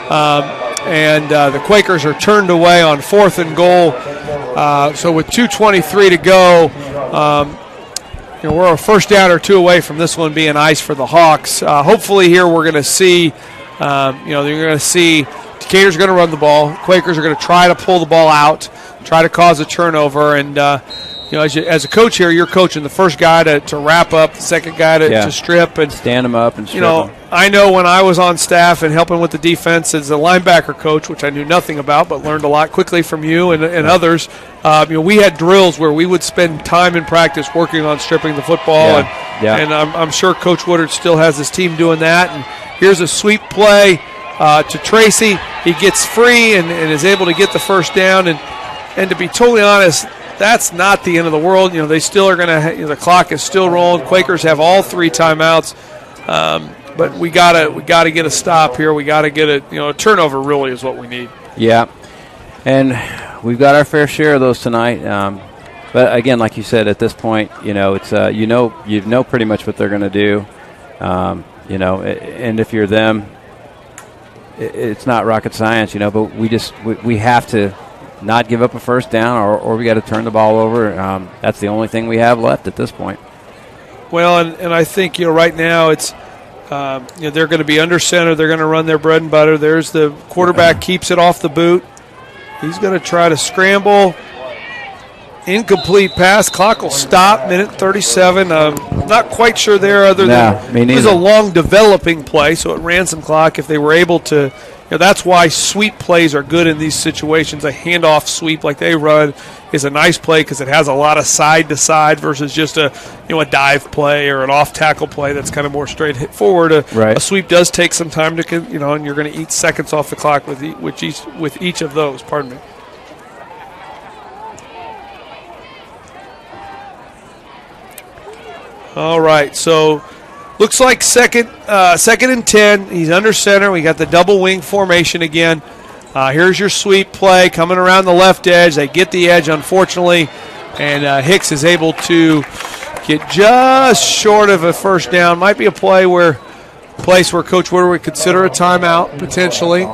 And the Quakers are turned away on 4th and goal. So with 2:23 to go, we're a first down or two away from this one being ice for the Hawks. Hopefully here we're going to see, you're going to see Decatur's going to run the ball. Quakers are going to try to pull the ball out, try to cause a turnover. And, as a coach here, you're coaching the first guy to wrap up, the second guy to strip. And stand them up and strip them. I know when I was on staff and helping with the defense as a linebacker coach, which I knew nothing about but learned a lot quickly from you and others, we had drills where we would spend time in practice working on stripping the football. And I'm sure Coach Woodard still has his team doing that. And here's a sweep play to Tracy. He gets free and is able to get the first down. And to be totally honest, that's not the end of the world. They still are going to. The clock is still rolling. Quakers have all 3 timeouts, but we gotta get a stop here. We gotta get a turnover. Really is what we need. Yeah, and we've got our fair share of those tonight. But again, like you said, at this point, it's you know pretty much what they're going to do. And if you're them, it's not rocket science, But we have to not give up a first down, or we got to turn the ball over. That's the only thing we have left at this point. Well, and I think right now it's they're going to be under center. They're going to run their bread and butter. There's the quarterback, keeps it off the boot. He's going to try to scramble. Incomplete pass. Clock will stop. Minute 37. Not quite sure there. It was a long developing play, so it ran some clock. If they were able to. That's why sweep plays are good in these situations. A handoff sweep like they run is a nice play because it has a lot of side-to-side versus just a dive play or an off-tackle play that's kind of more straightforward. A sweep does take some time to, and you're going to eat seconds off the clock with each of those. Pardon me. All right, so looks like second and 10. He's under center. We got the double wing formation again. Here's your sweep play coming around the left edge. They get the edge, unfortunately, and Hicks is able to get just short of a first down. Might be a place where Coach Woodard would consider a timeout potentially,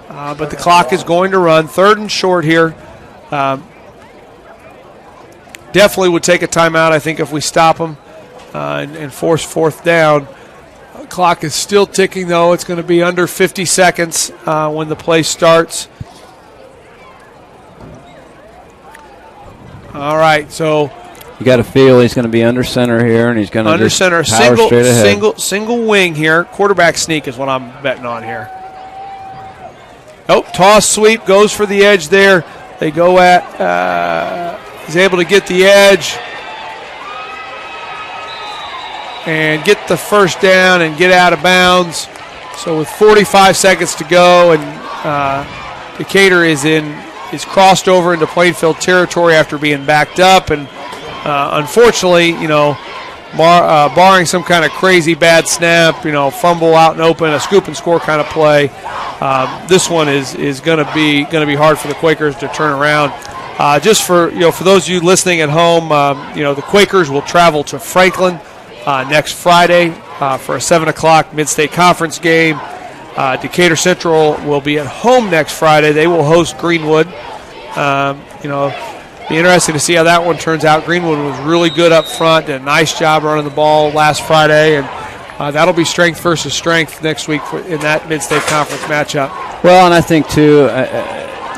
but the clock is going to run. 3rd and short here. Definitely would take a timeout, I think, if we stop them. And force 4th down. Clock is still ticking, though. It's going to be under 50 seconds when the play starts. All right, so you got to feel he's going to be under center here, and he's going to under center. Single wing here. Quarterback sneak is what I'm betting on here. Toss sweep goes for the edge there. They go at. He's able to get the edge. And get the first down and get out of bounds. So with 45 seconds to go, and Decatur is crossed over into Plainfield territory after being backed up, and unfortunately, barring some kind of crazy bad snap, fumble out and open, a scoop and score kind of play, this one is going to be hard for the Quakers to turn around. Just for those of you listening at home, the Quakers will travel to Franklin next Friday for a 7 o'clock Mid-State Conference game. Decatur Central will be at home next Friday. They will host Greenwood. Be interesting to see how that one turns out. Greenwood was really good up front, did a nice job running the ball last Friday, and that'll be strength versus strength next week in that Mid-State Conference matchup. Well, and I think too,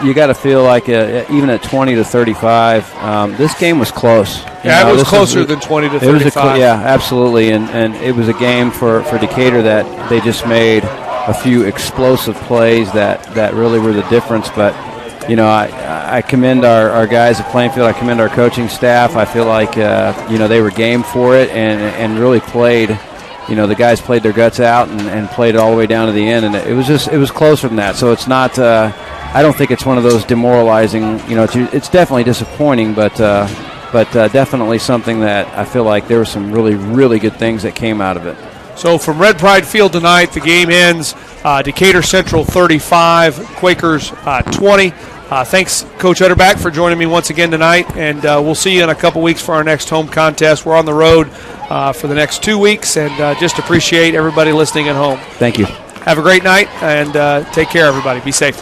you got to feel like even at 20 to 35, this game was close. Yeah, it was closer than 20 to 35. Yeah, absolutely, and it was a game for Decatur that they just made a few explosive plays that really were the difference. But I commend our guys at Plainfield. I commend our coaching staff. I feel like they were game for it and really played. The guys played their guts out and played it all the way down to the end, and it was closer than that. So it's not. I don't think it's one of those demoralizing. It's definitely disappointing, but definitely something that I feel like there were some really, really good things that came out of it. So from Red Pride Field tonight, the game ends Decatur Central 35, Quakers 20. Thanks, Coach Utterback, for joining me once again tonight, and we'll see you in a couple weeks for our next home contest. We're on the road for the next 2 weeks, and just appreciate everybody listening at home. Thank you. Have a great night, and take care, everybody. Be safe.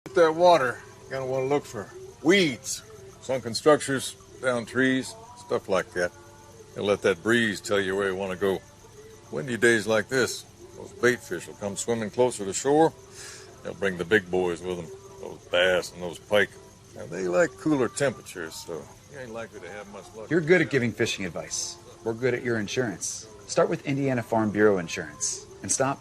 With that water, you're going to want to look for weeds, sunken structures, down trees, stuff like that. And let that breeze tell you where you want to go. Windy days like this, those bait fish will come swimming closer to shore. They'll bring the big boys with them, those bass and those pike. And they like cooler temperatures, so you ain't likely to have much luck. You're good at giving fishing advice. We're good at your insurance. Start with Indiana Farm Bureau Insurance and stop